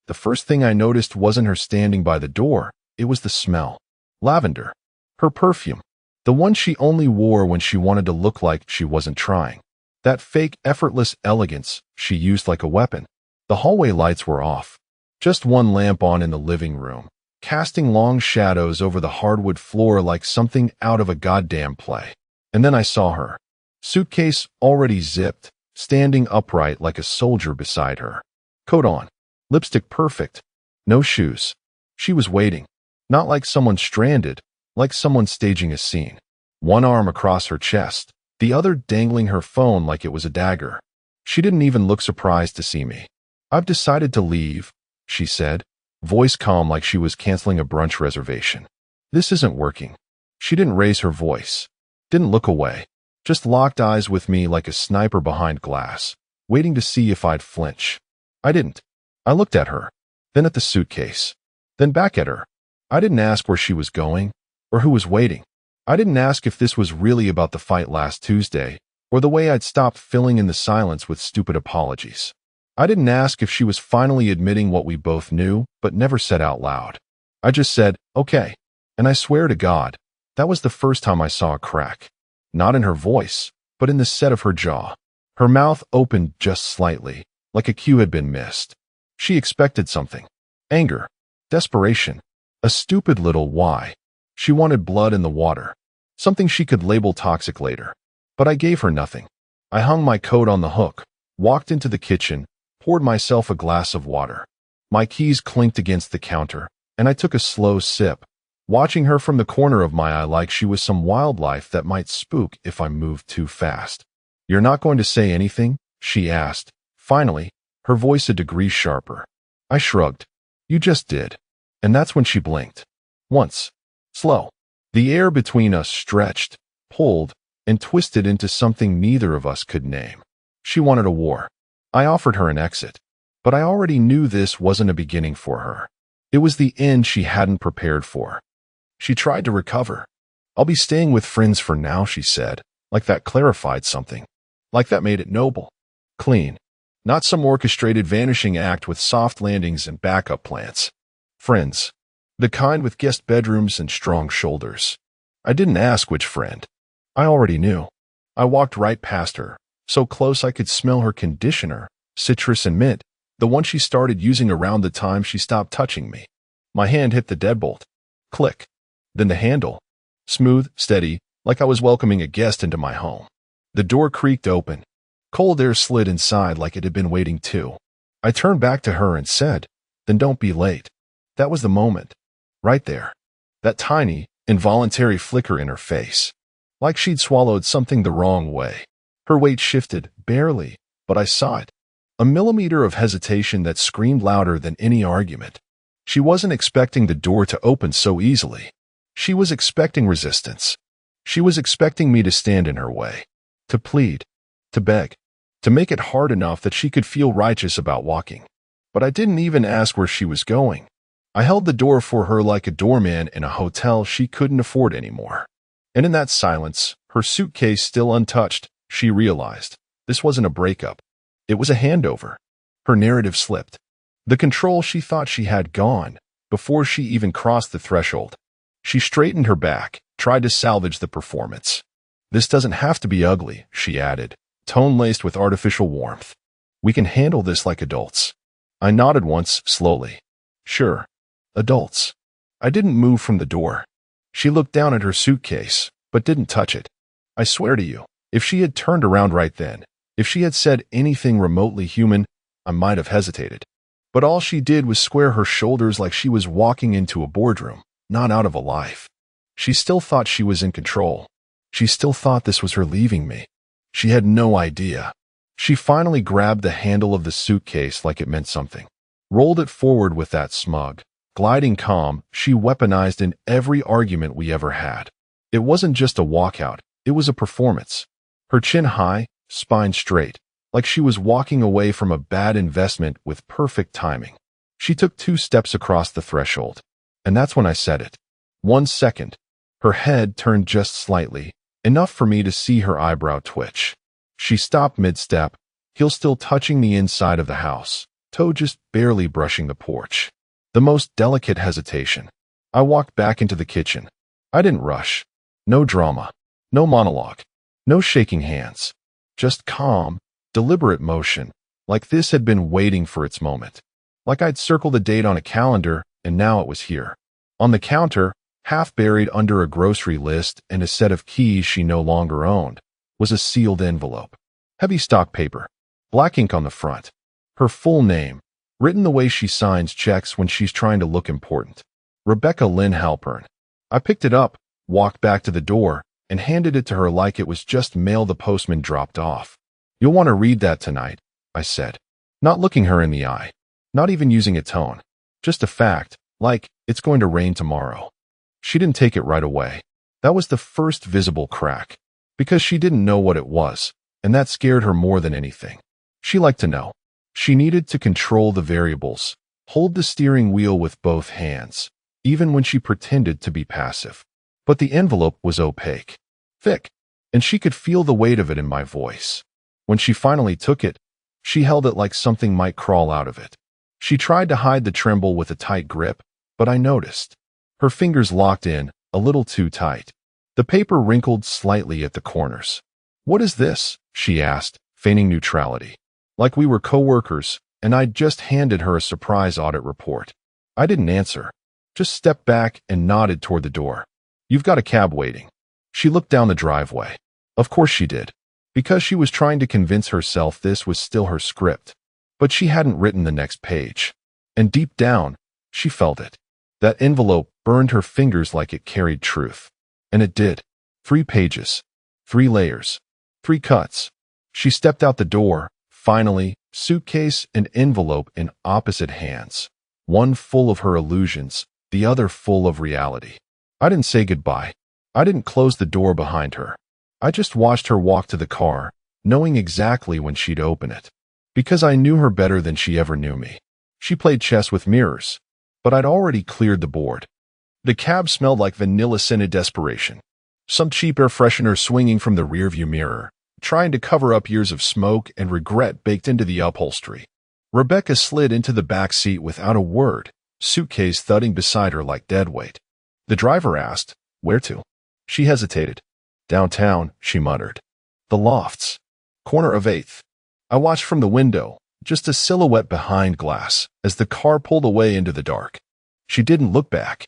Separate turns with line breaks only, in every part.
The first thing I noticed wasn't her standing by the door. It was the smell. Lavender. Her perfume. The one she only wore when she wanted to look like she wasn't trying. That fake, effortless elegance she used like a weapon. The hallway lights were off. Just one lamp on in the living room, casting long shadows over the hardwood floor like something out of a goddamn play. And then I saw her. Suitcase already zipped, standing upright like a soldier beside her. Coat on. Lipstick perfect. No shoes. She was waiting. Not like someone stranded, like someone staging a scene. One arm across her chest, the other dangling her phone like it was a dagger. She didn't even look surprised to see me. "I've decided to leave," she said, voice calm like she was canceling a brunch reservation. "This isn't working." She didn't raise her voice, didn't look away, just locked eyes with me like a sniper behind glass, waiting to see if I'd flinch. I didn't. I looked at her, then at the suitcase, then back at her. I didn't ask where she was going, or who was waiting. I didn't ask if this was really about the fight last Tuesday, or the way I'd stopped filling in the silence with stupid apologies. I didn't ask if she was finally admitting what we both knew, but never said out loud. I just said, "Okay." And I swear to God, that was the first time I saw a crack. Not in her voice, but in the set of her jaw. Her mouth opened just slightly, like a cue had been missed. She expected something. Anger. Desperation. A stupid little why. She wanted blood in the water. Something she could label toxic later. But I gave her nothing. I hung my coat on the hook, walked into the kitchen, poured myself a glass of water. My keys clinked against the counter, and I took a slow sip, watching her from the corner of my eye like she was some wildlife that might spook if I moved too fast. "You're not going to say anything?" she asked, finally, her voice a degree sharper. I shrugged. "You just did." And that's when she blinked. Once. Slow. The air between us stretched, pulled, and twisted into something neither of us could name. She wanted a war. I offered her an exit. But I already knew this wasn't a beginning for her. It was the end she hadn't prepared for. She tried to recover. "I'll be staying with friends for now," she said, like that clarified something. Like that made it noble. Clean. Not some orchestrated vanishing act with soft landings and backup plans. Friends. The kind with guest bedrooms and strong shoulders. I didn't ask which friend. I already knew. I walked right past her, so close I could smell her conditioner, citrus and mint, the one she started using around the time she stopped touching me. My hand hit the deadbolt. Click. Then the handle. Smooth, steady, like I was welcoming a guest into my home. The door creaked open. Cold air slid inside like it had been waiting too. I turned back to her and said, "Then don't be late." That was the moment. Right there. That tiny, involuntary flicker in her face. Like she'd swallowed something the wrong way. Her weight shifted, barely, but I saw it. A millimeter of hesitation that screamed louder than any argument. She wasn't expecting the door to open so easily. She was expecting resistance. She was expecting me to stand in her way. To plead. To beg. To make it hard enough that she could feel righteous about walking. But I didn't even ask where she was going. I held the door for her like a doorman in a hotel she couldn't afford anymore. And in that silence, her suitcase still untouched, she realized this wasn't a breakup. It was a handover. Her narrative slipped. The control she thought she had gone before she even crossed the threshold. She straightened her back, tried to salvage the performance. "This doesn't have to be ugly," she added, tone laced with artificial warmth. "We can handle this like adults." I nodded once, slowly. "Sure. Adults." I didn't move from the door. She looked down at her suitcase, but didn't touch it. I swear to you, if she had turned around right then, if she had said anything remotely human, I might have hesitated. But all she did was square her shoulders like she was walking into a boardroom, not out of a life. She still thought she was in control. She still thought this was her leaving me. She had no idea. She finally grabbed the handle of the suitcase like it meant something. Rolled it forward with that smug, gliding calm she weaponized in every argument we ever had. It wasn't just a walkout, it was a performance. Her chin high, spine straight, like she was walking away from a bad investment with perfect timing. She took 2 steps across the threshold. And that's when I said it. 1 second. Her head turned just slightly, enough for me to see her eyebrow twitch. She stopped mid-step, heel still touching the inside of the house, toe just barely brushing the porch. The most delicate hesitation. I walked back into the kitchen. I didn't rush. No drama. No monologue. No shaking hands. Just calm, deliberate motion, like this had been waiting for its moment. Like I'd circled a date on a calendar, and now it was here. On the counter, half buried under a grocery list and a set of keys she no longer owned, was a sealed envelope. Heavy stock paper. Black ink on the front. Her full name, written the way she signs checks when she's trying to look important. Rebecca Lynn Halpern. I picked it up, walked back to the door, and handed it to her like it was just mail the postman dropped off. "You'll want to read that tonight," I said, not looking her in the eye, not even using a tone. Just a fact, like, it's going to rain tomorrow. She didn't take it right away. That was the first visible crack, because she didn't know what it was, and that scared her more than anything. She liked to know. She needed to control the variables, hold the steering wheel with both hands, even when she pretended to be passive. But the envelope was opaque, thick, and she could feel the weight of it in my voice. When she finally took it, she held it like something might crawl out of it. She tried to hide the tremble with a tight grip, but I noticed. Her fingers locked in, a little too tight. The paper wrinkled slightly at the corners. "What is this?" she asked, feigning neutrality. Like we were co-workers, and I'd just handed her a surprise audit report. I didn't answer, just stepped back and nodded toward the door. "You've got a cab waiting." She looked down the driveway. Of course she did, because she was trying to convince herself this was still her script. But she hadn't written the next page. And deep down, she felt it. That envelope burned her fingers like it carried truth. And it did. 3 pages. 3 layers. 3 cuts. She stepped out the door, finally, suitcase and envelope in opposite hands. One full of her illusions, the other full of reality. I didn't say goodbye. I didn't close the door behind her. I just watched her walk to the car, knowing exactly when she'd open it. Because I knew her better than she ever knew me. She played chess with mirrors, but I'd already cleared the board. The cab smelled like vanilla-scented desperation. Some cheap air freshener swinging from the rearview mirror, trying to cover up years of smoke and regret baked into the upholstery. Rebecca slid into the back seat without a word, suitcase thudding beside her like deadweight. The driver asked, "Where to?" She hesitated. "Downtown," she muttered. "The lofts. Corner of 8th. I watched from the window, just a silhouette behind glass, as the car pulled away into the dark. She didn't look back.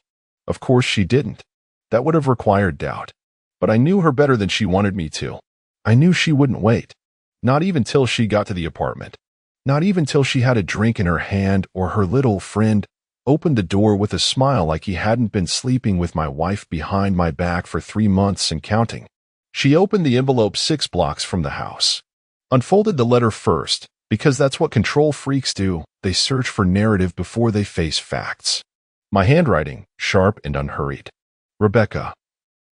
Of course she didn't. That would have required doubt. But I knew her better than she wanted me to. I knew she wouldn't wait. Not even till she got to the apartment. Not even till she had a drink in her hand or her little friend opened the door with a smile like he hadn't been sleeping with my wife behind my back for 3 months and counting. She opened the envelope 6 blocks from the house. Unfolded the letter first, because that's what control freaks do. They search for narrative before they face facts. My handwriting, sharp and unhurried. "Rebecca,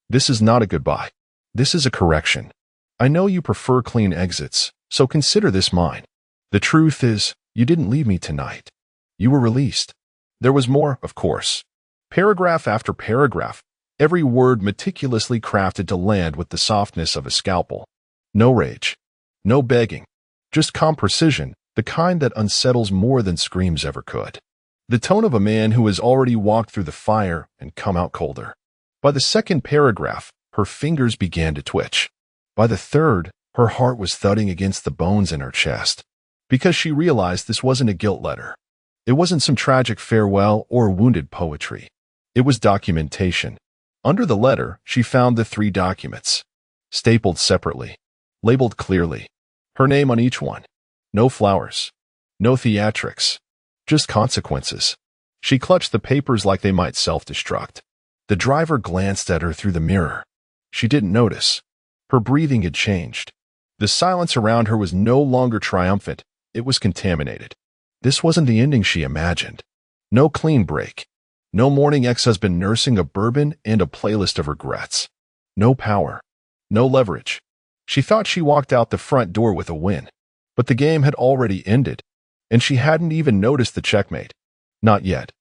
this is not a goodbye. This is a correction. I know you prefer clean exits, so consider this mine. The truth is, you didn't leave me tonight. You were released." There was more, of course. Paragraph after paragraph, every word meticulously crafted to land with the softness of a scalpel. No rage. No begging. Just calm precision, the kind that unsettles more than screams ever could. The tone of a man who has already walked through the fire and come out colder. By the second paragraph, her fingers began to twitch. By the third, her heart was thudding against the bones in her chest. Because she realized this wasn't a guilt letter. It wasn't some tragic farewell or wounded poetry. It was documentation. Under the letter, she found the 3 documents. Stapled separately. Labeled clearly. Her name on each one. No flowers. No theatrics. Just consequences. She clutched the papers like they might self-destruct. The driver glanced at her through the mirror. She didn't notice. Her breathing had changed. The silence around her was no longer triumphant. It was contaminated. This wasn't the ending she imagined. No clean break. No mourning ex-husband nursing a bourbon and a playlist of regrets. No power. No leverage. She thought she walked out the front door with a win. But the game had already ended, and she hadn't even noticed the checkmate. Not yet.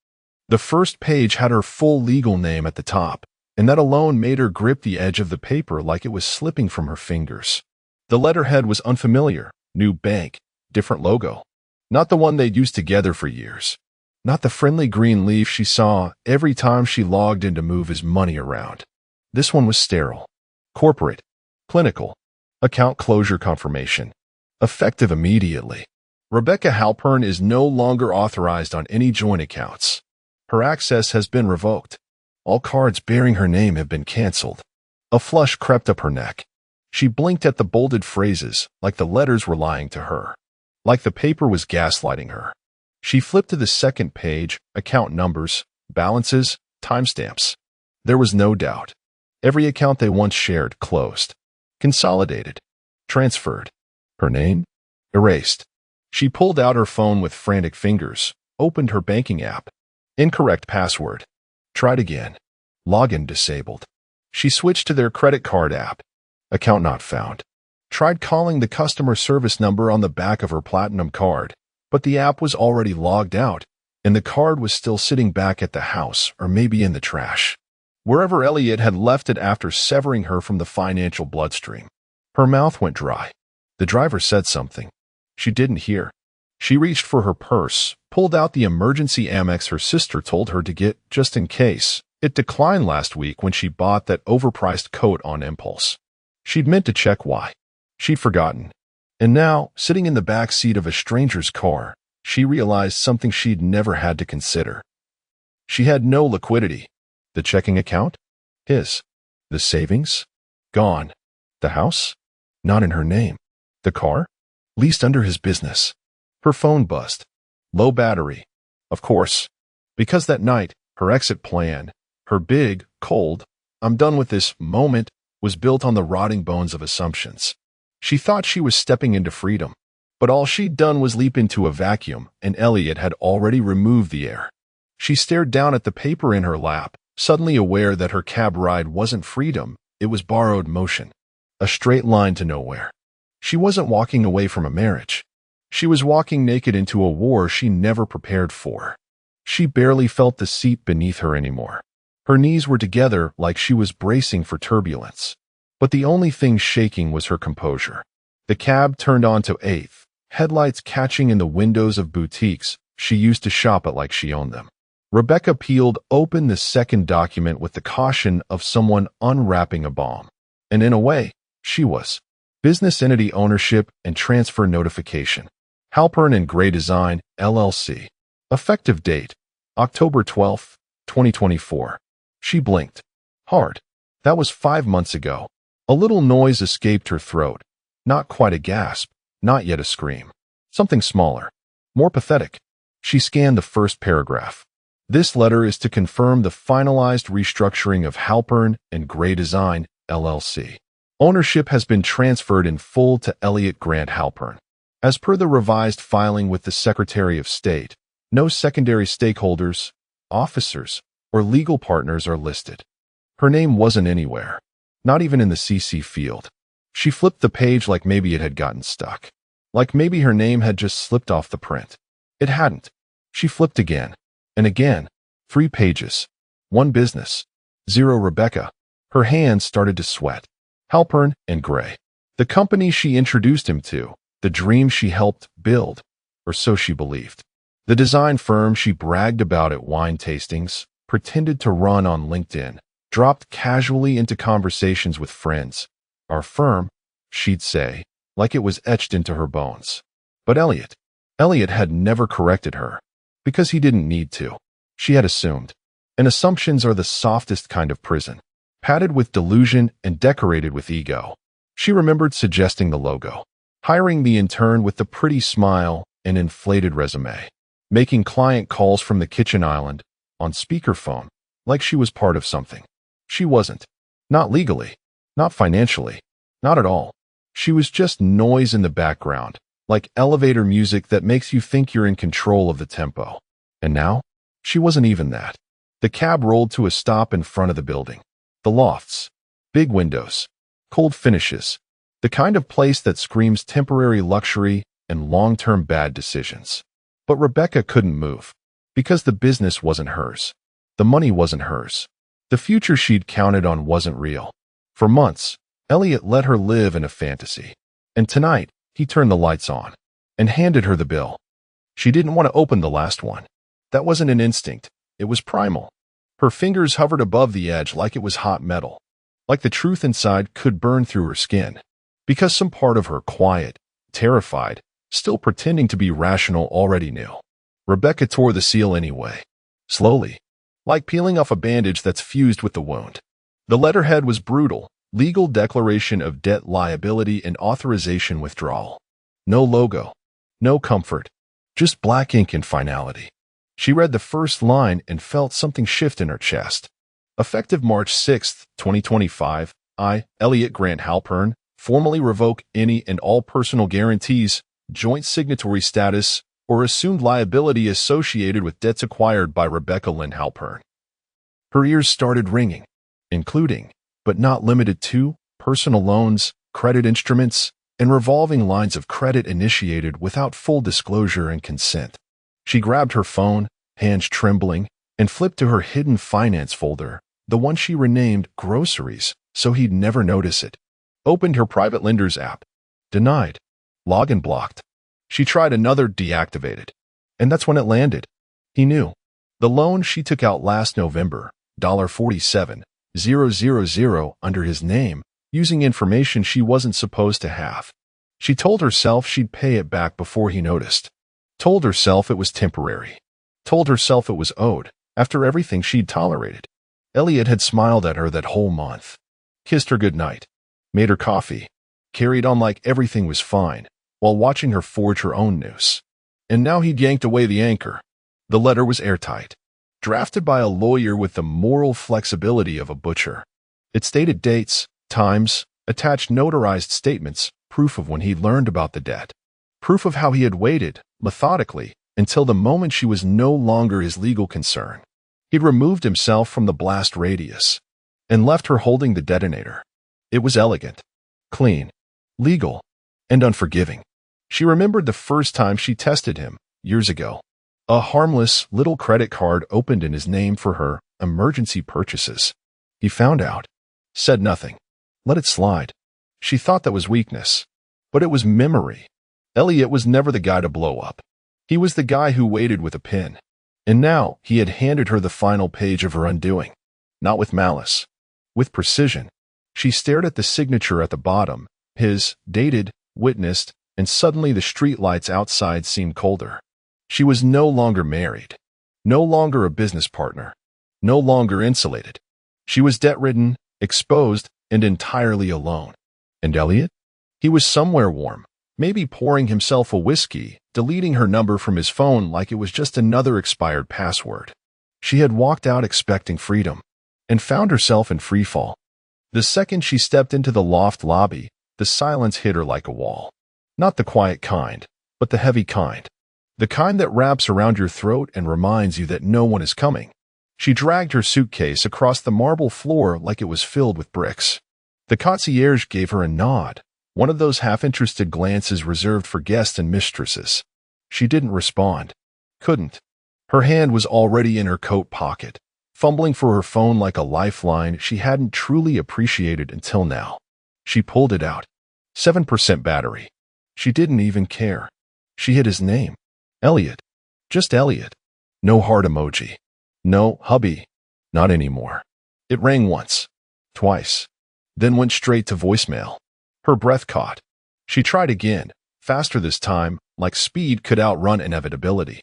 The first page had her full legal name at the top, and that alone made her grip the edge of the paper like it was slipping from her fingers. The letterhead was unfamiliar. New bank. Different logo. Not the one they'd used together for years. Not the friendly green leaf she saw every time she logged in to move his money around. This one was sterile, corporate, clinical, account closure confirmation, effective immediately. Rebecca Halpern is no longer authorized on any joint accounts. Her access has been revoked. All cards bearing her name have been canceled. A flush crept up her neck. She blinked at the bolded phrases, like the letters were lying to her. Like the paper was gaslighting her. She flipped to the second page, account numbers, balances, timestamps. There was no doubt. Every account they once shared closed, consolidated, transferred. Her name? Erased. She pulled out her phone with frantic fingers, opened her banking app. Incorrect password. Tried again. Login disabled. She switched to their credit card app. Account not found. Tried calling the customer service number on the back of her platinum card, but the app was already logged out, and the card was still sitting back at the house or maybe in the trash, wherever Elliot had left it after severing her from the financial bloodstream. Her mouth went dry. The driver said something. She didn't hear. She reached for her purse, pulled out the emergency Amex her sister told her to get just in case. It declined last week when she bought that overpriced coat on impulse. She'd meant to check why. She'd forgotten. And now, sitting in the back seat of a stranger's car, she realized something she'd never had to consider. She had no liquidity. The checking account? His. The savings? Gone. The house? Not in her name. The car? Leased under his business. Her phone buzzed. Low battery. Of course. Because that night, her exit plan, her big, cold, "I'm done with this" moment, was built on the rotting bones of assumptions. She thought she was stepping into freedom, but all she'd done was leap into a vacuum, and Elliot had already removed the air. She stared down at the paper in her lap, suddenly aware that her cab ride wasn't freedom, it was borrowed motion. A straight line to nowhere. She wasn't walking away from a marriage. She was walking naked into a war she never prepared for. She barely felt the seat beneath her anymore. Her knees were together like she was bracing for turbulence. But the only thing shaking was her composure. The cab turned onto 8th, headlights catching in the windows of boutiques she used to shop at like she owned them. Rebecca peeled open the second document with the caution of someone unwrapping a bomb. And in a way, she was. Business entity ownership and transfer notification. Halpern and Gray Design, LLC. Effective date, October 12, 2024. She blinked. Hard. That was 5 months ago. A little noise escaped her throat. Not quite a gasp, not yet a scream. Something smaller, more pathetic. She scanned the first paragraph. This letter is to confirm the finalized restructuring of Halpern and Gray Design, LLC. Ownership has been transferred in full to Elliot Grant Halpern. As per the revised filing with the Secretary of State, no secondary stakeholders, officers, or legal partners are listed. Her name wasn't anywhere. Not even in the CC field. She flipped the page like maybe it had gotten stuck. Like maybe her name had just slipped off the print. It hadn't. She flipped again. And again. 3 pages. 1 business. 0 Rebecca. Her hands started to sweat. Halpern and Gray. The company she introduced him to. The dream she helped build. Or so she believed. The design firm she bragged about at wine tastings, pretended to run on LinkedIn. Dropped casually into conversations with friends. Our firm, she'd say, like it was etched into her bones. But Elliot had never corrected her, because he didn't need to. She had assumed. And assumptions are the softest kind of prison, padded with delusion and decorated with ego. She remembered suggesting the logo, hiring the intern with the pretty smile and inflated resume, making client calls from the kitchen island, on speakerphone, like she was part of something. She wasn't. Not legally. Not financially. Not at all. She was just noise in the background, like elevator music that makes you think you're in control of the tempo. And now, she wasn't even that. The cab rolled to a stop in front of the building. The lofts. Big windows. Cold finishes. The kind of place that screams temporary luxury and long-term bad decisions. But Rebecca couldn't move. Because the business wasn't hers. The money wasn't hers. The future she'd counted on wasn't real. For months, Elliot let her live in a fantasy. And tonight, he turned the lights on and handed her the bill. She didn't want to open the last one. That wasn't an instinct. It was primal. Her fingers hovered above the edge like it was hot metal, like the truth inside could burn through her skin. Because some part of her, quiet, terrified, still pretending to be rational, already knew. Rebecca tore the seal anyway. Slowly. Like peeling off a bandage that's fused with the wound. The letterhead was brutal. Legal declaration of debt liability and authorization withdrawal. No logo. No comfort. Just black ink and finality. She read the first line and felt something shift in her chest. Effective March 6, 2025, I, Elliot Grant Halpern, formally revoke any and all personal guarantees, joint signatory status, or assumed liability associated with debts acquired by Rebecca Lynn Halpern. Her ears started ringing, including, but not limited to, personal loans, credit instruments, and revolving lines of credit initiated without full disclosure and consent. She grabbed her phone, hands trembling, and flipped to her hidden finance folder, the one she renamed Groceries, so he'd never notice it. Opened her private lender's app. Denied. Login blocked. She tried another, deactivated. And that's when it landed. He knew. The loan she took out last November, $47,000 under his name, using information she wasn't supposed to have. She told herself she'd pay it back before he noticed. Told herself it was temporary. Told herself it was owed, after everything she'd tolerated. Elliot had smiled at her that whole month. Kissed her goodnight. Made her coffee. Carried on like everything was fine, while watching her forge her own noose. And now he'd yanked away the anchor. The letter was airtight. Drafted by a lawyer with the moral flexibility of a butcher. It stated dates, times, attached notarized statements, proof of when he learned about the debt. Proof of how he had waited, methodically, until the moment she was no longer his legal concern. He'd removed himself from the blast radius and left her holding the detonator. It was elegant, clean, legal, and unforgiving. She remembered the first time she tested him, years ago. A harmless little credit card opened in his name for her emergency purchases. He found out. Said nothing. Let it slide. She thought that was weakness. But it was memory. Elliot was never the guy to blow up. He was the guy who waited with a pin. And now he had handed her the final page of her undoing. Not with malice. With precision. She stared at the signature at the bottom, his, dated, witnessed, and suddenly the streetlights outside seemed colder. She was no longer married. No longer a business partner. No longer insulated. She was debt-ridden, exposed, and entirely alone. And Elliot? He was somewhere warm, maybe pouring himself a whiskey, deleting her number from his phone like it was just another expired password. She had walked out expecting freedom, and found herself in freefall. The second she stepped into the loft lobby, the silence hit her like a wall. Not the quiet kind, but the heavy kind. The kind that wraps around your throat and reminds you that no one is coming. She dragged her suitcase across the marble floor like it was filled with bricks. The concierge gave her a nod, one of those half-interested glances reserved for guests and mistresses. She didn't respond. Couldn't. Her hand was already in her coat pocket, fumbling for her phone like a lifeline she hadn't truly appreciated until now. She pulled it out. 7% battery. She didn't even care. She hit his name. Elliot. Just Elliot. No heart emoji. No hubby. Not anymore. It rang once. Twice. Then went straight to voicemail. Her breath caught. She tried again, faster this time, like speed could outrun inevitability.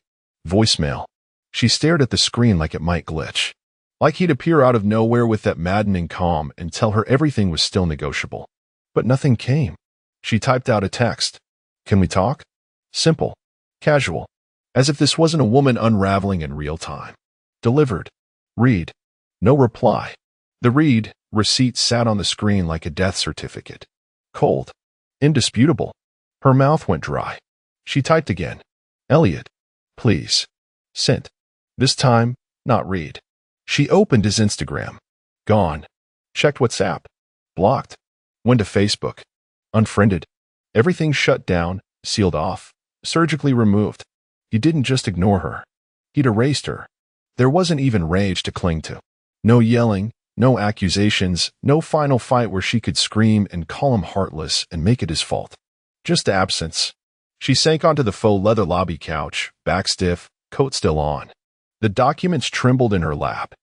Voicemail. She stared at the screen like it might glitch. Like he'd appear out of nowhere with that maddening calm and tell her everything was still negotiable. But nothing came. She typed out a text. Can we talk? Simple. Casual. As if this wasn't a woman unraveling in real time. Delivered. Read. No reply. The read receipt sat on the screen like a death certificate. Cold. Indisputable. Her mouth went dry. She typed again. Elliot. Please. Sent. This time, not read. She opened his Instagram. Gone. Checked WhatsApp. Blocked. Went to Facebook. Unfriended. Everything shut down, sealed off, surgically removed. He didn't just ignore her. He'd erased her. There wasn't even rage to cling to. No yelling, no accusations, no final fight where she could scream and call him heartless and make it his fault. Just absence. She sank onto the faux leather lobby couch, back stiff, coat still on. The documents trembled in her lap.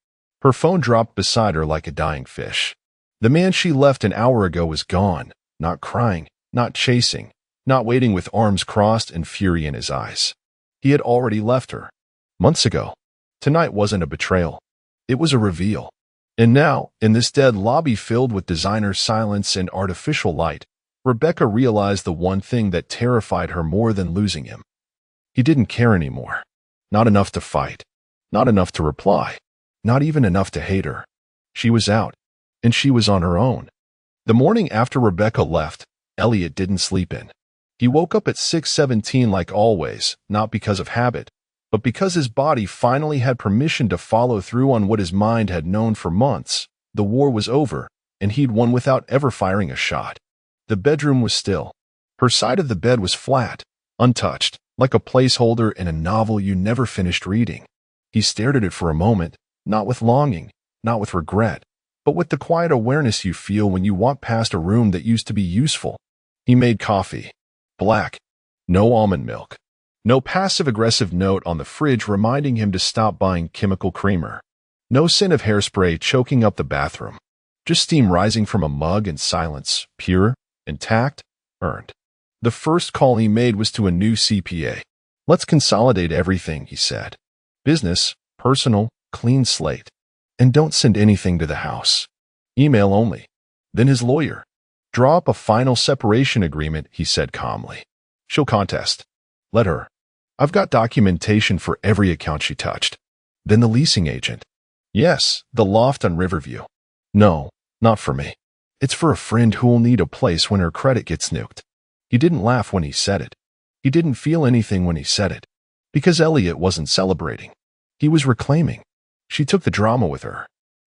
Her phone dropped beside her like a dying fish. The man she left an hour ago was gone, not crying, not chasing, not waiting with arms crossed and fury in his eyes. He had already left her. Months ago. Tonight wasn't a betrayal. It was a reveal. And now, in this dead lobby filled with designer silence and artificial light, Rebecca realized the one thing that terrified her more than losing him. He didn't care anymore. Not enough to fight. Not enough to reply. Not even enough to hate her. She was out. And she was on her own. The morning after Rebecca left, Elliot didn't sleep in. He woke up at 6:17 like always, not because of habit, but because his body finally had permission to follow through on what his mind had known for months. The war was over, and he'd won without ever firing a shot. The bedroom was still. Her side of the bed was flat, untouched, like a placeholder in a novel you never finished reading. He stared at it for a moment, not with longing, not with regret, but with the quiet awareness you feel when you walk past a room that used to be useful. He made coffee. Black. No almond milk. No passive-aggressive note on the fridge reminding him to stop buying chemical creamer. No scent of hairspray choking up the bathroom. Just steam rising from a mug and silence, pure, intact, earned. The first call he made was to a new CPA. Let's consolidate everything, he said. Business, personal, clean slate. And don't send anything to the house. Email only. Then his lawyer. Draw up a final separation agreement, he said calmly. She'll contest. Let her. I've got documentation for every account she touched. Then the leasing agent. Yes, the loft on Riverview. No, not for me. It's for a friend who'll need a place when her credit gets nuked. He didn't laugh when he said it. He didn't feel anything when he said it. Because Elliot wasn't celebrating. He was reclaiming. She took the drama with her.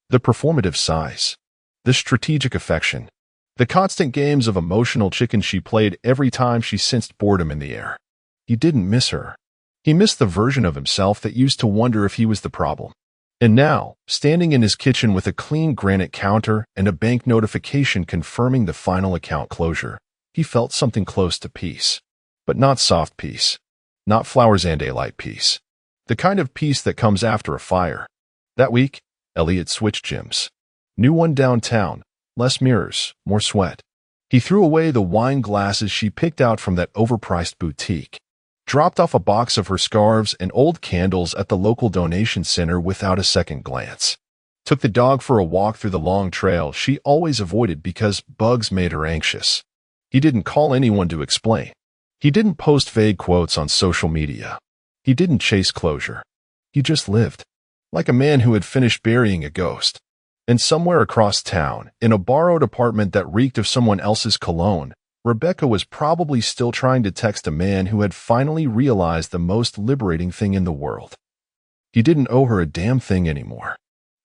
The performative sighs. The strategic affection. The constant games of emotional chicken she played every time she sensed boredom in the air. He didn't miss her. He missed the version of himself that used to wonder if he was the problem. And now, standing in his kitchen with a clean granite counter and a bank notification confirming the final account closure, he felt something close to peace. But not soft peace. Not flowers and daylight peace. The kind of peace that comes after a fire. That week, Elliot switched gyms. New one downtown, less mirrors, more sweat. He threw away the wine glasses she picked out from that overpriced boutique. Dropped off a box of her scarves and old candles at the local donation center without a second glance. Took the dog for a walk through the long trail she always avoided because bugs made her anxious. He didn't call anyone to explain. He didn't post vague quotes on social media. He didn't chase closure. He just lived. Like a man who had finished burying a ghost. And somewhere across town, in a borrowed apartment that reeked of someone else's cologne, Rebecca was probably still trying to text a man who had finally realized the most liberating thing in the world. He didn't owe her a damn thing anymore.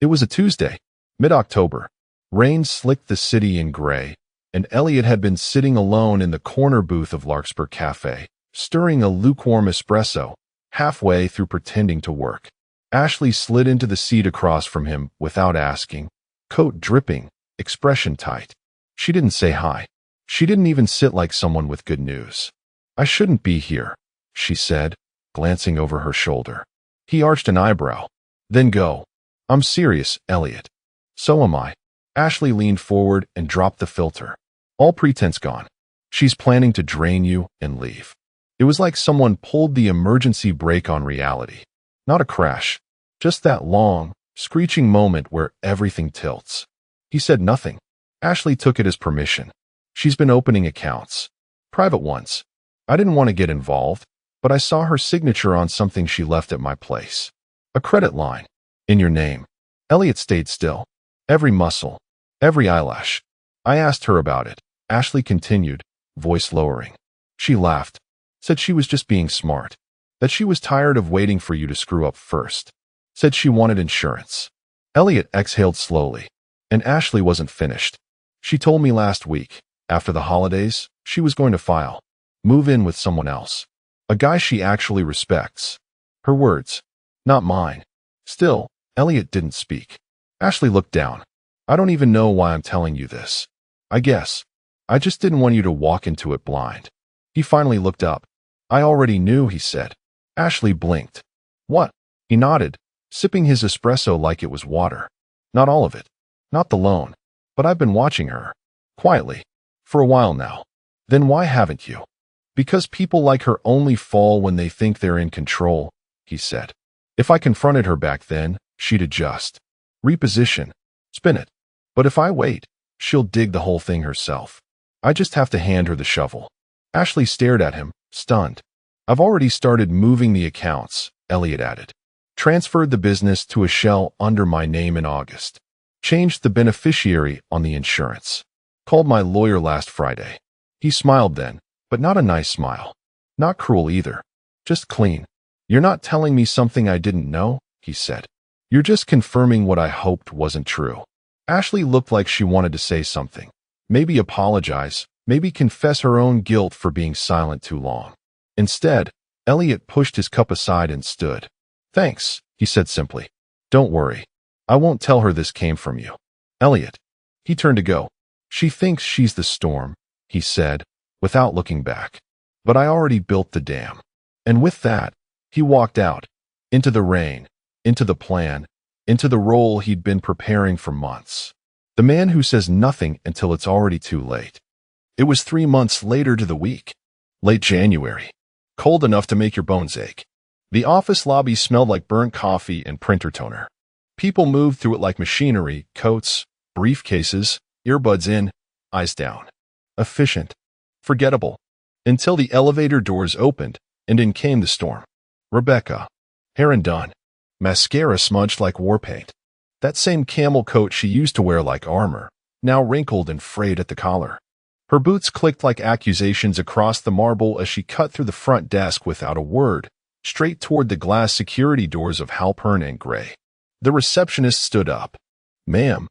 It was a Tuesday, mid-October. Rain slicked the city in gray, and Elliot had been sitting alone in the corner booth of Larkspur Cafe, stirring a lukewarm espresso, halfway through pretending to work. Ashley slid into the seat across from him without asking, coat dripping, expression tight. She didn't say hi. She didn't even sit like someone with good news. I shouldn't be here, she said, glancing over her shoulder. He arched an eyebrow. Then go. I'm serious, Elliot. So am I. Ashley leaned forward and dropped the filter. All pretense gone. She's planning to drain you and leave. It was like someone pulled the emergency brake on reality. Not a crash. Just that long, screeching moment where everything tilts. He said nothing. Ashley took it as permission. She's been opening accounts. Private ones. I didn't want to get involved, but I saw her signature on something she left at my place. A credit line. In your name. Elliot stayed still. Every muscle. Every eyelash. I asked her about it. Ashley continued, voice lowering. She laughed. Said she was just being smart. That she was tired of waiting for you to screw up first. Said she wanted insurance. Elliot exhaled slowly. And Ashley wasn't finished. She told me last week, after the holidays, she was going to file. Move in with someone else. A guy she actually respects. Her words. Not mine. Still, Elliot didn't speak. Ashley looked down. I don't even know why I'm telling you this. I guess. I just didn't want you to walk into it blind. He finally looked up. I already knew, he said. Ashley blinked. What? He nodded, sipping his espresso like it was water. Not all of it. Not the loan. But I've been watching her. Quietly. For a while now. Then why haven't you? Because people like her only fall when they think they're in control, he said. If I confronted her back then, she'd adjust. Reposition. Spin it. But if I wait, she'll dig the whole thing herself. I just have to hand her the shovel. Ashley stared at him, stunned. I've already started moving the accounts, Elliot added. Transferred the business to a shell under my name in August. Changed the beneficiary on the insurance. Called my lawyer last Friday. He smiled then, but not a nice smile. Not cruel either. Just clean. You're not telling me something I didn't know, he said. You're just confirming what I hoped wasn't true. Ashley looked like she wanted to say something. Maybe apologize, maybe confess her own guilt for being silent too long. Instead, Elliot pushed his cup aside and stood. Thanks, he said simply. Don't worry. I won't tell her this came from you. Elliot. He turned to go. She thinks she's the storm, he said, without looking back. But I already built the dam. And with that, he walked out. Into the rain. Into the plan. Into the role he'd been preparing for months. The man who says nothing until it's already too late. It was 3 months later to the week. Late January. Cold enough to make your bones ache. The office lobby smelled like burnt coffee and printer toner. People moved through it like machinery, coats, briefcases, earbuds in, eyes down. Efficient. Forgettable. Until the elevator doors opened, and in came the storm. Rebecca. Hair undone. Mascara smudged like war paint. That same camel coat she used to wear like armor, now wrinkled and frayed at the collar. Her boots clicked like accusations across the marble as she cut through the front desk without a word, straight toward the glass security doors of Halpern and Gray. The receptionist stood up. Ma'am.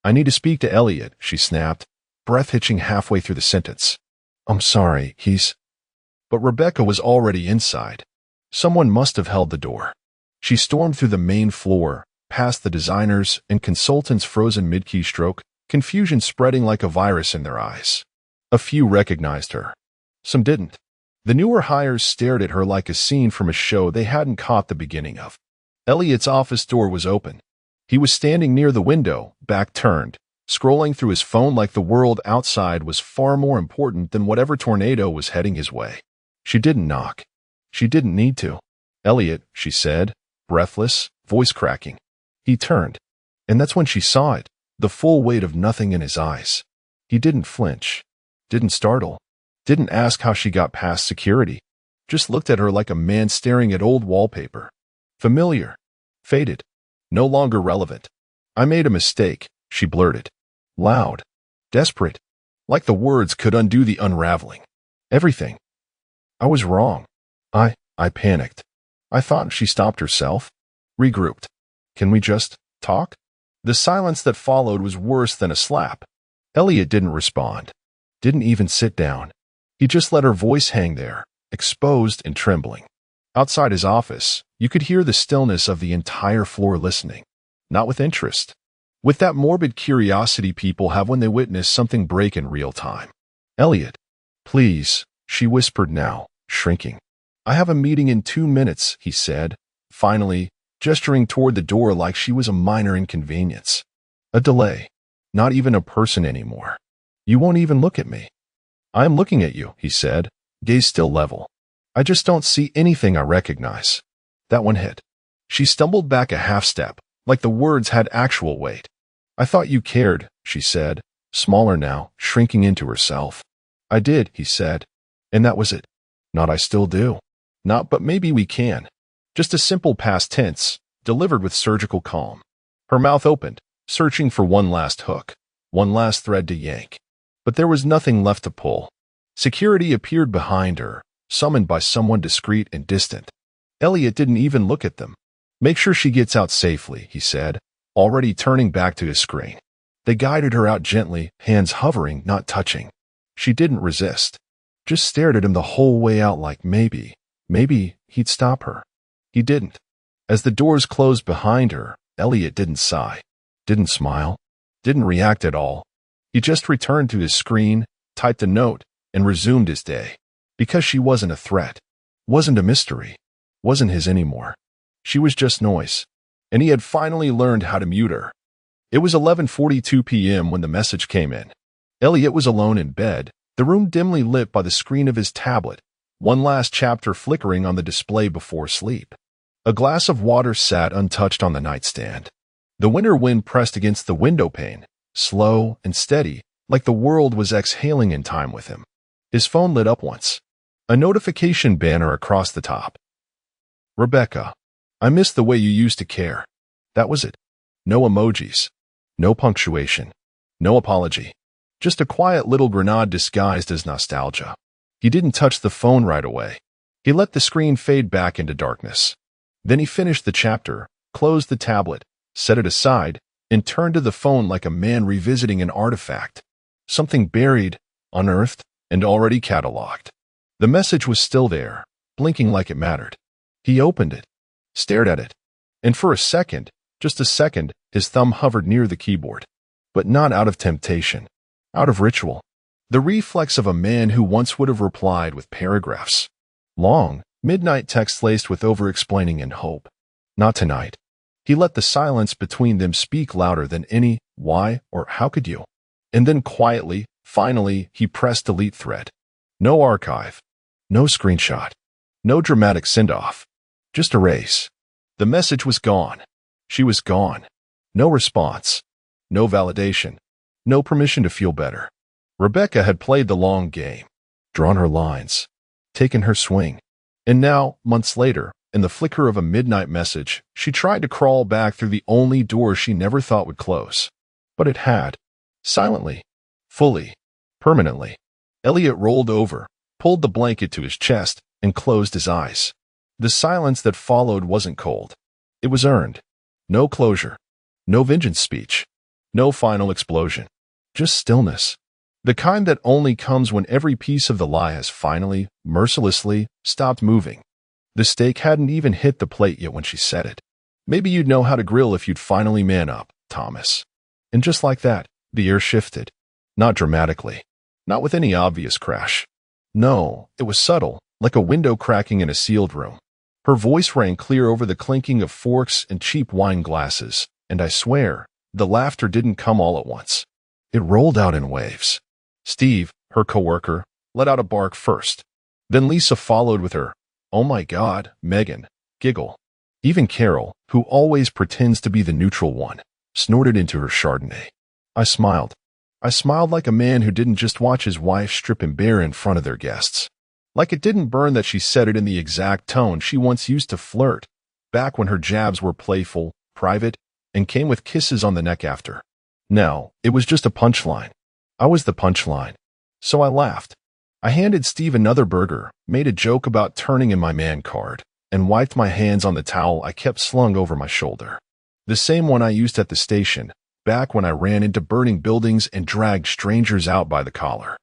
I need to speak to Elliot, she snapped, breath hitching halfway through the sentence. I'm sorry, he's... But Rebecca was already inside. Someone must have held the door. She stormed through the main floor, past the designers and consultants frozen mid-keystroke, confusion spreading like a virus in their eyes. A few recognized her. Some didn't. The newer hires stared at her like a scene from a show they hadn't caught the beginning of. Elliot's office door was open. He was standing near the window, back turned, scrolling through his phone like the world outside was far more important than whatever tornado was heading his way. She didn't knock. She didn't need to. Elliot, she said, breathless, voice cracking. He turned. And that's when she saw it, the full weight of nothing in his eyes. He didn't flinch. Didn't startle. Didn't ask how she got past security. Just looked at her like a man staring at old wallpaper. Familiar. Faded. No longer relevant. I made a mistake, she blurted. Loud. Desperate. Like the words could undo the unraveling. Everything. I was wrong. I panicked. I thought she stopped herself. Regrouped. Can we just talk? The silence that followed was worse than a slap. Elliot didn't respond. Didn't even sit down. He just let her voice hang there, exposed and trembling. Outside his office, you could hear the stillness of the entire floor listening. Not with interest. With that morbid curiosity people have when they witness something break in real time. Elliot. Please, she whispered now, shrinking. I have a meeting in 2 minutes, he said, finally, gesturing toward the door like she was a minor inconvenience. A delay. Not even a person anymore. You won't even look at me. I am looking at you, he said, gaze still level. I just don't see anything I recognize. That one hit. She stumbled back a half step, like the words had actual weight. I thought you cared, she said, smaller now, shrinking into herself. I did, he said. And that was it. Not I still do. Not but maybe we can. Just a simple past tense, delivered with surgical calm. Her mouth opened, searching for one last hook, one last thread to yank. But there was nothing left to pull. Security appeared behind her, summoned by someone discreet and distant. Elliot didn't even look at them. Make sure she gets out safely, he said, already turning back to his screen. They guided her out gently, hands hovering, not touching. She didn't resist. Just stared at him the whole way out like maybe he'd stop her. He didn't. As the doors closed behind her, Elliot didn't sigh, didn't smile, didn't react at all. He just returned to his screen, typed a note, and resumed his day. Because she wasn't a threat. wasn't a mystery, wasn't his anymore. She was just noise, and he had finally learned how to mute her. It was 11:42 p.m. when the message came in. Elliot was alone in bed, the room dimly lit by the screen of his tablet, one last chapter flickering on the display before sleep. A glass of water sat untouched on the nightstand. The winter wind pressed against the window pane, slow and steady, like the world was exhaling in time with him. His phone lit up once. A notification banner across the top. Rebecca, I miss the way you used to care. That was it. No emojis. No punctuation. No apology. Just a quiet little grenade disguised as nostalgia. He didn't touch the phone right away. He let the screen fade back into darkness. Then he finished the chapter, closed the tablet, set it aside, and turned to the phone like a man revisiting an artifact. Something buried, unearthed, and already catalogued. The message was still there, blinking like it mattered. He opened it, stared at it, and for a second, just a second, his thumb hovered near the keyboard. But not out of temptation, out of ritual. The reflex of a man who once would have replied with paragraphs. Long, midnight texts laced with over-explaining and hope. Not tonight. He let the silence between them speak louder than any "why" or "how could you?" And then quietly, finally, he pressed delete thread. No archive. No screenshot. No dramatic send-off. Just erase. The message was gone. She was gone. No response. No validation. No permission to feel better. Rebecca had played the long game, drawn her lines, taken her swing. And now, months later, in the flicker of a midnight message, she tried to crawl back through the only door she never thought would close. But it had. Silently. Fully. Permanently. Elliot rolled over, pulled the blanket to his chest, and closed his eyes. The silence that followed wasn't cold. It was earned. No closure. No vengeance speech. No final explosion. Just stillness. The kind that only comes when every piece of the lie has finally, mercilessly, stopped moving. The steak hadn't even hit the plate yet when she said it. Maybe you'd know how to grill if you'd finally man up, Thomas. And just like that, the air shifted. Not dramatically. Not with any obvious crash. No, it was subtle, like a window cracking in a sealed room. Her voice rang clear over the clinking of forks and cheap wine glasses, and I swear, the laughter didn't come all at once. It rolled out in waves. Steve, her coworker, let out a bark first. Then Lisa followed with her, "Oh my God, Megan," giggle. Even Carol, who always pretends to be the neutral one, snorted into her Chardonnay. I smiled. I smiled like a man who didn't just watch his wife strip him bare in front of their guests. Like it didn't burn that she said it in the exact tone she once used to flirt, back when her jabs were playful, private, and came with kisses on the neck after. No, it was just a punchline. I was the punchline. So I laughed. I handed Steve another burger, made a joke about turning in my man card, and wiped my hands on the towel I kept slung over my shoulder. The same one I used at the station, back when I ran into burning buildings and dragged strangers out by the collar.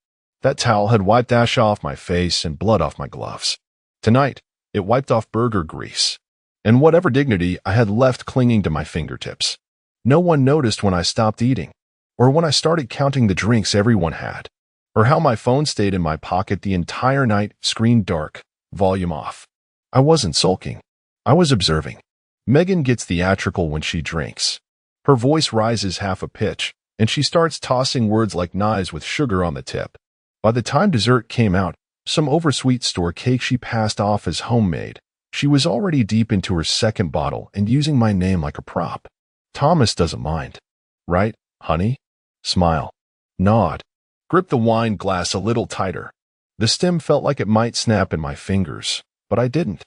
That towel had wiped ash off my face and blood off my gloves. Tonight, it wiped off burger grease, and whatever dignity I had left clinging to my fingertips. No one noticed when I stopped eating, or when I started counting the drinks everyone had, or how my phone stayed in my pocket the entire night, screen dark, volume off. I wasn't sulking. I was observing. Megan gets theatrical when she drinks. Her voice rises half a pitch, and she starts tossing words like knives with sugar on the tip. By the time dessert came out, some oversweet store cake she passed off as homemade, she was already deep into her second bottle and using my name like a prop. Thomas doesn't mind. Right, honey? Smile. Nod. Grip the wine glass a little tighter. The stem felt like it might snap in my fingers, but I didn't.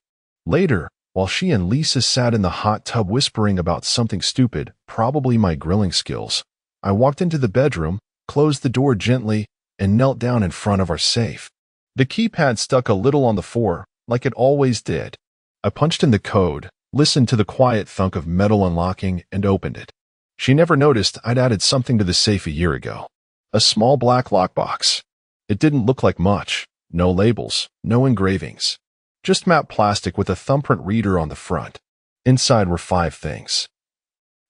Later, while she and Lisa sat in the hot tub whispering about something stupid, probably my grilling skills, I walked into the bedroom, closed the door gently, and knelt down in front of our safe. The keypad stuck a little on the 4, like it always did. I punched in the code, listened to the quiet thunk of metal unlocking, and opened it. She never noticed I'd added something to the safe a year ago. A small black lockbox. It didn't look like much. No labels, no engravings. Just matte plastic with a thumbprint reader on the front. Inside were 5 things.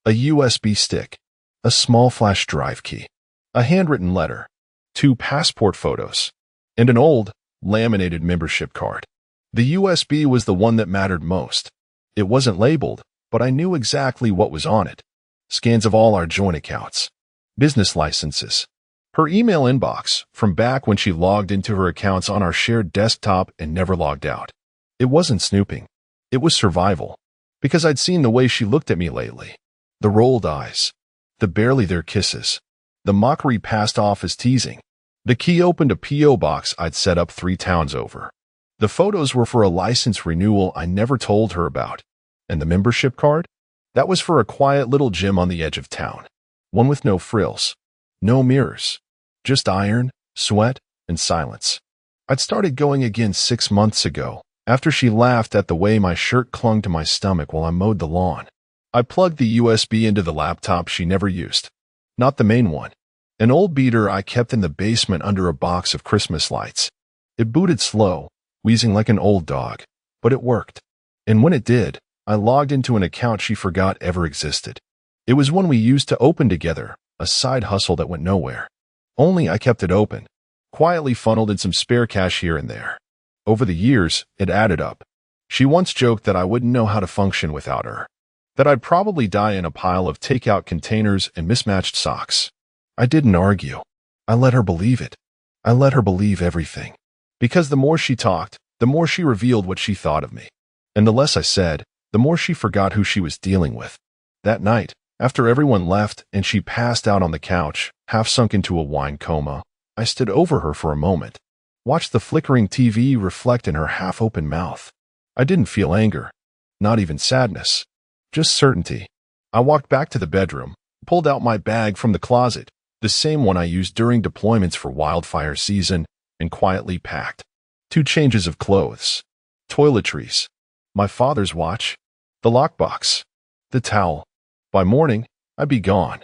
A USB stick. A small flash drive key. A handwritten letter. 2 passport photos. And an old, laminated membership card. The USB was the one that mattered most. It wasn't labeled, but I knew exactly what was on it. Scans of all our joint accounts. Business licenses. Her email inbox, from back when she logged into her accounts on our shared desktop and never logged out. It wasn't snooping. It was survival. Because I'd seen the way she looked at me lately. The rolled eyes. The barely there kisses. The mockery passed off as teasing. The key opened a P.O. box I'd set up 3 towns over. The photos were for a license renewal I never told her about. And the membership card? That was for a quiet little gym on the edge of town. One with no frills. No mirrors. Just iron, sweat, and silence. I'd started going again 6 months ago, after she laughed at the way my shirt clung to my stomach while I mowed the lawn. I plugged the USB into the laptop she never used. Not the main one. An old beater I kept in the basement under a box of Christmas lights. It booted slow, wheezing like an old dog, but it worked. And when it did, I logged into an account she forgot ever existed. It was one we used to open together, a side hustle that went nowhere. Only I kept it open, quietly funneled in some spare cash here and there. Over the years, it added up. She once joked that I wouldn't know how to function without her. That I'd probably die in a pile of takeout containers and mismatched socks. I didn't argue. I let her believe it. I let her believe everything. Because the more she talked, the more she revealed what she thought of me. And the less I said, the more she forgot who she was dealing with. That night, after everyone left and she passed out on the couch, half sunk into a wine coma, I stood over her for a moment, watched the flickering TV reflect in her half-open mouth. I didn't feel anger, not even sadness, just certainty. I walked back to the bedroom, pulled out my bag from the closet, the same one I used during deployments for wildfire season, and quietly packed. 2 changes of clothes, toiletries, my father's watch, the lockbox, the towel. By morning, I'd be gone.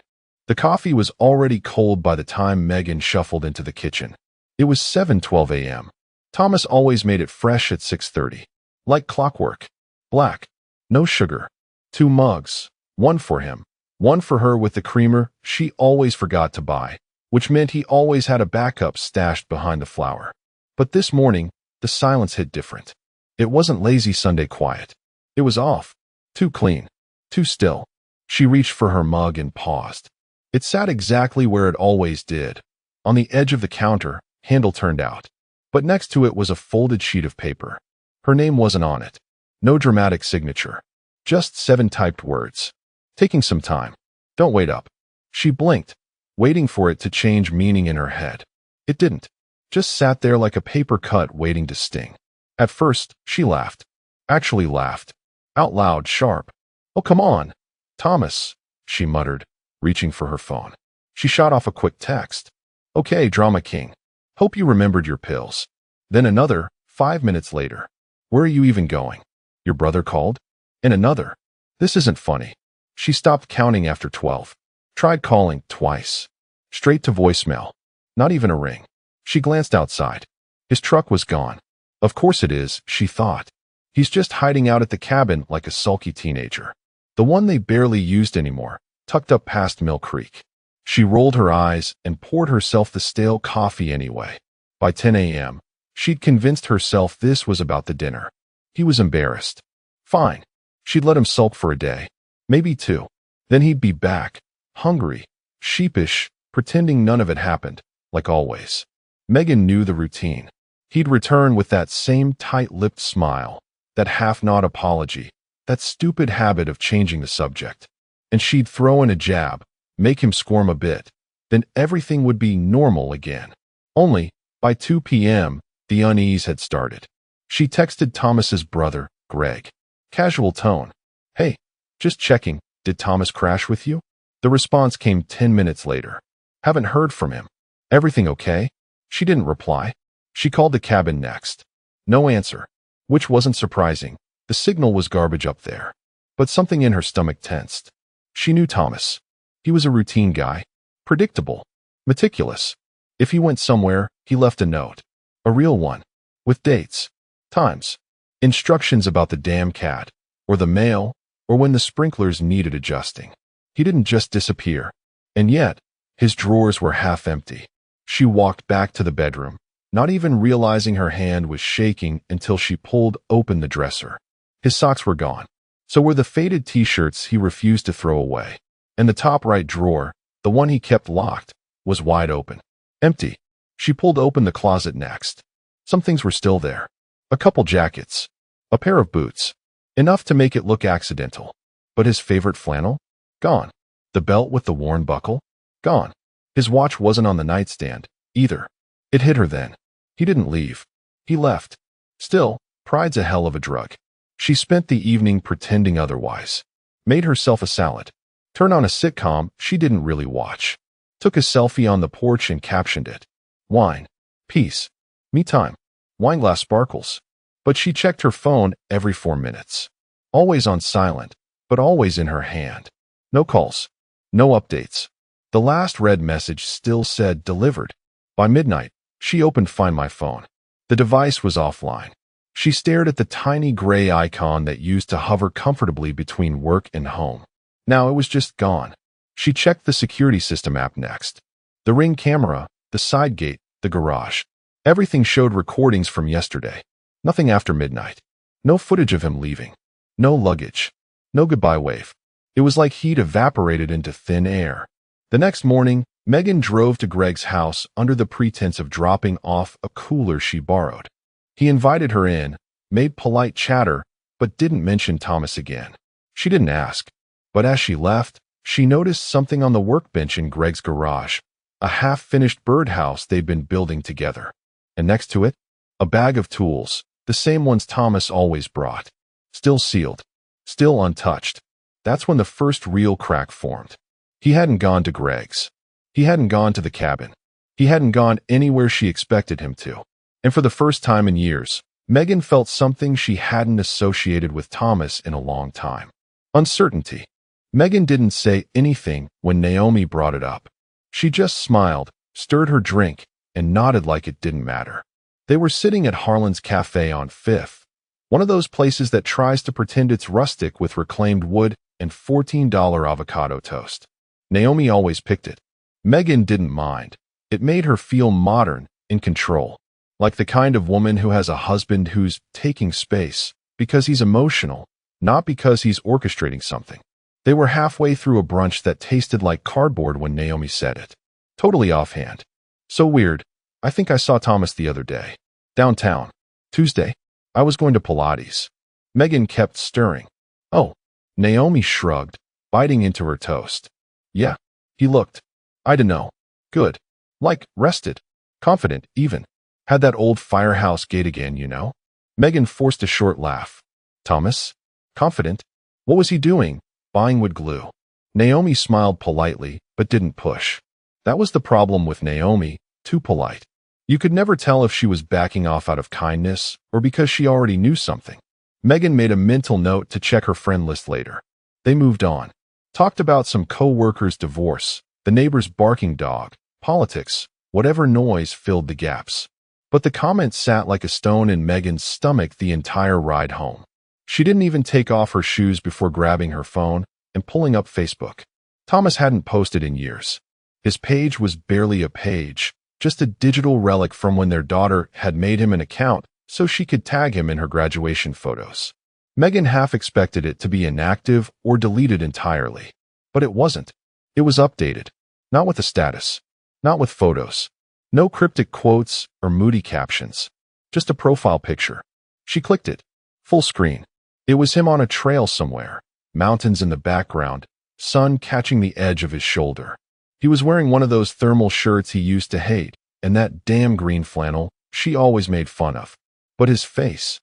The coffee was already cold by the time Megan shuffled into the kitchen. It was 7:12 a.m. Thomas always made it fresh at 6:30. Like clockwork. Black. No sugar. 2 mugs. One for him. One for her with the creamer she always forgot to buy, which meant he always had a backup stashed behind the flour. But this morning, the silence hit different. It wasn't lazy Sunday quiet. It was off. Too clean. Too still. She reached for her mug and paused. It sat exactly where it always did, on the edge of the counter, handle turned out. But next to it was a folded sheet of paper. Her name wasn't on it. No dramatic signature. Just 7 typed words. Taking some time. Don't wait up. She blinked, waiting for it to change meaning in her head. It didn't. Just sat there like a paper cut waiting to sting. At first, she laughed. Actually laughed. Out loud, sharp. "Oh, come on. Thomas," she muttered, reaching for her phone. She shot off a quick text. "Okay, drama king. Hope you remembered your pills." Then another, 5 minutes later. "Where are you even going? Your brother called?" And another. "This isn't funny." She stopped counting after 12. Tried calling twice. Straight to voicemail. Not even a ring. She glanced outside. His truck was gone. Of course it is, she thought. He's just hiding out at the cabin like a sulky teenager. The one they barely used anymore, tucked up past Mill Creek. She rolled her eyes and poured herself the stale coffee anyway. By 10 a.m., she'd convinced herself this was about the dinner. He was embarrassed. Fine. She'd let him sulk for a day. Maybe 2. Then he'd be back, hungry, sheepish, pretending none of it happened, like always. Megan knew the routine. He'd return with that same tight-lipped smile, that half-nod apology, that stupid habit of changing the subject. And she'd throw in a jab, make him squirm a bit. Then everything would be normal again. Only, by 2 p.m., the unease had started. She texted Thomas's brother, Greg. Casual tone. "Hey, just checking, did Thomas crash with you?" The response came 10 minutes later. "Haven't heard from him. Everything okay?" She didn't reply. She called the cabin next. No answer. Which wasn't surprising. The signal was garbage up there. But something in her stomach tensed. She knew Thomas. He was a routine guy. Predictable. Meticulous. If he went somewhere, he left a note. A real one. With dates. Times. Instructions about the damn cat. Or the mail. Or when the sprinklers needed adjusting. He didn't just disappear. And yet, his drawers were half empty. She walked back to the bedroom, not even realizing her hand was shaking until she pulled open the dresser. His socks were gone. So were the faded t-shirts he refused to throw away. And the top right drawer, the one he kept locked, was wide open. Empty. She pulled open the closet next. Some things were still there. A couple jackets. A pair of boots. Enough to make it look accidental. But his favorite flannel? Gone. The belt with the worn buckle? Gone. His watch wasn't on the nightstand, either. It hit her then. He didn't leave. He left. Still, pride's a hell of a drug. She spent the evening pretending otherwise. Made herself a salad. Turned on a sitcom she didn't really watch. Took a selfie on the porch and captioned it. Wine. Peace. Me time. Wineglass sparkles. But she checked her phone every 4 minutes. Always on silent, but always in her hand. No calls. No updates. The last read message still said delivered. By midnight, she opened Find My Phone. The device was offline. She stared at the tiny gray icon that used to hover comfortably between work and home. Now it was just gone. She checked the security system app next. The Ring camera, the side gate, the garage. Everything showed recordings from yesterday. Nothing after midnight. No footage of him leaving. No luggage. No goodbye wave. It was like he'd evaporated into thin air. The next morning, Megan drove to Greg's house under the pretense of dropping off a cooler she borrowed. He invited her in, made polite chatter, but didn't mention Thomas again. She didn't ask. But as she left, she noticed something on the workbench in Greg's garage, a half-finished birdhouse they'd been building together. And next to it, a bag of tools, the same ones Thomas always brought. Still sealed. Still untouched. That's when the first real crack formed. He hadn't gone to Greg's. He hadn't gone to the cabin. He hadn't gone anywhere she expected him to. And for the first time in years, Megan felt something she hadn't associated with Thomas in a long time. Uncertainty. Megan didn't say anything when Naomi brought it up. She just smiled, stirred her drink, and nodded like it didn't matter. They were sitting at Harlan's Cafe on 5th, one of those places that tries to pretend it's rustic with reclaimed wood and $14 avocado toast. Naomi always picked it. Megan didn't mind. It made her feel modern, in control. Like the kind of woman who has a husband who's taking space because he's emotional, not because he's orchestrating something. They were halfway through a brunch that tasted like cardboard when Naomi said it. Totally offhand. So weird. I think I saw Thomas the other day. Downtown. Tuesday. I was going to Pilates. Megan kept stirring. Oh. Naomi shrugged, biting into her toast. Yeah. He looked. I dunno. Good. Like, rested. Confident, even. Had that old firehouse gait again, you know? Megan forced a short laugh. Thomas? Confident? What was he doing? Buying wood glue. Naomi smiled politely, but didn't push. That was the problem with Naomi, too polite. You could never tell if she was backing off out of kindness or because she already knew something. Megan made a mental note to check her friend list later. They moved on. Talked about some co-worker's divorce, the neighbor's barking dog, politics, whatever noise filled the gaps. But the comment sat like a stone in Megan's stomach the entire ride home. She didn't even take off her shoes before grabbing her phone and pulling up Facebook. Thomas hadn't posted in years. His page was barely a page, just a digital relic from when their daughter had made him an account so she could tag him in her graduation photos. Megan half expected it to be inactive or deleted entirely. But it wasn't. It was updated. Not with a status. Not with photos. No cryptic quotes or moody captions. Just a profile picture. She clicked it. Full screen. It was him on a trail somewhere. Mountains in the background. Sun catching the edge of his shoulder. He was wearing one of those thermal shirts he used to hate, and that damn green flannel she always made fun of. But his face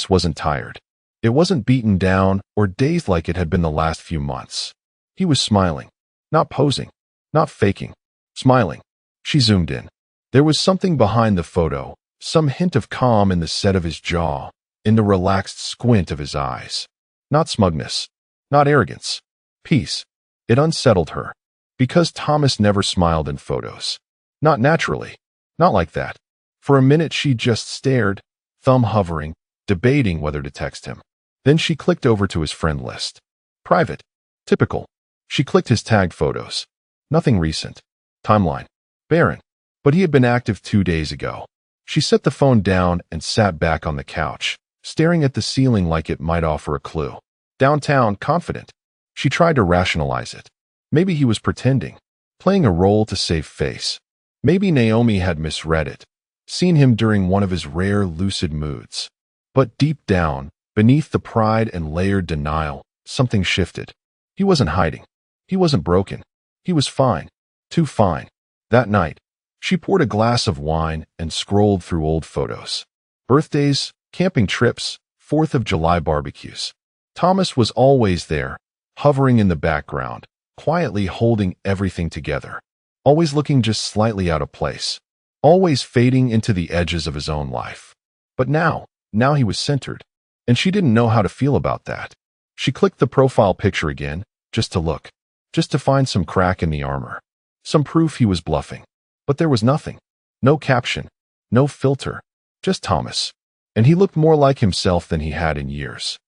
wasn't tired. It wasn't beaten down or dazed like it had been the last few months. He was smiling. Not posing. Not faking. Smiling. She zoomed in. There was something behind the photo, some hint of calm in the set of his jaw, in the relaxed squint of his eyes. Not smugness. Not arrogance. Peace. It unsettled her. Because Thomas never smiled in photos. Not naturally. Not like that. For a minute she just stared, thumb hovering, debating whether to text him. Then she clicked over to his friend list. Private. Typical. She clicked his tagged photos. Nothing recent. Timeline. Barren. But he had been active 2 days ago. She set the phone down and sat back on the couch, staring at the ceiling like it might offer a clue. Downtown, confident. She tried to rationalize it. Maybe he was pretending, playing a role to save face. Maybe Naomi had misread it, seen him during one of his rare lucid moods. But deep down, beneath the pride and layered denial, something shifted. He wasn't hiding. He wasn't broken. He was fine. Too fine. That night, she poured a glass of wine and scrolled through old photos. Birthdays, camping trips, 4th of July barbecues. Thomas was always there, hovering in the background, quietly holding everything together. Always looking just slightly out of place. Always fading into the edges of his own life. But now he was centered, and she didn't know how to feel about that. She clicked the profile picture again, just to look, just to find some crack in the armor. Some proof he was bluffing. But there was nothing. No caption. No filter. Just Thomas. And he looked more like himself than he had in years.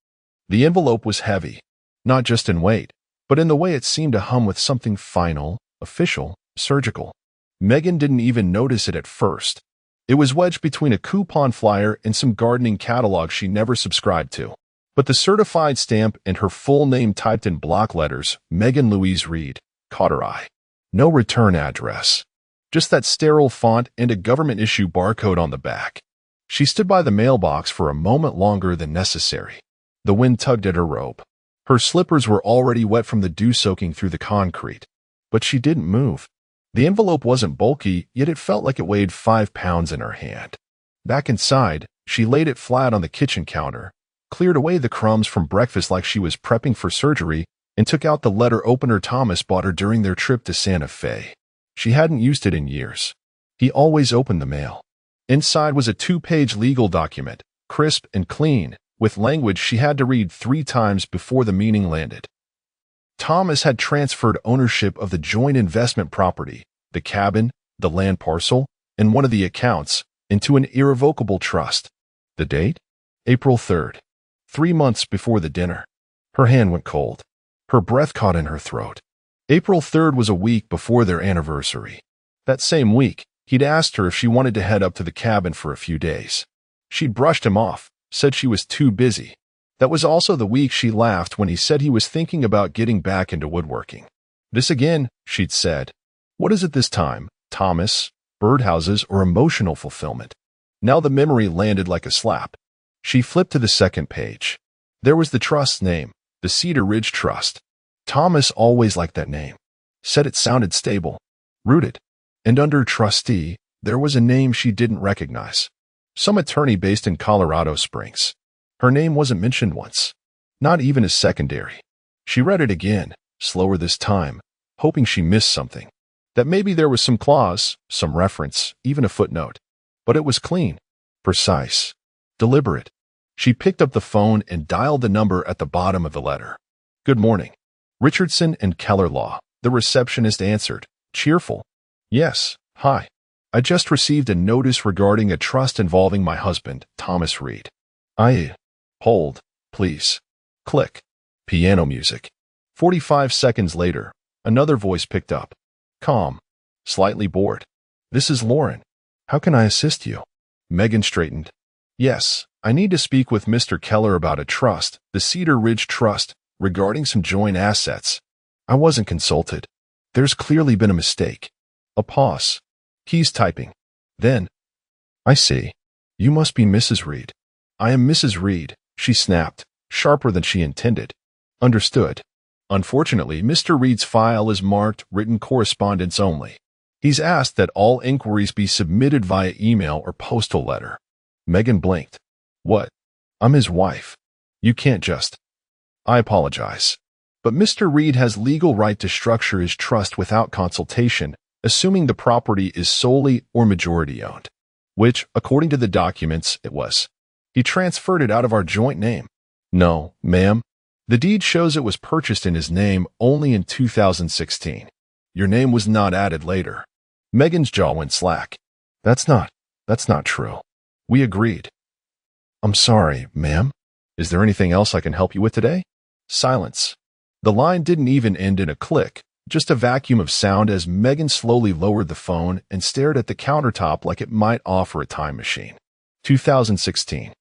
The envelope was heavy, not just in weight, but in the way it seemed to hum with something final, official, surgical. Megan didn't even notice it at first. It was wedged between a coupon flyer and some gardening catalog she never subscribed to. But the certified stamp and her full name typed in block letters, Megan Louise Reed, caught her eye. No return address. Just that sterile font and a government-issue barcode on the back. She stood by the mailbox for a moment longer than necessary. The wind tugged at her robe. Her slippers were already wet from the dew soaking through the concrete. But she didn't move. The envelope wasn't bulky, yet it felt like it weighed 5 pounds in her hand. Back inside, she laid it flat on the kitchen counter, cleared away the crumbs from breakfast like she was prepping for surgery, and took out the letter opener Thomas bought her during their trip to Santa Fe. She hadn't used it in years. He always opened the mail. Inside was a 2-page legal document, crisp and clean, with language she had to read 3 times before the meaning landed. Thomas had transferred ownership of the joint investment property, the cabin, the land parcel, and one of the accounts, into an irrevocable trust. The date? April 3rd. 3 months before the dinner. Her hand went cold. Her breath caught in her throat. April 3rd was a week before their anniversary. That same week, he'd asked her if she wanted to head up to the cabin for a few days. She'd brushed him off, said she was too busy. That was also the week she laughed when he said he was thinking about getting back into woodworking. This again, she'd said. What is it this time, Thomas? Birdhouses or emotional fulfillment? Now the memory landed like a slap. She flipped to the second page. There was the trust's name, the Cedar Ridge Trust. Thomas always liked that name. Said it sounded stable, rooted. And under trustee, there was a name she didn't recognize. Some attorney based in Colorado Springs. Her name wasn't mentioned once. Not even as secondary. She read it again, slower this time, hoping she missed something. That maybe there was some clause, some reference, even a footnote. But it was clean, precise, deliberate. She picked up the phone and dialed the number at the bottom of the letter. Good morning. Richardson and Keller Law, the receptionist answered, cheerful. Yes, hi. I just received a notice regarding a trust involving my husband, Thomas Reed. Hold, please. Click. Piano music. 45 seconds later, another voice picked up. Calm. Slightly bored. This is Lauren. How can I assist you? Megan straightened. Yes, I need to speak with Mr. Keller about a trust, the Cedar Ridge Trust, regarding some joint assets. I wasn't consulted. There's clearly been a mistake. A pause. Keys typing. Then, I see. You must be Mrs. Reed. I am Mrs. Reed, she snapped, sharper than she intended. Understood. Unfortunately, Mr. Reed's file is marked written correspondence only. He's asked that all inquiries be submitted via email or postal letter. Megan blinked. What? I'm his wife. You can't just... I apologize. But Mr. Reed has legal right to structure his trust without consultation, assuming the property is solely or majority owned. Which, according to the documents, it was. He transferred it out of our joint name. No, ma'am. The deed shows it was purchased in his name only in 2016. Your name was not added later. Megan's jaw went slack. That's not true. We agreed. I'm sorry, ma'am. Is there anything else I can help you with today? Silence. The line didn't even end in a click, Just a vacuum of sound as Megan slowly lowered the phone and stared at the countertop like it might offer a time machine. 2016.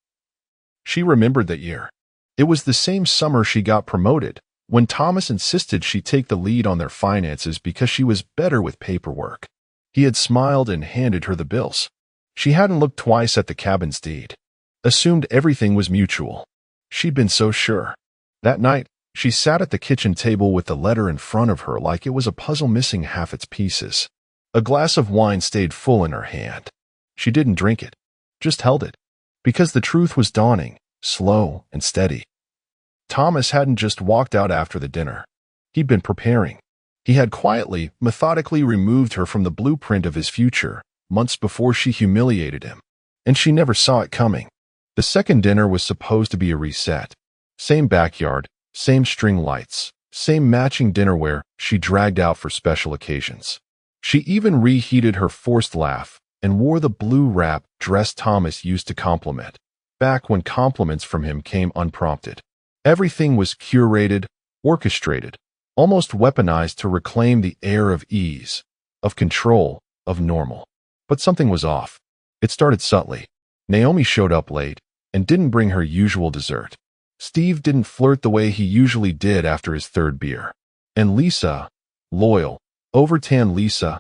She remembered that year. It was the same summer she got promoted, when Thomas insisted she take the lead on their finances because she was better with paperwork. He had smiled and handed her the bills. She hadn't looked twice at the cabin's deed. Assumed everything was mutual. She'd been so sure. That night, she sat at the kitchen table with the letter in front of her like it was a puzzle missing half its pieces. A glass of wine stayed full in her hand. She didn't drink it, just held it, because the truth was dawning, slow and steady. Thomas hadn't just walked out after the dinner. He'd been preparing. He had quietly, methodically removed her from the blueprint of his future, months before she humiliated him. And she never saw it coming. The second dinner was supposed to be a reset. Same backyard, same string lights, same matching dinnerware she dragged out for special occasions. She even reheated her forced laugh and wore the blue wrap dress Thomas used to compliment, back when compliments from him came unprompted. Everything was curated, orchestrated, almost weaponized to reclaim the air of ease, of control, of normal. But something was off. It started subtly. Naomi showed up late and didn't bring her usual dessert. Steve didn't flirt the way he usually did after his third beer. And Lisa, loyal, over-tan Lisa,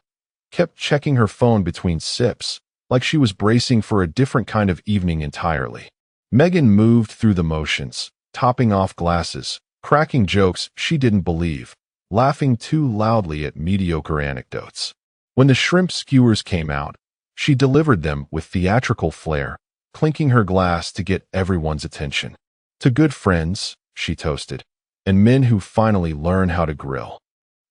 kept checking her phone between sips, like she was bracing for a different kind of evening entirely. Megan moved through the motions, topping off glasses, cracking jokes she didn't believe, laughing too loudly at mediocre anecdotes. When the shrimp skewers came out, she delivered them with theatrical flair, clinking her glass to get everyone's attention. To good friends, she toasted, and men who finally learn how to grill.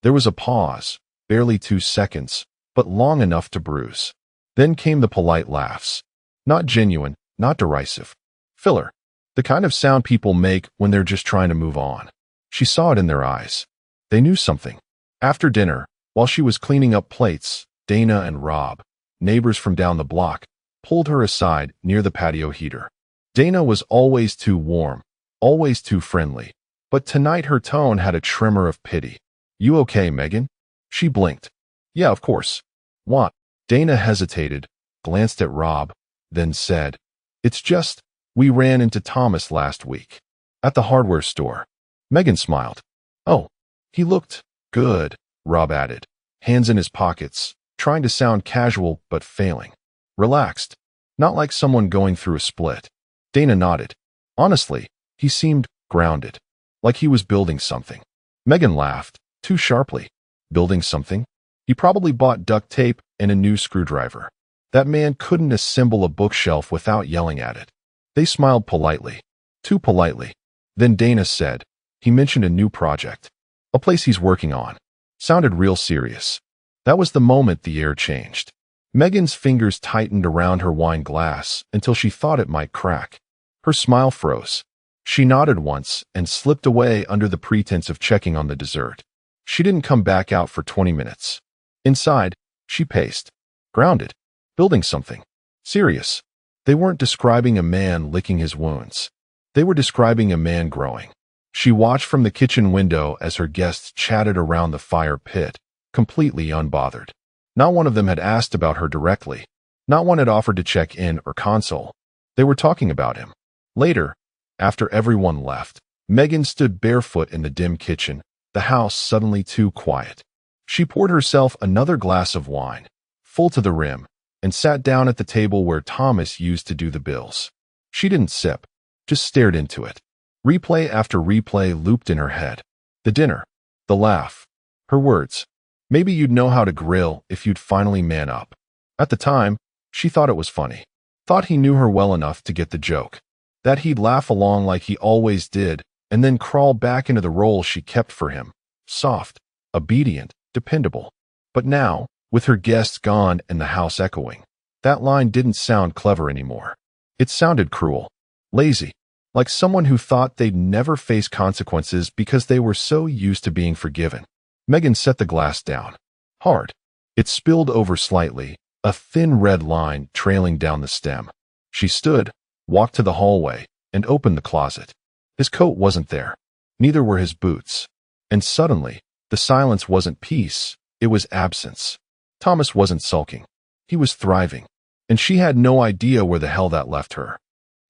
There was a pause, barely 2 seconds, but long enough to bruise. Then came the polite laughs. Not genuine, not derisive. Filler. The kind of sound people make when they're just trying to move on. She saw it in their eyes. They knew something. After dinner, while she was cleaning up plates, Dana and Rob, neighbors from down the block, pulled her aside near the patio heater. Dana was always too warm, always too friendly, but tonight her tone had a tremor of pity. "You okay, Megan?" She blinked. "Yeah, of course." "What?" Dana hesitated, glanced at Rob, then said, "It's just, we ran into Thomas last week. At the hardware store." Megan smiled. "Oh, he looked good," Rob added, hands in his pockets, trying to sound casual but failing. "Relaxed. Not like someone going through a split." Dana nodded. "Honestly, he seemed grounded, like he was building something." Megan laughed, too sharply. "Building something? He probably bought duct tape and a new screwdriver. That man couldn't assemble a bookshelf without yelling at it." They smiled politely, too politely. Then Dana said, "He mentioned a new project, a place he's working on." Sounded real serious. That was the moment the air changed. Megan's fingers tightened around her wine glass until she thought it might crack. Her smile froze. She nodded once and slipped away under the pretense of checking on the dessert. She didn't come back out for 20 minutes. Inside, she paced. Grounded. Building something. Serious. They weren't describing a man licking his wounds. They were describing a man growing. She watched from the kitchen window as her guests chatted around the fire pit, completely unbothered. Not one of them had asked about her directly. Not one had offered to check in or console. They were talking about him. Later, after everyone left, Megan stood barefoot in the dim kitchen, the house suddenly too quiet. She poured herself another glass of wine, full to the rim, and sat down at the table where Thomas used to do the bills. She didn't sip, just stared into it. Replay after replay looped in her head. The dinner, the laugh, her words. "Maybe you'd know how to grill if you'd finally man up." At the time, she thought it was funny. Thought he knew her well enough to get the joke. That he'd laugh along like he always did, and then crawl back into the role she kept for him. Soft, obedient, dependable. But now, with her guests gone and the house echoing, that line didn't sound clever anymore. It sounded cruel, lazy, like someone who thought they'd never face consequences because they were so used to being forgiven. Megan set the glass down. Hard. It spilled over slightly, a thin red line trailing down the stem. She stood, walked to the hallway, and opened the closet. His coat wasn't there. Neither were his boots. And suddenly, The silence wasn't peace, it was absence. Thomas wasn't sulking. He was thriving, and she had no idea where the hell that left her.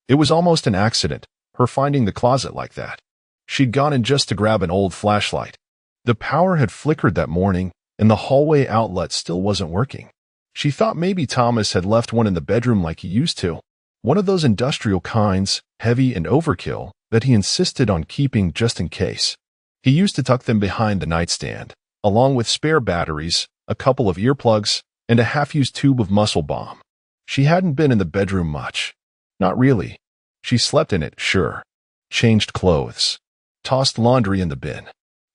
It was almost an accident, her finding the closet like that. She'd gone in just to grab an old flashlight. The power had flickered that morning, and the hallway outlet still wasn't working. She thought maybe Thomas had left one in the bedroom like he used to, one of those industrial kinds, heavy and overkill, that he insisted on keeping just in case. He used to tuck them behind the nightstand, along with spare batteries, a couple of earplugs, and a half-used tube of muscle balm. She hadn't been in the bedroom much. Not really. She slept in it, sure. Changed clothes. Tossed laundry in the bin.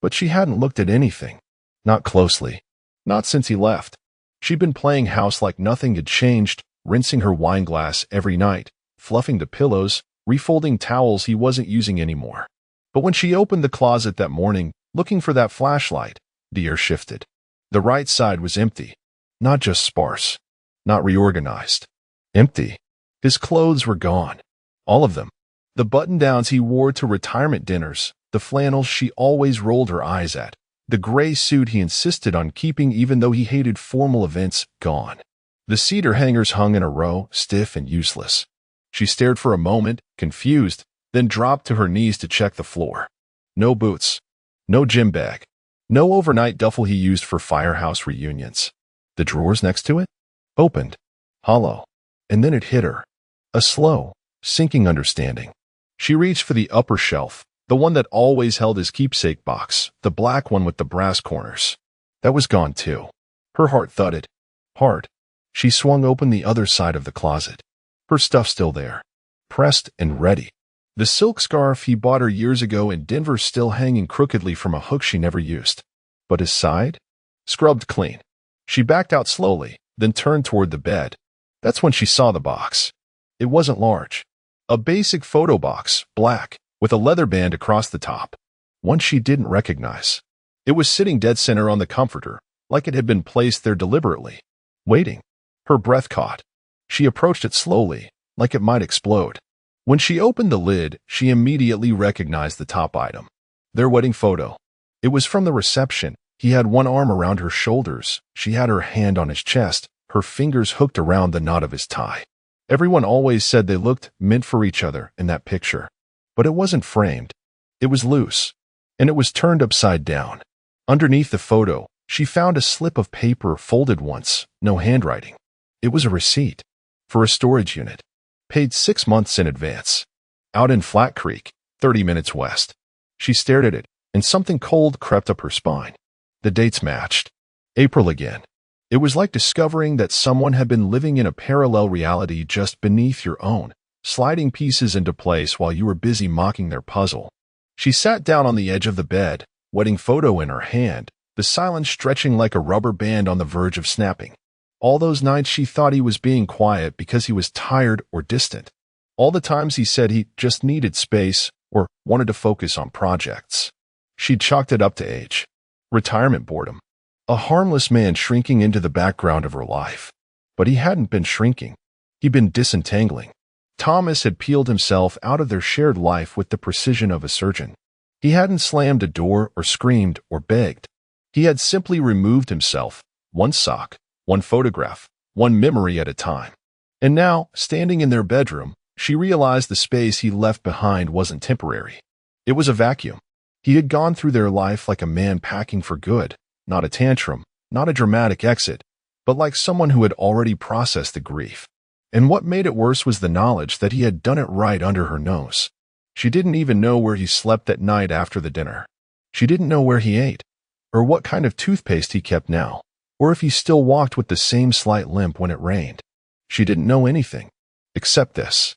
But she hadn't looked at anything. Not closely. Not since he left. She'd been playing house like nothing had changed, rinsing her wine glass every night, fluffing the pillows, refolding towels he wasn't using anymore. But when she opened the closet that morning, looking for that flashlight, the air shifted. The right side was empty. Not just sparse. Not reorganized. Empty. His clothes were gone. All of them. The button-downs he wore to retirement dinners, the flannels she always rolled her eyes at, the gray suit he insisted on keeping even though he hated formal events, gone. The cedar hangers hung in a row, stiff and useless. She stared for a moment, confused, then dropped to her knees to check the floor. No boots. No gym bag. No overnight duffel he used for firehouse reunions. The drawers next to it? Opened. Hollow. And then it hit her. A slow, sinking understanding. She reached for the upper shelf, the one that always held his keepsake box, the black one with the brass corners. That was gone too. Her heart thudded. Hard. She swung open the other side of the closet. Her stuff still there. Pressed and ready. The silk scarf he bought her years ago in Denver still hanging crookedly from a hook she never used. But his side? Scrubbed clean. She backed out slowly, then turned toward the bed. That's when she saw the box. It wasn't large. A basic photo box, black, with a leather band across the top. One she didn't recognize. It was sitting dead center on the comforter, like it had been placed there deliberately. Waiting. Her breath caught. She approached it slowly, like it might explode. When she opened the lid, she immediately recognized the top item. Their wedding photo. It was from the reception. He had one arm around her shoulders. She had her hand on his chest, her fingers hooked around the knot of his tie. Everyone always said they looked meant for each other in that picture. But it wasn't framed. It was loose. And it was turned upside down. Underneath the photo, she found a slip of paper folded once, no handwriting. It was a receipt. For a storage unit. Paid 6 months in advance. Out in Flat Creek, 30 minutes west. She stared at it, and something cold crept up her spine. The dates matched. April again. It was like discovering that someone had been living in a parallel reality just beneath your own, sliding pieces into place while you were busy mocking their puzzle. She sat down on the edge of the bed, wedding photo in her hand, the silence stretching like a rubber band on the verge of snapping. All those nights she thought he was being quiet because he was tired or distant. All the times he said he just needed space or wanted to focus on projects. She'd chalked it up to age. Retirement boredom. A harmless man shrinking into the background of her life. But he hadn't been shrinking. He'd been disentangling. Thomas had peeled himself out of their shared life with the precision of a surgeon. He hadn't slammed a door or screamed or begged. He had simply removed himself, one sock, one photograph, one memory at a time. And now, standing in their bedroom, she realized the space he left behind wasn't temporary. It was a vacuum. He had gone through their life like a man packing for good, not a tantrum, not a dramatic exit, but like someone who had already processed the grief. And what made it worse was the knowledge that he had done it right under her nose. She didn't even know where he slept at night after the dinner. She didn't know where he ate, or what kind of toothpaste he kept now, or if he still walked with the same slight limp when it rained. She didn't know anything, except this.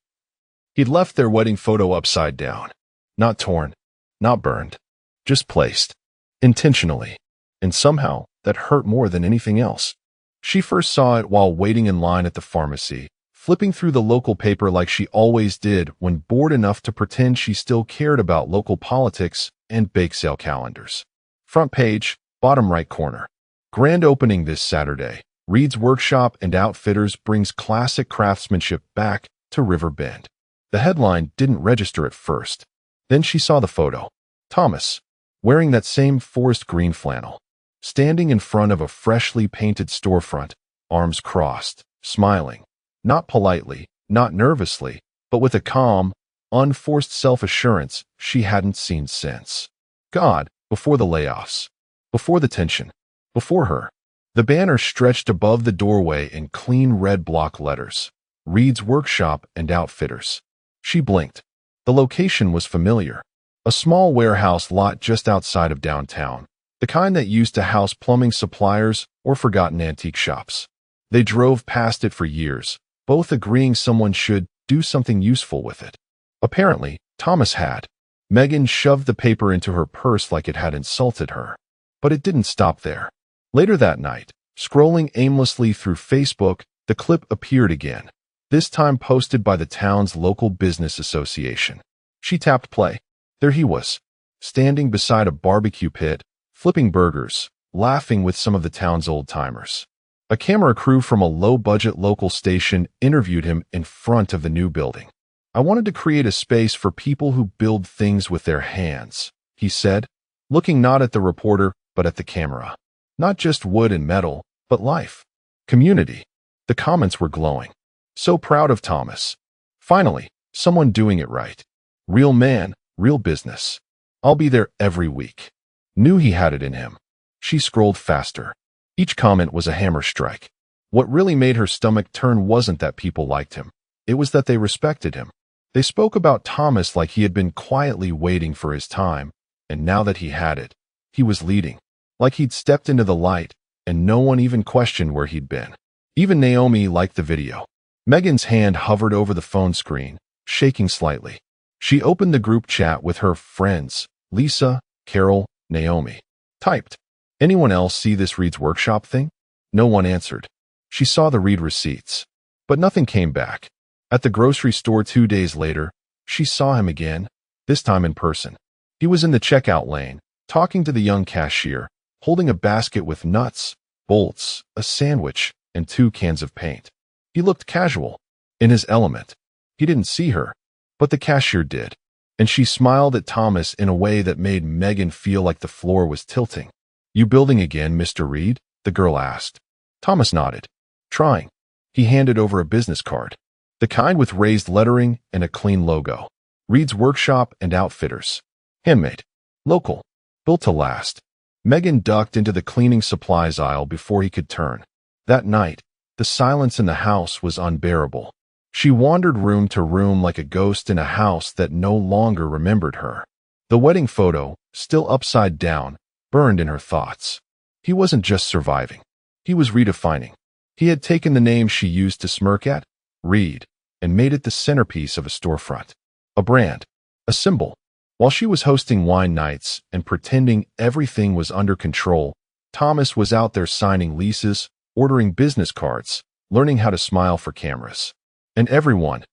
He'd left their wedding photo upside down. Not torn, not burned, just placed. Intentionally. And somehow, that hurt more than anything else. She first saw it while waiting in line at the pharmacy, flipping through the local paper like she always did when bored enough to pretend she still cared about local politics and bake sale calendars. Front page, bottom right corner. Grand opening this Saturday. Reed's Workshop and Outfitters brings classic craftsmanship back to River Bend. The headline didn't register at first. Then she saw the photo. Thomas. wearing that same forest green flannel, standing in front of a freshly painted storefront, arms crossed, smiling, not politely, not nervously, but with a calm, unforced self-assurance she hadn't seen since. God, before the layoffs, before the tension, before her. The banner stretched above the doorway in clean red block letters. Reed's Workshop and Outfitters. She blinked. The location was familiar. A small warehouse lot just outside of downtown, the kind that used to house plumbing suppliers or forgotten antique shops. They drove past it for years, both agreeing someone should do something useful with it. Apparently, Thomas had. Megan shoved the paper into her purse like it had insulted her. But it didn't stop there. Later that night, scrolling aimlessly through Facebook, the clip appeared again, this time posted by the town's local business association. She tapped play. There he was, standing beside a barbecue pit, flipping burgers, laughing with some of the town's old-timers. A camera crew from a low-budget local station interviewed him in front of the new building. "I wanted to create a space for people who build things with their hands," he said, looking not at the reporter but at the camera. Not just wood and metal, but life. Community. The comments were glowing. So proud of Thomas. Finally, someone doing it right. Real man, real business. I'll be there every week. Knew he had it in him. She scrolled faster. Each comment was a hammer strike. What really made her stomach turn wasn't that people liked him. It was that they respected him. They spoke about Thomas like he had been quietly waiting for his time, and now that he had it, he was leading. Like he'd stepped into the light, and no one even questioned where he'd been. Even Naomi liked the video. Megan's hand hovered over the phone screen, shaking slightly. She opened the group chat with her friends, Lisa, Carol, Naomi. Typed, "Anyone else see this Reed's Workshop thing?" No one answered. She saw the Reed receipts, but nothing came back. At the grocery store 2 days later, she saw him again, this time in person. He was in the checkout lane, talking to the young cashier, holding a basket with nuts, bolts, a sandwich, and 2 cans of paint. He looked casual, in his element. He didn't see her, but the cashier did, and she smiled at Thomas in a way that made Megan feel like the floor was tilting. "You building again, Mr. Reed?" the girl asked. Thomas nodded. "Trying." He handed over a business card, the kind with raised lettering and a clean logo. Reed's Workshop and Outfitters. Handmade. Local. Built to last. Megan ducked into the cleaning supplies aisle before he could turn. That night, the silence in the house was unbearable. She wandered room to room like a ghost in a house that no longer remembered her. The wedding photo, still upside down, burned in her thoughts. He wasn't just surviving. He was redefining. He had taken the name she used to smirk at, Reed, and made it the centerpiece of a storefront. A brand. A symbol. While she was hosting wine nights and pretending everything was under control, Thomas was out there signing leases, ordering business cards, learning how to smile for cameras. And everyone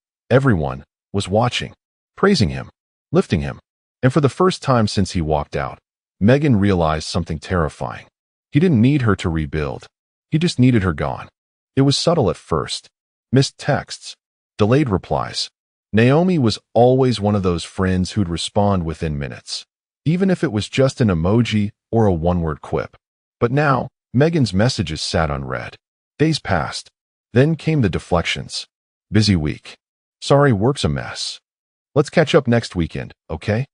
was watching, praising him, lifting him. And for the first time since he walked out, Megan realized something terrifying. He didn't need her to rebuild. He just needed her gone. It was subtle at first. Missed texts, delayed replies. Naomi was always one of those friends who'd respond within minutes, even if it was just an emoji or a one-word quip. But now, Megan's messages sat unread. Days passed. Then came the deflections. "Busy week. Sorry, work's a mess. Let's catch up next weekend, okay?"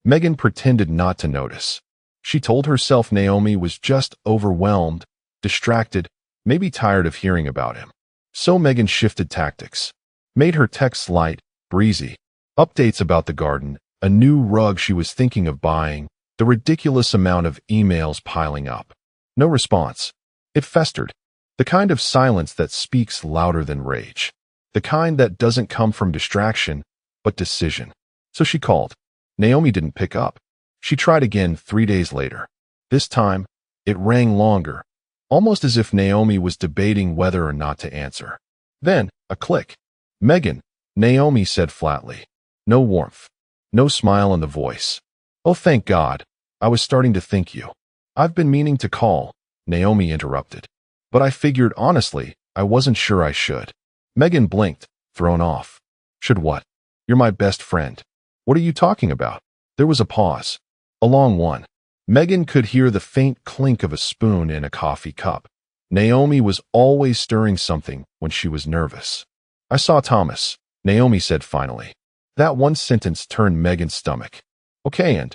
Megan pretended not to notice. She told herself Naomi was just overwhelmed, distracted, maybe tired of hearing about him. So Megan shifted tactics. Made her texts light, breezy. Updates about the garden, a new rug she was thinking of buying, the ridiculous amount of emails piling up. No response. It festered. The kind of silence that speaks louder than rage. The kind that doesn't come from distraction, but decision. So she called. Naomi didn't pick up. She tried again 3 days later. This time, it rang longer, almost as if Naomi was debating whether or not to answer. Then, a click. "Megan," Naomi said flatly. No warmth. No smile in the voice. "Oh, thank God. I was starting to think you." "I've been meaning to call," Naomi interrupted. "But I figured, honestly, I wasn't sure I should." Megan blinked, thrown off. "Should what? You're my best friend." "What are you talking about?" There was a pause. A long one. Megan could hear the faint clink of a spoon in a coffee cup. Naomi was always stirring something when she was nervous. "I saw Thomas," Naomi said finally. That one sentence turned Megan's stomach. "Okay, and?"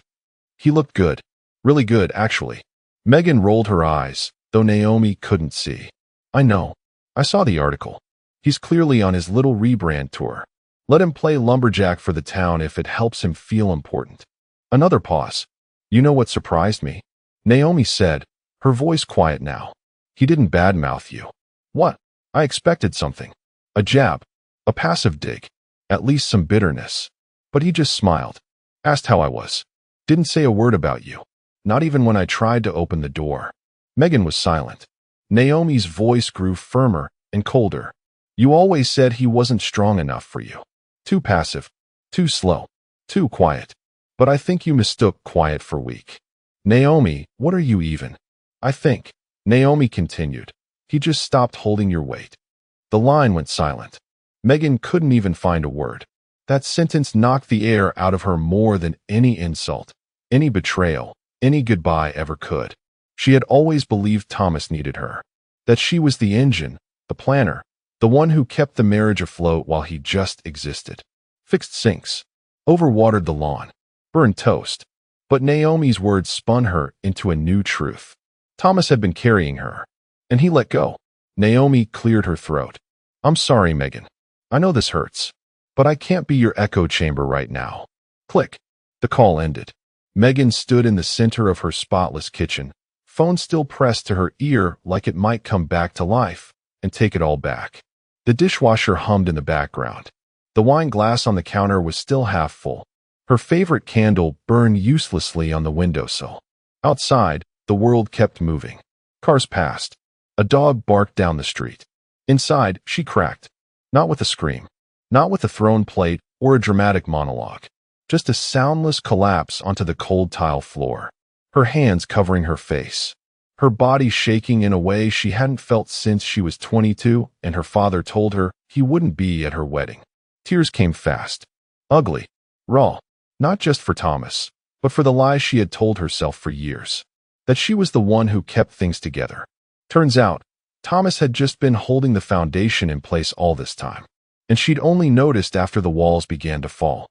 "He looked good. Really good, actually." Megan rolled her eyes, though Naomi couldn't see. "I know. I saw the article. He's clearly on his little rebrand tour. Let him play lumberjack for the town if it helps him feel important." Another pause. "You know what surprised me?" Naomi said, her voice quiet now. "He didn't badmouth you." "What?" "I expected something. A jab. A passive dig. At least some bitterness. But he just smiled. Asked how I was. Didn't say a word about you. Not even when I tried to open the door." Megan was silent. Naomi's voice grew firmer and colder. "You always said he wasn't strong enough for you. Too passive. Too slow. Too quiet. But I think you mistook quiet for weak." "Naomi, what are you even?" "I think," Naomi continued, "he just stopped holding your weight." The line went silent. Megan couldn't even find a word. That sentence knocked the air out of her more than any insult, any betrayal, any goodbye ever could. She had always believed Thomas needed her. That she was the engine, the planner, the one who kept the marriage afloat while he just existed. Fixed sinks. Overwatered the lawn. Burned toast. But Naomi's words spun her into a new truth. Thomas had been carrying her. And he let go. Naomi cleared her throat. "I'm sorry, Megan. I know this hurts. But I can't be your echo chamber right now." Click. The call ended. Megan stood in the center of her spotless kitchen, phone still pressed to her ear like it might come back to life and take it all back. The dishwasher hummed in the background. The wine glass on the counter was still half full. Her favorite candle burned uselessly on the windowsill. Outside, the world kept moving. Cars passed. A dog barked down the street. Inside, she cracked. Not with a scream. Not with a thrown plate or a dramatic monologue. Just a soundless collapse onto the cold tile floor. Her hands covering her face. Her body shaking in a way she hadn't felt since she was 22 and her father told her he wouldn't be at her wedding. Tears came fast. Ugly. Raw. Not just for Thomas, but for the lies she had told herself for years. That she was the one who kept things together. Turns out, Thomas had just been holding the foundation in place all this time. And she'd only noticed after the walls began to fall.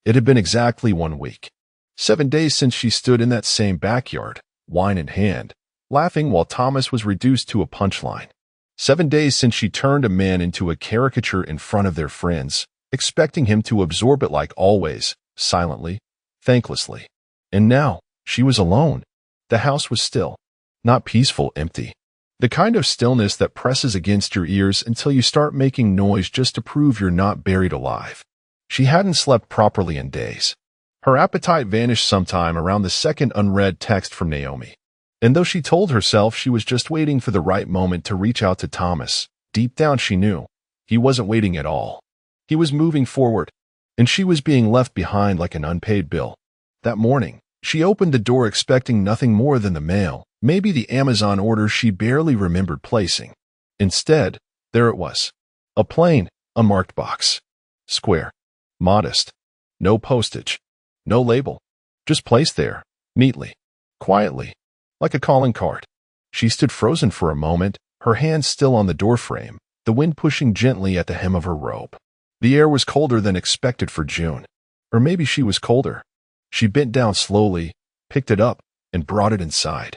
It had been exactly 1 week. 7 days since she stood in that same backyard, wine in hand, laughing while Thomas was reduced to a punchline. 7 days since she turned a man into a caricature in front of their friends, expecting him to absorb it like always, silently, thanklessly. And now, she was alone. The house was still. Not peaceful, empty. The kind of stillness that presses against your ears until you start making noise just to prove you're not buried alive. She hadn't slept properly in days. Her appetite vanished sometime around the second unread text from Naomi. And though she told herself she was just waiting for the right moment to reach out to Thomas, deep down she knew he wasn't waiting at all. He was moving forward, and she was being left behind like an unpaid bill. That morning, she opened the door expecting nothing more than the mail, maybe the Amazon order she barely remembered placing. Instead, there it was. A plain, unmarked box. Square. Modest. No postage. No label. Just placed there, neatly, quietly, like a calling card. She stood frozen for a moment, her hands still on the doorframe, the wind pushing gently at the hem of her robe. The air was colder than expected for June. Or maybe she was colder. She bent down slowly, picked it up, and brought it inside.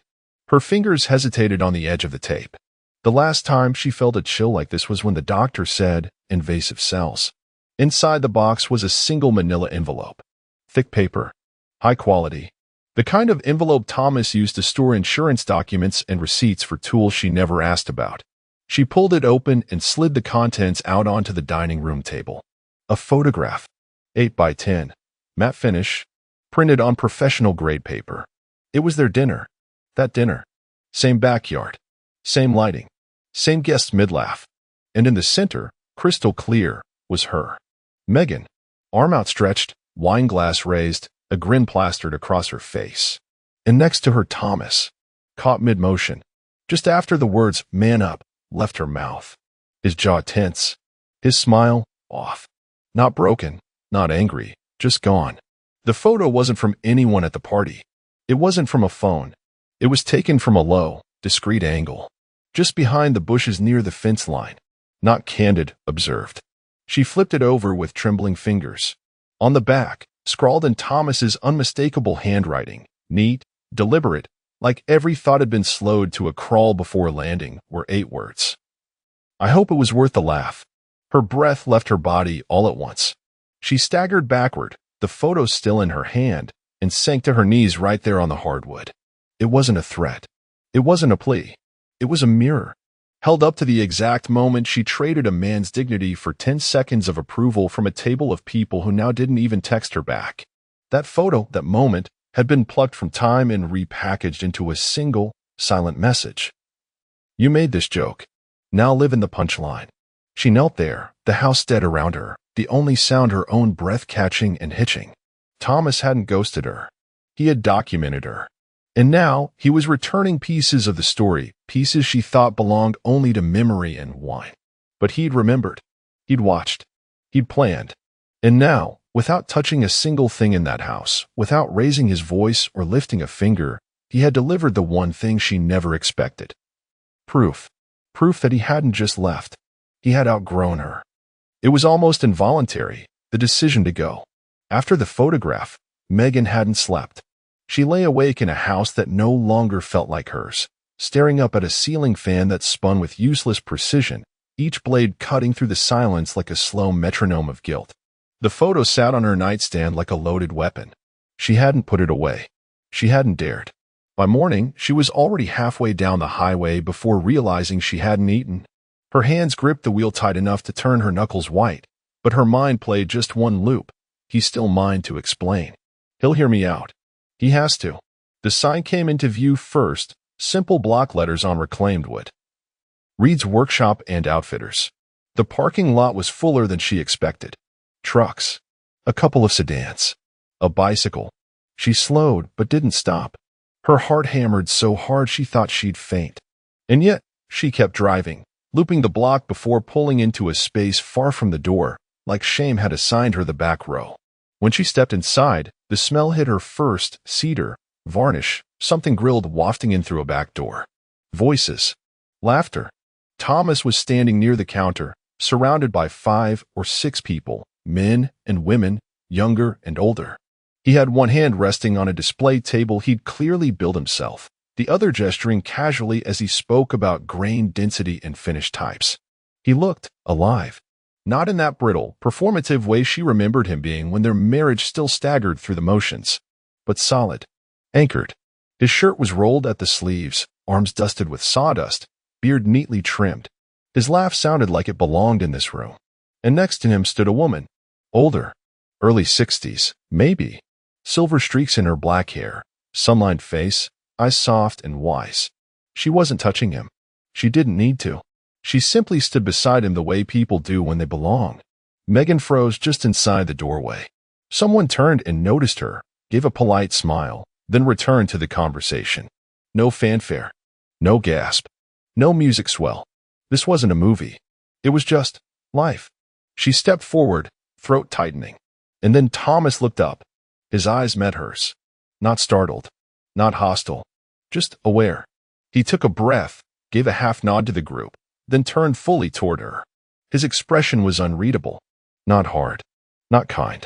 Her fingers hesitated on the edge of the tape. The last time she felt a chill like this was when the doctor said, "invasive cells." Inside the box was a single manila envelope. Thick paper. High quality. The kind of envelope Thomas used to store insurance documents and receipts for tools she never asked about. She pulled it open and slid the contents out onto the dining room table. A photograph. 8 by 10. Matte finish. Printed on professional grade paper. It was their dinner. That dinner. Same backyard. Same lighting. Same guests mid-laugh. And in the center, crystal clear, was her. Megan. Arm outstretched, wine glass raised, a grin plastered across her face. And next to her Thomas. Caught mid-motion. Just after the words, "man up," left her mouth. His jaw tense. His smile, off. Not broken, not angry, just gone. The photo wasn't from anyone at the party. It wasn't from a phone. It was taken from a low, discreet angle, just behind the bushes near the fence line. Not candid, observed. She flipped it over with trembling fingers. On the back, scrawled in Thomas's unmistakable handwriting, neat, deliberate, like every thought had been slowed to a crawl before landing, were 8 words. I hope it was worth the laugh. Her breath left her body all at once. She staggered backward, the photo still in her hand, and sank to her knees right there on the hardwood. It wasn't a threat. It wasn't a plea. It was a mirror, held up to the exact moment she traded a man's dignity for 10 seconds of approval from a table of people who now didn't even text her back. That photo, that moment, had been plucked from time and repackaged into a single, silent message. You made this joke. Now live in the punchline. She knelt there, the house dead around her, the only sound her own breath catching and hitching. Thomas hadn't ghosted her. He had documented her. And now he was returning pieces of the story, pieces she thought belonged only to memory and wine. But he'd remembered. He'd watched. He'd planned. And now, without touching a single thing in that house, without raising his voice or lifting a finger, he had delivered the one thing she never expected. Proof. Proof that he hadn't just left. He had outgrown her. It was almost involuntary, the decision to go. After the photograph, Megan hadn't slept. She lay awake in a house that no longer felt like hers, staring up at a ceiling fan that spun with useless precision, each blade cutting through the silence like a slow metronome of guilt. The photo sat on her nightstand like a loaded weapon. She hadn't put it away. She hadn't dared. By morning, she was already halfway down the highway before realizing she hadn't eaten. Her hands gripped the wheel tight enough to turn her knuckles white, but her mind played just one loop. He's still mine to explain. He'll hear me out. He has to. The sign came into view first, simple block letters on reclaimed wood. Reed's Workshop and Outfitters. The parking lot was fuller than she expected. Trucks. A couple of sedans. A bicycle. She slowed, but didn't stop. Her heart hammered so hard she thought she'd faint. And yet, she kept driving, looping the block before pulling into a space far from the door, like shame had assigned her the back row. When she stepped inside, the smell hit her first: cedar, varnish, something grilled wafting in through a back door. Voices. Laughter. Thomas was standing near the counter, surrounded by 5 or 6 people, men and women, younger and older. He had one hand resting on a display table he'd clearly built himself, the other gesturing casually as he spoke about grain density and finish types. He looked alive. Not in that brittle, performative way she remembered him being when their marriage still staggered through the motions, but solid, anchored. His shirt was rolled at the sleeves, arms dusted with sawdust, beard neatly trimmed. His laugh sounded like it belonged in this room. And next to him stood a woman, older, early 60s, maybe. Silver streaks in her black hair, sun-lined face, eyes soft and wise. She wasn't touching him. She didn't need to. She simply stood beside him the way people do when they belong. Megan froze just inside the doorway. Someone turned and noticed her, gave a polite smile, then returned to the conversation. No fanfare. No gasp. No music swell. This wasn't a movie. It was just life. She stepped forward, throat tightening. And then Thomas looked up. His eyes met hers. Not startled. Not hostile. Just aware. He took a breath, gave a half nod to the group, then turned fully toward her. His expression was unreadable. Not hard. Not kind.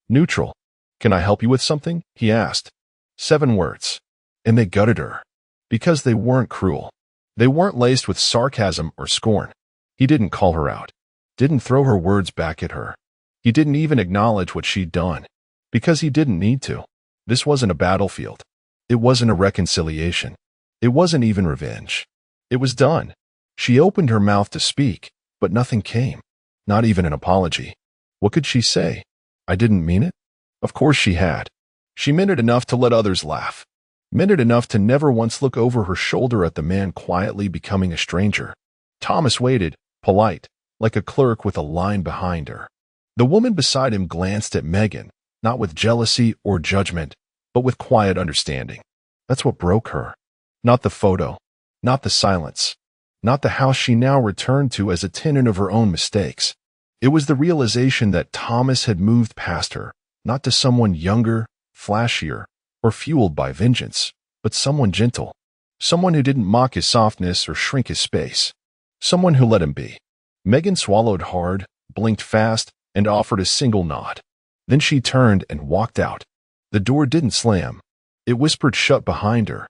Neutral. Can I help you with something? He asked. 7 words. And they gutted her. Because they weren't cruel. They weren't laced with sarcasm or scorn. He didn't call her out. Didn't throw her words back at her. He didn't even acknowledge what she'd done. Because he didn't need to. This wasn't a battlefield. It wasn't a reconciliation. It wasn't even revenge. It was done. She opened her mouth to speak, but nothing came. Not even an apology. What could she say? I didn't mean it? Of course she had. She meant it enough to let others laugh. Meant it enough to never once look over her shoulder at the man quietly becoming a stranger. Thomas waited, polite, like a clerk with a line behind her. The woman beside him glanced at Megan, not with jealousy or judgment, but with quiet understanding. That's what broke her. Not the photo. Not the silence. Not the house she now returned to as a tenant of her own mistakes. It was the realization that Thomas had moved past her, not to someone younger, flashier, or fueled by vengeance, but someone gentle. Someone who didn't mock his softness or shrink his space. Someone who let him be. Megan swallowed hard, blinked fast, and offered a single nod. Then she turned and walked out. The door didn't slam. It whispered shut behind her.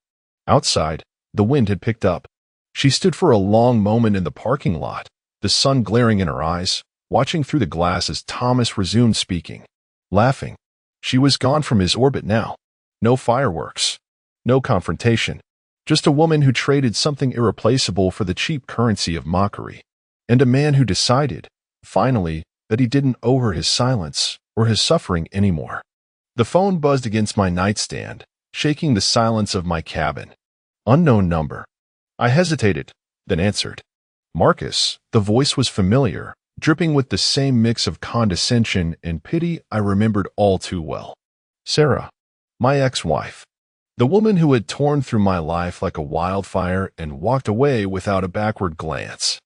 Outside, the wind had picked up. She stood for a long moment in the parking lot, the sun glaring in her eyes, watching through the glass as Thomas resumed speaking. Laughing. She was gone from his orbit now. No fireworks. No confrontation. Just a woman who traded something irreplaceable for the cheap currency of mockery. And a man who decided, finally, that he didn't owe her his silence or his suffering anymore. The phone buzzed against my nightstand, shaking the silence of my cabin. Unknown number. I hesitated, then answered. Marcus. The voice was familiar, dripping with the same mix of condescension and pity I remembered all too well. Sarah. My ex-wife. The woman who had torn through my life like a wildfire and walked away without a backward glance.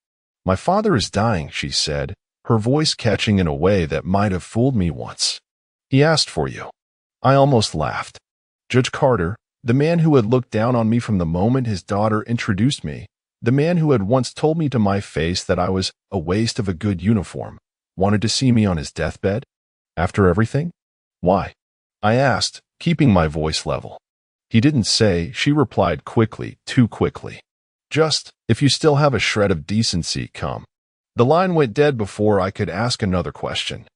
My father is dying, she said, her voice catching in a way that might have fooled me once. He asked for you. I almost laughed. Judge Carter, the man who had looked down on me from the moment his daughter introduced me, the man who had once told me to my face that I was a waste of a good uniform, wanted to see me on his deathbed? After everything? Why? I asked, keeping my voice level. He didn't say, she replied quickly, too quickly. Just, if you still have a shred of decency, come. The line went dead before I could ask another question.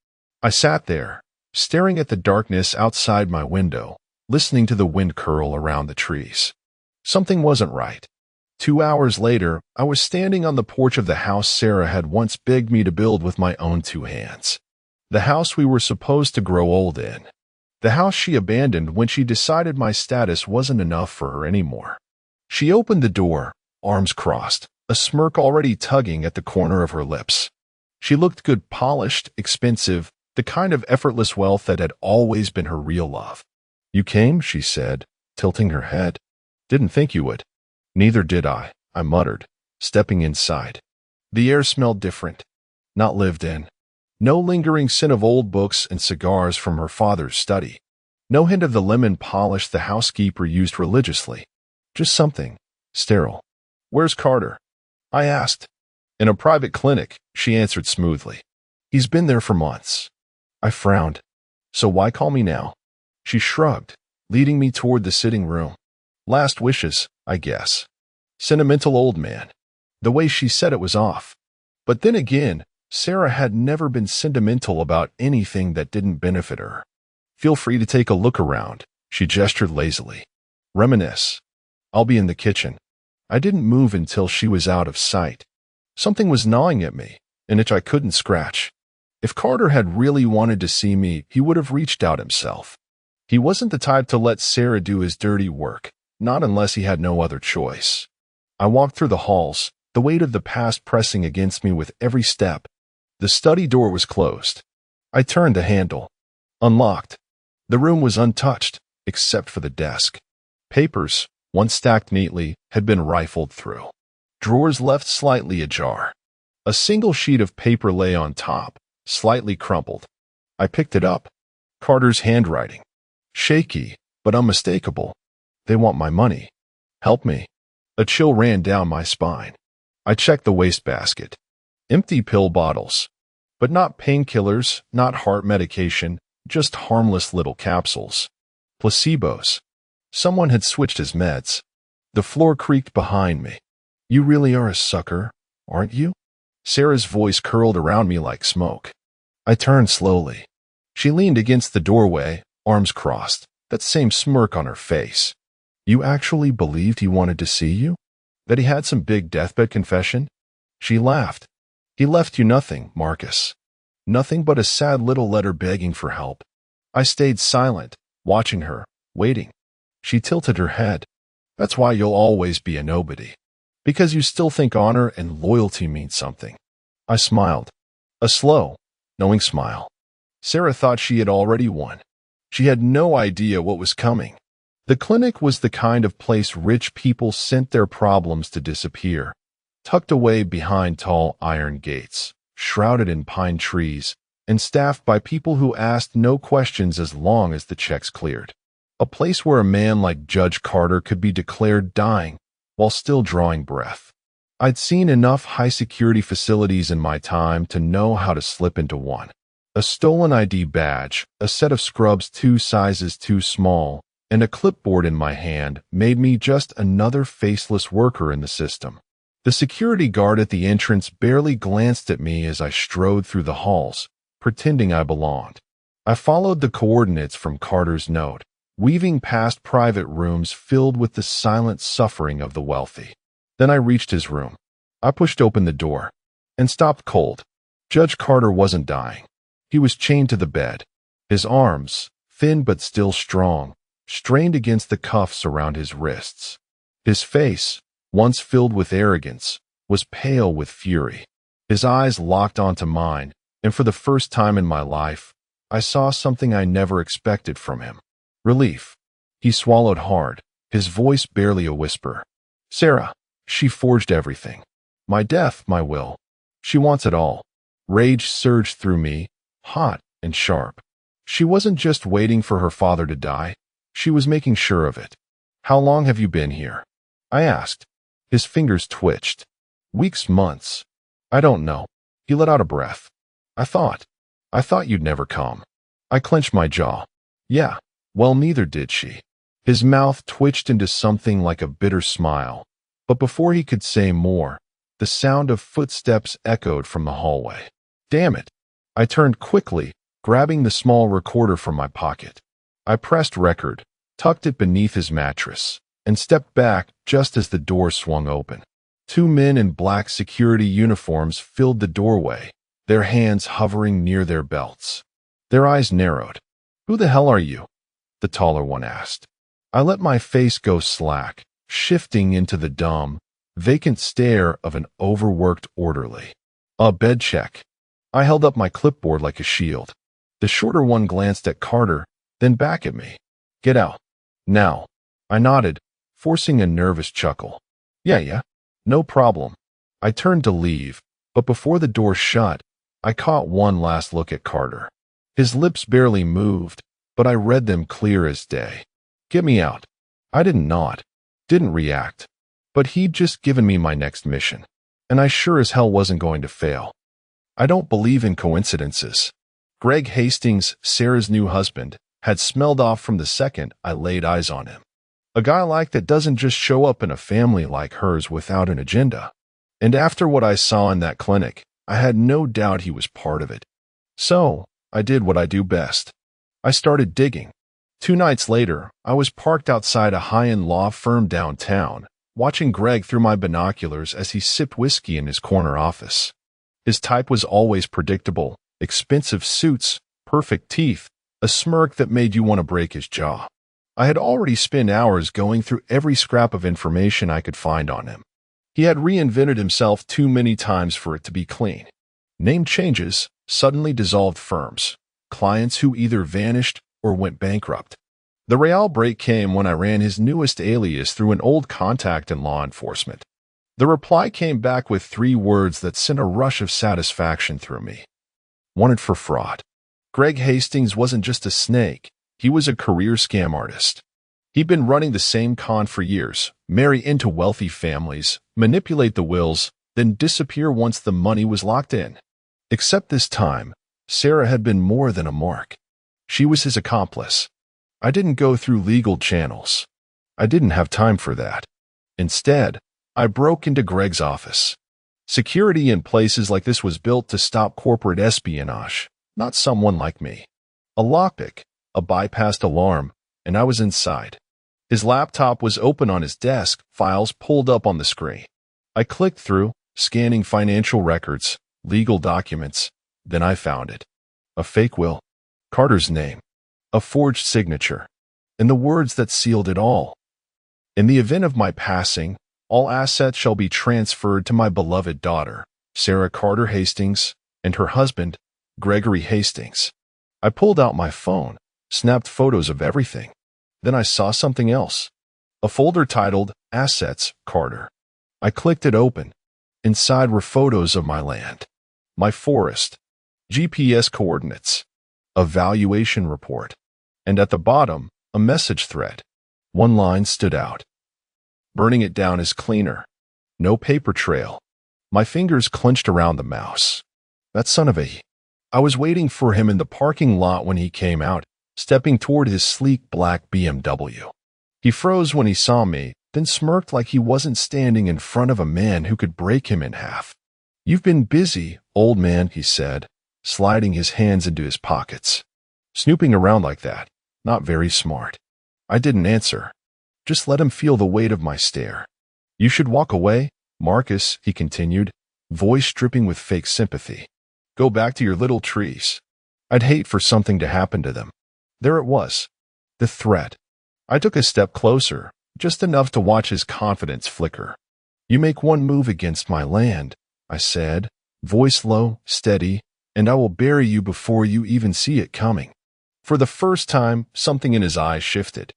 I sat there, staring at the darkness outside my window, listening to the wind curl around the trees. Something wasn't right. 2 hours later, I was standing on the porch of the house Sarah had once begged me to build with my own 2 hands. The house we were supposed to grow old in. The house she abandoned when she decided my status wasn't enough for her anymore. She opened the door, arms crossed, a smirk already tugging at the corner of her lips. She looked good, polished, expensive, the kind of effortless wealth that had always been her real love. You came, she said, tilting her head. Didn't think you would. Neither did I muttered, stepping inside. The air smelled different. Not lived in. No lingering scent of old books and cigars from her father's study. No hint of the lemon polish the housekeeper used religiously. Just something sterile. Where's Carter? I asked. In a private clinic, she answered smoothly. He's been there for months. I frowned. So why call me now? She shrugged, leading me toward the sitting room. Last wishes, I guess. Sentimental old man. The way she said it was off. But then again, Sarah had never been sentimental about anything that didn't benefit her. Feel free to take a look around, she gestured lazily. Reminisce. I'll be in the kitchen. I didn't move until she was out of sight. Something was gnawing at me, an itch I couldn't scratch. If Carter had really wanted to see me, he would have reached out himself. He wasn't the type to let Sarah do his dirty work, not unless he had no other choice. I walked through the halls, the weight of the past pressing against me with every step. The study door was closed. I turned the handle. Unlocked. The room was untouched, except for the desk. Papers, once stacked neatly, had been rifled through. Drawers left slightly ajar. A single sheet of paper lay on top, slightly crumpled. I picked it up. Carter's handwriting. Shaky, but unmistakable. They want my money. Help me. A chill ran down my spine. I checked the wastebasket. Empty pill bottles. But not painkillers, not heart medication, just harmless little capsules. Placebos. Someone had switched his meds. The floor creaked behind me. You really are a sucker, aren't you? Sarah's voice curled around me like smoke. I turned slowly. She leaned against the doorway, arms crossed, that same smirk on her face. You actually believed he wanted to see you? That he had some big deathbed confession? She laughed. He left you nothing, Marcus. Nothing but a sad little letter begging for help. I stayed silent, watching her, waiting. She tilted her head. That's why you'll always be a nobody. Because you still think honor and loyalty mean something. I smiled. A slow, knowing smile. Sarah thought she had already won. She had no idea what was coming. The clinic was the kind of place rich people sent their problems to disappear, tucked away behind tall iron gates, shrouded in pine trees, and staffed by people who asked no questions as long as the checks cleared. A place where a man like Judge Carter could be declared dying while still drawing breath. I'd seen enough high-security facilities in my time to know how to slip into one. A stolen ID badge, a set of scrubs 2 sizes too small, and a clipboard in my hand made me just another faceless worker in the system. The security guard at the entrance barely glanced at me as I strode through the halls, pretending I belonged. I followed the coordinates from Carter's note, weaving past private rooms filled with the silent suffering of the wealthy. Then I reached his room. I pushed open the door and stopped cold. Judge Carter wasn't dying. He was chained to the bed. His arms, thin but still strong, strained against the cuffs around his wrists. His face, once filled with arrogance, was pale with fury. His eyes locked onto mine, and for the first time in my life, I saw something I never expected from him. Relief. He swallowed hard, his voice barely a whisper. Sarah. She forged everything. My death, my will. She wants it all. Rage surged through me, hot and sharp. She wasn't just waiting for her father to die. She was making sure of it. How long have you been here? I asked. His fingers twitched. Weeks, months. I don't know. He let out a breath. I thought you'd never come. I clenched my jaw. Yeah, well, neither did she. His mouth twitched into something like a bitter smile. But before he could say more, the sound of footsteps echoed from the hallway. Damn it. I turned quickly, grabbing the small recorder from my pocket. I pressed record, tucked it beneath his mattress, and stepped back just as the door swung open. 2 men in black security uniforms filled the doorway, their hands hovering near their belts. Their eyes narrowed. Who the hell are you? The taller one asked. I let my face go slack, shifting into the dumb, vacant stare of an overworked orderly. A bed check. I held up my clipboard like a shield. The shorter one glanced at Carter, then back at me. Get out. Now. I nodded, forcing a nervous chuckle. Yeah, no problem. I turned to leave, but before the door shut, I caught one last look at Carter. His lips barely moved, but I read them clear as day. Get me out. I didn't nod. Didn't react, but he'd just given me my next mission, and I sure as hell wasn't going to fail. I don't believe in coincidences. Greg Hastings, Sarah's new husband, had smelled off from the second I laid eyes on him. A guy like that doesn't just show up in a family like hers without an agenda. And after what I saw in that clinic, I had no doubt he was part of it. So, I did what I do best. I started digging. 2 nights later, I was parked outside a high-end law firm downtown, watching Greg through my binoculars as he sipped whiskey in his corner office. His type was always predictable: expensive suits, perfect teeth, a smirk that made you want to break his jaw. I had already spent hours going through every scrap of information I could find on him. He had reinvented himself too many times for it to be clean. Name changes, suddenly dissolved firms, clients who either vanished or went bankrupt. The real break came when I ran his newest alias through an old contact in law enforcement. The reply came back with 3 words that sent a rush of satisfaction through me. Wanted for fraud. Greg Hastings wasn't just a snake, he was a career scam artist. He'd been running the same con for years: marry into wealthy families, manipulate the wills, then disappear once the money was locked in. Except this time, Sarah had been more than a mark. She was his accomplice. I didn't go through legal channels. I didn't have time for that. Instead, I broke into Greg's office. Security in places like this was built to stop corporate espionage, not someone like me. A lockpick, a bypassed alarm, and I was inside. His laptop was open on his desk, files pulled up on the screen. I clicked through, scanning financial records, legal documents. Then I found it. A fake will. Carter's name. A forged signature. And the words that sealed it all. In the event of my passing, all assets shall be transferred to my beloved daughter, Sarah Carter Hastings, and her husband, Gregory Hastings. I pulled out my phone, snapped photos of everything. Then I saw something else. A folder titled Assets, Carter. I clicked it open. Inside were photos of my land, my forest, GPS coordinates, a valuation report, and at the bottom, A message thread. One line stood out. Burning it down is cleaner. No paper trail. My fingers clenched around the mouse. That son of a... I was waiting for him in the parking lot when he came out, stepping toward his sleek black BMW. He froze when he saw me, then smirked like he wasn't standing in front of a man who could break him in half. "You've been busy, old man," he said, sliding his hands into his pockets. "Snooping around like that. Not very smart." I didn't answer. Just let him feel the weight of my stare. "You should walk away, Marcus," he continued, voice dripping with fake sympathy. "Go back to your little trees. I'd hate for something to happen to them." There it was. The threat. I took a step closer, just enough to watch his confidence flicker. "You make one move against my land," I said, voice low, steady, "and I will bury you before you even see it coming." For the first time, something in his eyes shifted.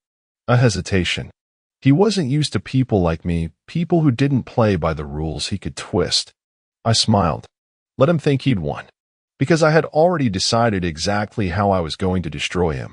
A hesitation. He wasn't used to people like me, people who didn't play by the rules he could twist. I smiled. Let him think he'd won. Because I had already decided exactly how I was going to destroy him.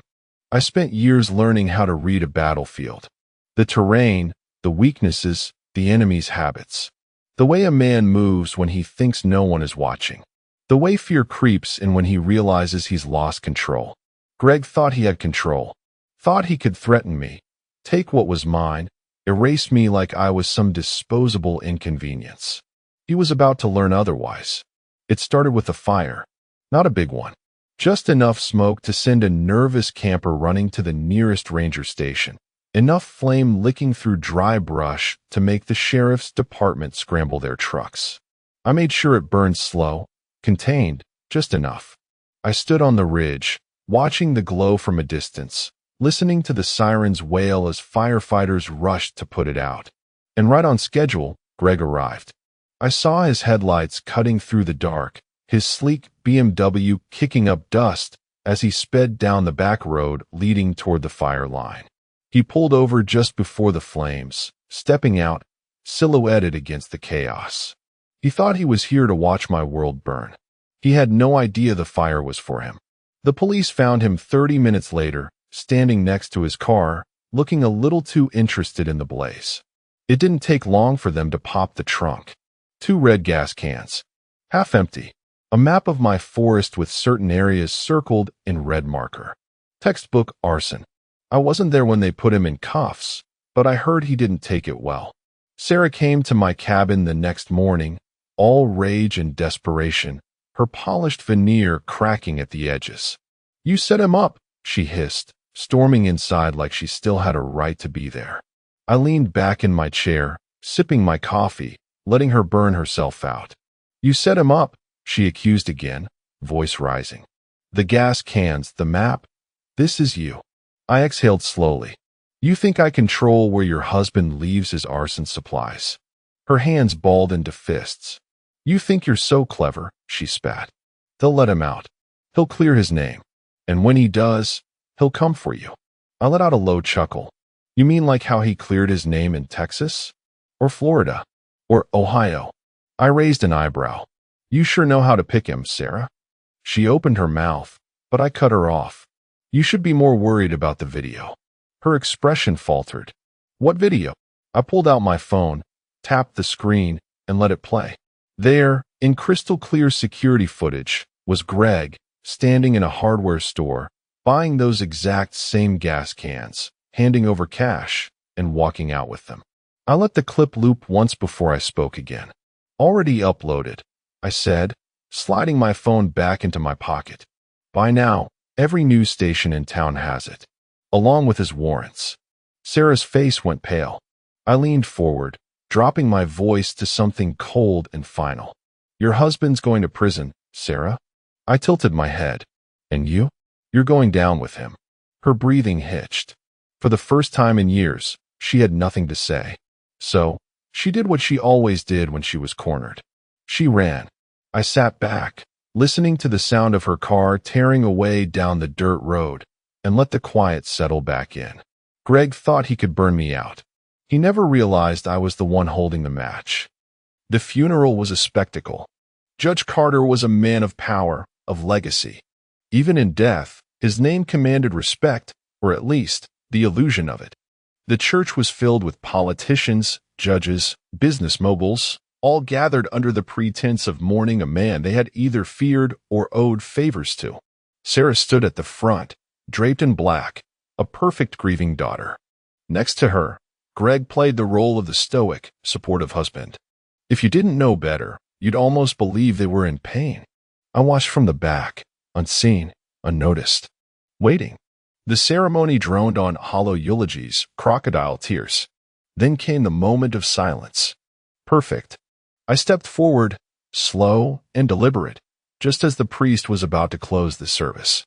I spent years learning how to read a battlefield. The terrain, the weaknesses, the enemy's habits. The way a man moves when he thinks no one is watching. The way fear creeps in when he realizes he's lost control. Greg thought he had control. Thought he could threaten me. Take what was mine. Erase me like I was some disposable inconvenience. He was about to learn otherwise. It started with a fire. Not a big one. Just enough smoke to send a nervous camper running to the nearest ranger station. Enough flame licking through dry brush to make the sheriff's department scramble their trucks. I made sure it burned slow, contained, just enough. I stood on the ridge, watching the glow from a distance, listening to the sirens wail as firefighters rushed to put it out. And right on schedule, Greg arrived. I saw his headlights cutting through the dark, his sleek BMW kicking up dust as he sped down the back road leading toward the fire line. He pulled over just before the flames, stepping out, silhouetted against the chaos. He thought he was here to watch my world burn. He had no idea the fire was for him. The police found him 30 minutes later, standing next to his car, looking a little too interested in the blaze. It didn't take long for them to pop the trunk. 2 red gas cans. Half empty. A map of my forest with certain areas circled in red marker. Textbook arson. I wasn't there when they put him in cuffs, but I heard he didn't take it well. Sarah came to my cabin the next morning, all rage and desperation, her polished veneer cracking at the edges. "You set him up," she hissed, storming inside like she still had a right to be there. I leaned back in my chair, sipping my coffee, letting her burn herself out. "You set him up," she accused again, voice rising. "The gas cans, the map. This is you." I exhaled slowly. "You think I control where your husband leaves his arson supplies?" Her hands balled into fists. "You think you're so clever," she spat. "They'll let him out. He'll clear his name. And when he does, he'll come for you." I let out a low chuckle. "You mean like how he cleared his name in Texas? Or Florida? Or Ohio?" I raised an eyebrow. "You sure know how to pick him, Sarah." She opened her mouth, but I cut her off. "You should be more worried about the video." Her expression faltered. "What video?" I pulled out my phone, tapped the screen, and let it play. There, in crystal clear security footage, was Greg, standing in a hardware store, buying those exact same gas cans, handing over cash, and walking out with them. I let the clip loop once before I spoke again. "Already uploaded," I said, sliding my phone back into my pocket. "By now, every news station in town has it, along with his warrants." Sarah's face went pale. I leaned forward, dropping my voice to something cold and final. "Your husband's going to prison, Sarah." I tilted my head. "And you? You're going down with him." Her breathing hitched. For the first time in years, she had nothing to say. So, she did what she always did when she was cornered. She ran. I sat back, listening to the sound of her car tearing away down the dirt road, and let the quiet settle back in. Greg thought he could burn me out. He never realized I was the one holding the match. The funeral was a spectacle. Judge Carter was a man of power, of legacy. Even in death, his name commanded respect, or at least, the illusion of it. The church was filled with politicians, judges, business moguls, all gathered under the pretense of mourning a man they had either feared or owed favors to. Sarah stood at the front, draped in black, a perfect grieving daughter. Next to her, Greg played the role of the stoic, supportive husband. If you didn't know better, you'd almost believe they were in pain. I watched from the back, unseen, unnoticed, waiting. The ceremony droned on hollow eulogies, crocodile tears. Then came the moment of silence. Perfect. I stepped forward, slow and deliberate, just as the priest was about to close the service.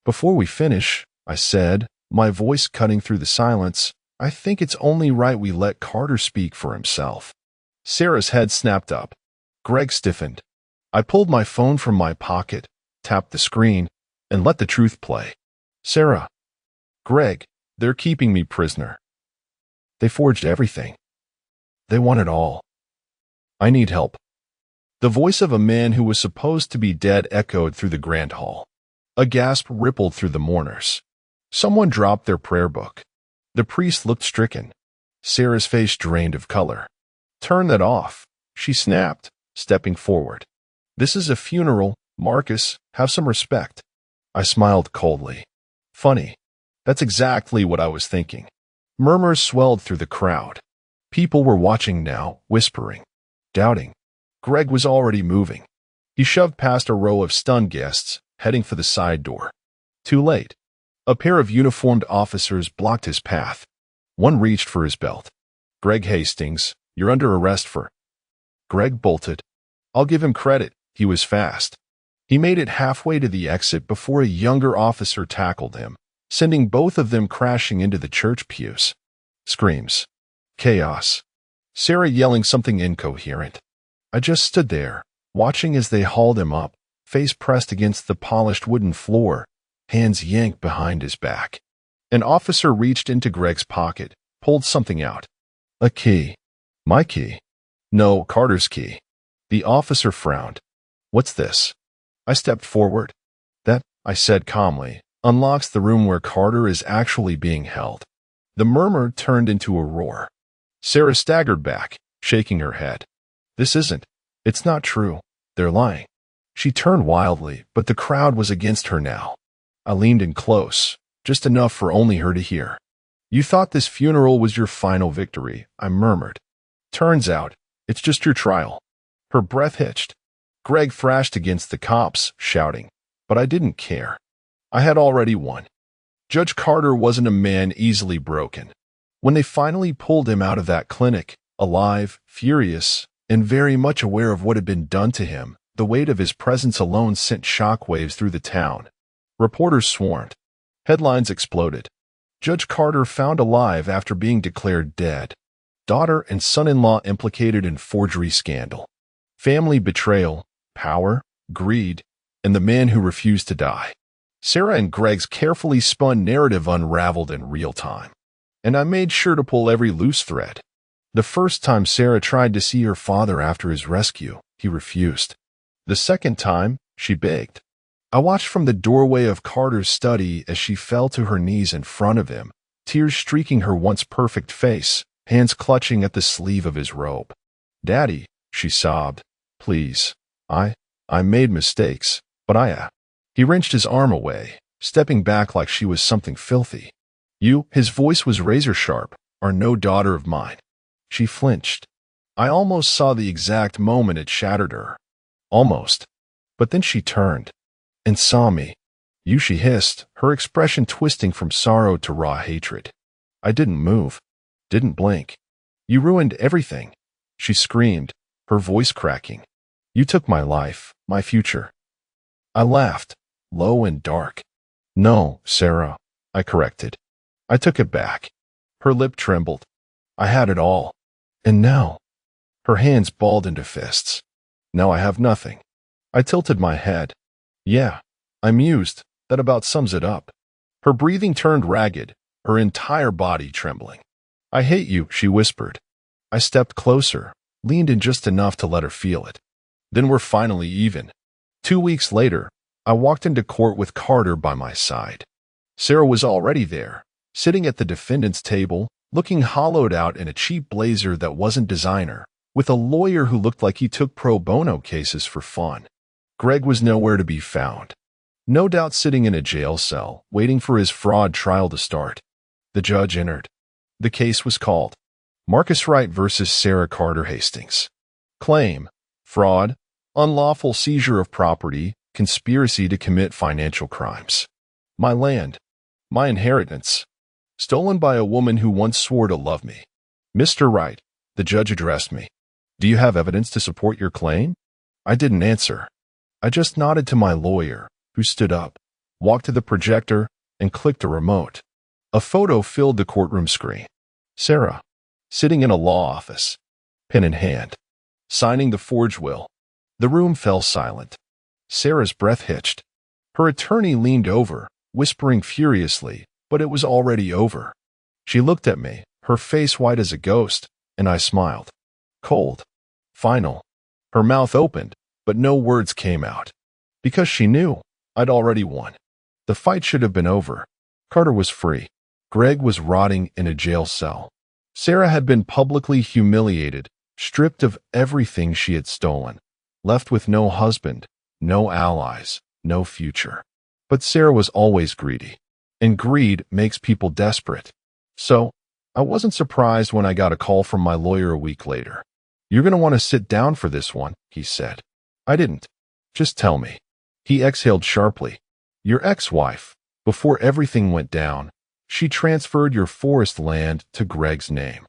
Before we finish, I said, my voice cutting through the silence, I think it's only right we let Carter speak for himself. Sarah's head snapped up. Greg stiffened. I pulled my phone from my pocket, tapped the screen, and let the truth play. Sarah. Greg, they're keeping me prisoner. They forged everything. They want it all. I need help. The voice of a man who was supposed to be dead echoed through the grand hall. A gasp rippled through the mourners. Someone dropped their prayer book. The priest looked stricken. Sarah's face drained of color. Turn that off, she snapped, stepping forward. This is a funeral, Marcus. Have some respect. I smiled coldly. Funny. That's exactly what I was thinking. Murmurs swelled through the crowd. People were watching now, whispering, doubting. Greg was already moving. He shoved past a row of stunned guests, heading for the side door. Too late. A pair of uniformed officers blocked his path. One reached for his belt. Greg Hastings, you're under arrest for... Greg bolted. I'll give him credit. He was fast. He made it halfway to the exit before a younger officer tackled him, sending both of them crashing into the church pews. Screams. Chaos. Sarah yelling something incoherent. I just stood there, watching as they hauled him up, face pressed against the polished wooden floor, hands yanked behind his back. An officer reached into Greg's pocket, pulled something out. A key. My key. No, Carter's key. The officer frowned. What's this? I stepped forward. That, I said calmly, unlocks the room where Carter is actually being held. The murmur turned into a roar. Sarah staggered back, shaking her head. This isn't. It's not true. They're lying. She turned wildly, but the crowd was against her now. I leaned in close, just enough for only her to hear. You thought this funeral was your final victory, I murmured. Turns out, it's just your trial. Her breath hitched. Greg thrashed against the cops, shouting, but I didn't care. I had already won. Judge Carter wasn't a man easily broken. When they finally pulled him out of that clinic, alive, furious, and very much aware of what had been done to him, the weight of his presence alone sent shockwaves through the town. Reporters swarmed. Headlines exploded. Judge Carter found alive after being declared dead. Daughter and son-in-law implicated in forgery scandal. Family betrayal, power, greed, and the man who refused to die. Sarah and Greg's carefully spun narrative unraveled in real time. And I made sure to pull every loose thread. The first time Sarah tried to see her father after his rescue, he refused. The second time, she begged. I watched from the doorway of Carter's study as she fell to her knees in front of him, tears streaking her once perfect face, hands clutching at the sleeve of his robe. Daddy, she sobbed, please. I made mistakes, but He wrenched his arm away, stepping back like she was something filthy. You, his voice was razor sharp, are no daughter of mine. She flinched. I almost saw the exact moment it shattered her. Almost. But then she turned and saw me. You, she hissed, her expression twisting from sorrow to raw hatred. I didn't move, didn't blink. You ruined everything, she screamed, her voice cracking. You took my life, my future. I laughed, low and dark. No, Sarah, I corrected. I took it back. Her lip trembled. I had it all. And now? Her hands balled into fists. Now I have nothing. I tilted my head. Yeah, I mused. That about sums it up. Her breathing turned ragged, her entire body trembling. I hate you, she whispered. I stepped closer, leaned in just enough to let her feel it. Then we're finally even. 2 weeks later, I walked into court with Carter by my side. Sarah was already there, sitting at the defendant's table, looking hollowed out in a cheap blazer that wasn't designer, with a lawyer who looked like he took pro bono cases for fun. Greg was nowhere to be found. No doubt sitting in a jail cell, waiting for his fraud trial to start. The judge entered. The case was called Marcus Wright versus Sarah Carter Hastings. Claim: fraud, unlawful seizure of property, conspiracy to commit financial crimes. My land, my inheritance, stolen by a woman who once swore to love me. Mr. Wright, the judge addressed me. Do you have evidence to support your claim? I didn't answer. I just nodded to my lawyer, who stood up, walked to the projector, and clicked a remote. A photo filled the courtroom screen. Sarah, sitting in a law office, pen in hand, signing the forged will. The room fell silent. Sarah's breath hitched. Her attorney leaned over, whispering furiously, but it was already over. She looked at me, her face white as a ghost, and I smiled. Cold. Final. Her mouth opened, but no words came out. Because she knew I'd already won. The fight should have been over. Carter was free. Greg was rotting in a jail cell. Sarah had been publicly humiliated, stripped of everything she had stolen, left with no husband, no allies, no future. But Sarah was always greedy, and greed makes people desperate. So, I wasn't surprised when I got a call from my lawyer a week later. You're going to want to sit down for this one, he said. I didn't. Just tell me. He exhaled sharply. Your ex-wife, before everything went down, she transferred your forest land to Greg's name.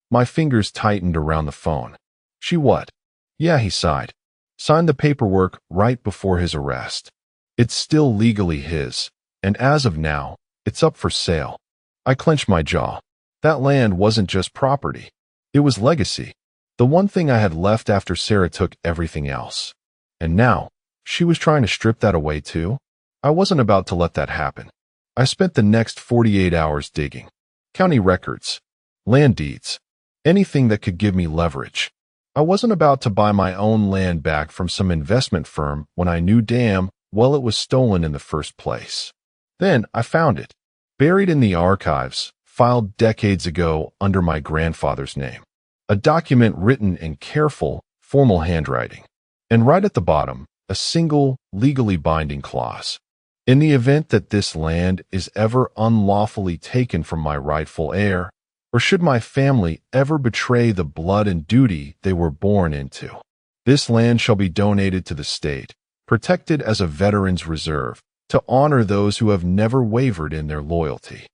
My fingers tightened around the phone. She what? Yeah, he sighed. Signed the paperwork right before his arrest. It's still legally his, and as of now, it's up for sale. I clenched my jaw. That land wasn't just property. It was legacy. The one thing I had left after Sarah took everything else. And now, she was trying to strip that away too? I wasn't about to let that happen. I spent the next 48 hours digging. County records, land deeds, anything that could give me leverage. I wasn't about to buy my own land back from some investment firm when I knew damn well it was stolen in the first place. Then I found it, buried in the archives, filed decades ago under my grandfather's name. A document written in careful, formal handwriting. And right at the bottom, a single, legally binding clause. In the event that this land is ever unlawfully taken from my rightful heir, or should my family ever betray the blood and duty they were born into, this land shall be donated to the state, protected as a veteran's reserve, to honor those who have never wavered in their loyalty.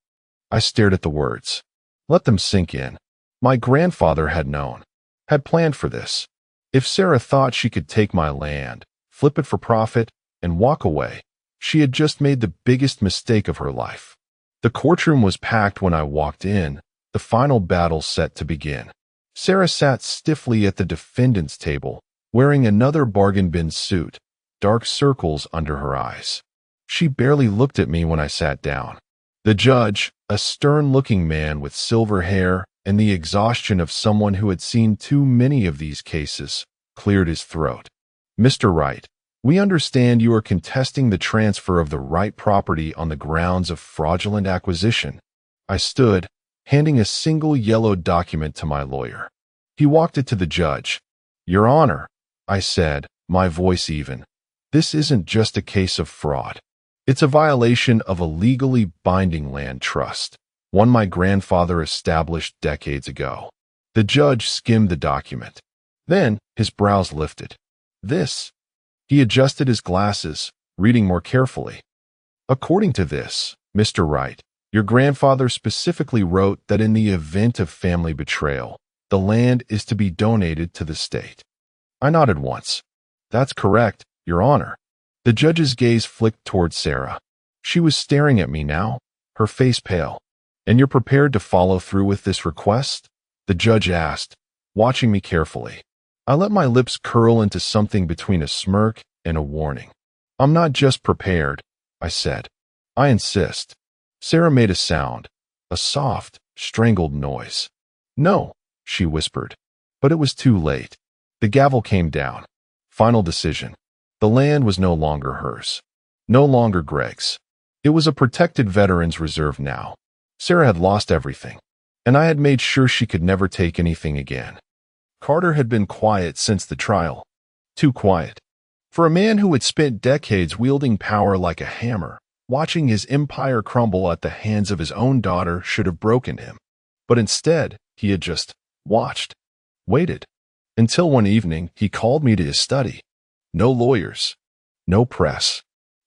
I stared at the words. Let them sink in. My grandfather had known, had planned for this. If Sarah thought she could take my land, flip it for profit, and walk away, she had just made the biggest mistake of her life. The courtroom was packed when I walked in, the final battle set to begin. Sarah sat stiffly at the defendant's table, wearing another bargain bin suit, dark circles under her eyes. She barely looked at me when I sat down. The judge, a stern-looking man with silver hair and the exhaustion of someone who had seen too many of these cases, cleared his throat. Mr. Wright, we understand you are contesting the transfer of the Wright property on the grounds of fraudulent acquisition. I stood, handing a single yellow document to my lawyer. He walked it to the judge. Your Honor, I said, my voice even. This isn't just a case of fraud. It's a violation of a legally binding land trust, one my grandfather established decades ago. The judge skimmed the document. Then his brows lifted. This. He adjusted his glasses, reading more carefully. According to this, Mr. Wright, your grandfather specifically wrote that in the event of family betrayal, the land is to be donated to the state. I nodded once. That's correct, Your Honor. The judge's gaze flicked toward Sarah. She was staring at me now, her face pale. And you're prepared to follow through with this request? The judge asked, watching me carefully. I let my lips curl into something between a smirk and a warning. I'm not just prepared, I said. I insist. Sarah made a sound, a soft, strangled noise. No, she whispered. But it was too late. The gavel came down. Final decision. The land was no longer hers. No longer Greg's. It was a protected veteran's reserve now. Sarah had lost everything, and I had made sure she could never take anything again. Carter had been quiet since the trial. Too quiet. For a man who had spent decades wielding power like a hammer, watching his empire crumble at the hands of his own daughter should have broken him. But instead, he had just watched, waited, until one evening he called me to his study. No lawyers, no press,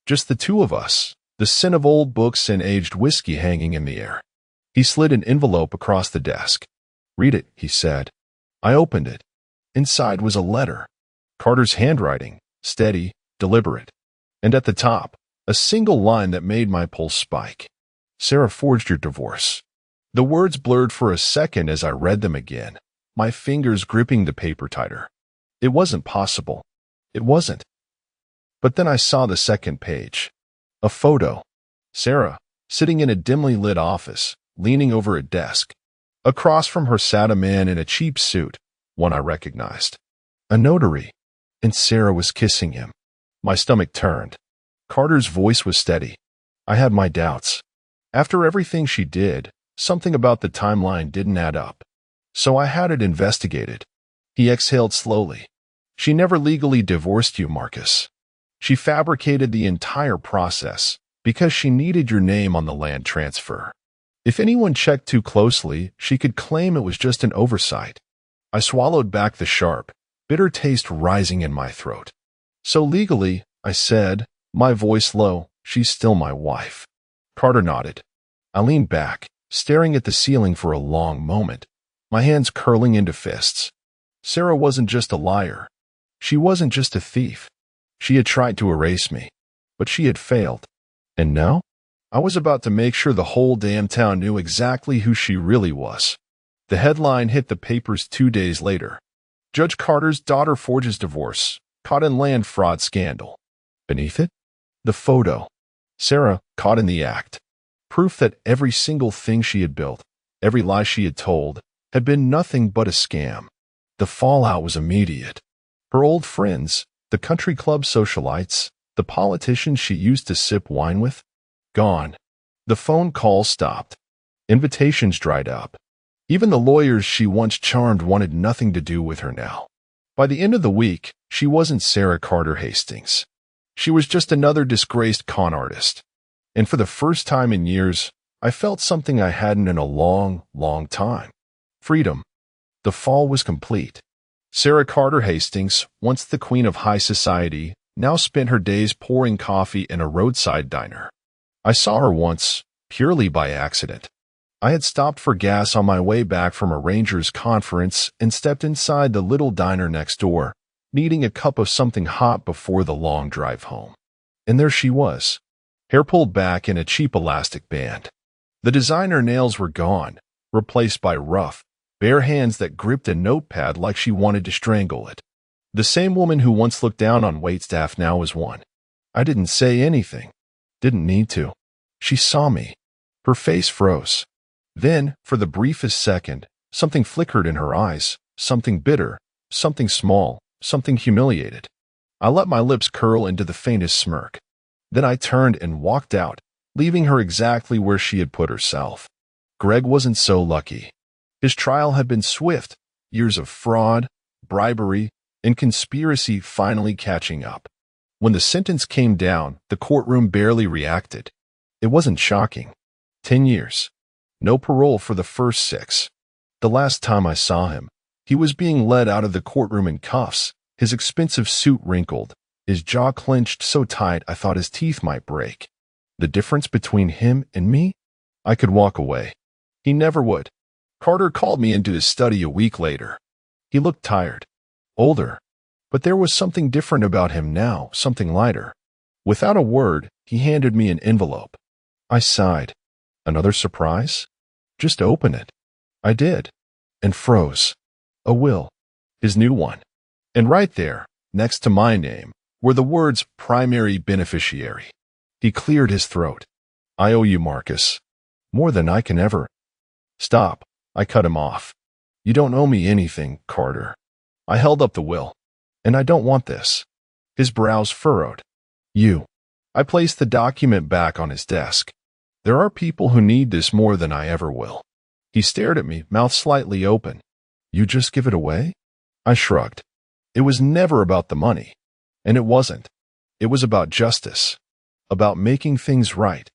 just the two of us, the scent of old books and aged whiskey hanging in the air. He slid an envelope across the desk. "Read it," he said. I opened it. Inside was a letter. Carter's handwriting, steady, deliberate. And at the top, a single line that made my pulse spike. "Sarah forged your divorce." The words blurred for a second as I read them again, my fingers gripping the paper tighter. It wasn't possible. It wasn't. But then I saw the second page. A photo. Sarah, sitting in a dimly lit office, leaning over a desk. Across from her sat a man in a cheap suit, one I recognized. A notary. And Sarah was kissing him. My stomach turned. Carter's voice was steady. I had my doubts. After everything she did, something about the timeline didn't add up. So I had it investigated. He exhaled slowly. "She never legally divorced you, Marcus. She fabricated the entire process because she needed your name on the land transfer. If anyone checked too closely, she could claim it was just an oversight." I swallowed back the sharp, bitter taste rising in my throat. "So legally," I said, my voice low, "she's still my wife." Carter nodded. I leaned back, staring at the ceiling for a long moment, my hands curling into fists. Sarah wasn't just a liar. She wasn't just a thief. She had tried to erase me, but she had failed. And now? I was about to make sure the whole damn town knew exactly who she really was. The headline hit the papers 2 days later. Judge Carter's daughter forges divorce, caught in land fraud scandal. Beneath it? The photo. Sarah, caught in the act. Proof that every single thing she had built, every lie she had told, had been nothing but a scam. The fallout was immediate. Her old friends, the country club socialites, the politicians she used to sip wine with, gone. The phone calls stopped. Invitations dried up. Even the lawyers she once charmed wanted nothing to do with her now. By the end of the week, she wasn't Sarah Carter Hastings. She was just another disgraced con artist. And for the first time in years, I felt something I hadn't in a long, long time. Freedom. The fall was complete. Sarah Carter Hastings, once the queen of high society, now spent her days pouring coffee in a roadside diner. I saw her once, purely by accident. I had stopped for gas on my way back from a Rangers conference and stepped inside the little diner next door, needing a cup of something hot before the long drive home. And there she was, hair pulled back in a cheap elastic band. The designer nails were gone, replaced by rough, bare hands that gripped a notepad like she wanted to strangle it. The same woman who once looked down on waitstaff now was one. I didn't say anything. Didn't need to. She saw me. Her face froze. Then, for the briefest second, something flickered in her eyes, something bitter, something small, something humiliated. I let my lips curl into the faintest smirk. Then I turned and walked out, leaving her exactly where she had put herself. Greg wasn't so lucky. His trial had been swift, years of fraud, bribery, and conspiracy finally catching up. When the sentence came down, the courtroom barely reacted. It wasn't shocking. 10 years. No parole for the first 6. The last time I saw him, he was being led out of the courtroom in cuffs, his expensive suit wrinkled, his jaw clenched so tight I thought his teeth might break. The difference between him and me? I could walk away. He never would. Carter called me into his study a week later. He looked tired, older, but there was something different about him now, something lighter. Without a word, he handed me an envelope. I sighed. Another surprise? Just open it. I did, and froze. A will. His new one. And right there, next to my name, were the words primary beneficiary. He cleared his throat. I owe you, Marcus. More than I can ever. Stop. I cut him off. You don't owe me anything, Carter. I held up the will. And I don't want this. His brows furrowed. You. I placed the document back on his desk. There are people who need this more than I ever will. He stared at me, mouth slightly open. You just give it away? I shrugged. It was never about the money. And it wasn't. It was about justice. About making things right.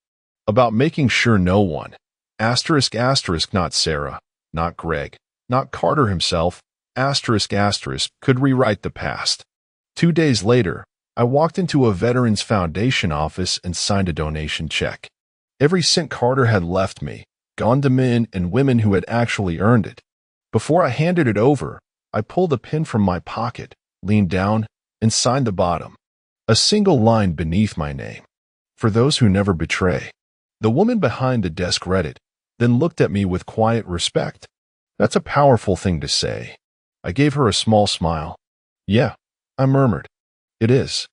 About making sure no one, asterisk asterisk, not Sarah, not Greg, not Carter himself, asterisk asterisk, could rewrite the past. 2 days later, I walked into a Veterans Foundation office and signed a donation check. Every cent Carter had left me, gone to men and women who had actually earned it. Before I handed it over, I pulled a pen from my pocket, leaned down, and signed the bottom. A single line beneath my name. For those who never betray. The woman behind the desk read it, then looked at me with quiet respect. That's a powerful thing to say. I gave her a small smile. Yeah, I murmured. It is.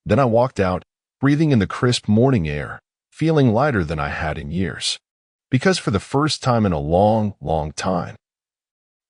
Then I walked out, breathing in the crisp morning air, feeling lighter than I had in years. Because for the first time in a long, long time,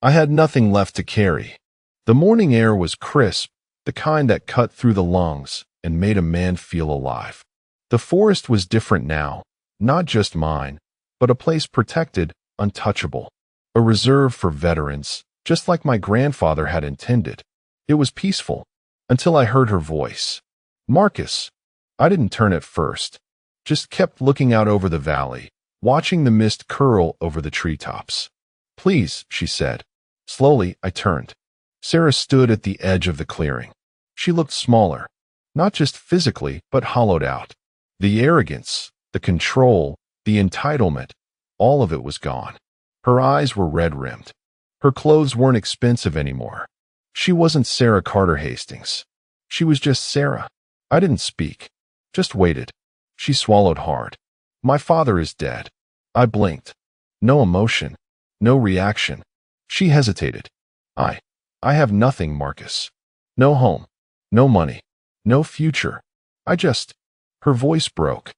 I had nothing left to carry. The morning air was crisp, the kind that cut through the lungs and made a man feel alive. The forest was different now, not just mine, but a place protected, untouchable. A reserve for veterans, just like my grandfather had intended. It was peaceful, until I heard her voice. Marcus. I didn't turn at first, just kept looking out over the valley, watching the mist curl over the treetops. Please, she said. Slowly, I turned. Sarah stood at the edge of the clearing. She looked smaller, not just physically, but hollowed out. The arrogance, the control, the entitlement, all of it was gone. Her eyes were red-rimmed. Her clothes weren't expensive anymore. She wasn't Sarah Carter Hastings. She was just Sarah. I didn't speak, just waited. She swallowed hard. My father is dead. I blinked. No emotion, no reaction. She hesitated. I have nothing, Marcus. No home, no money, no future. Her voice broke.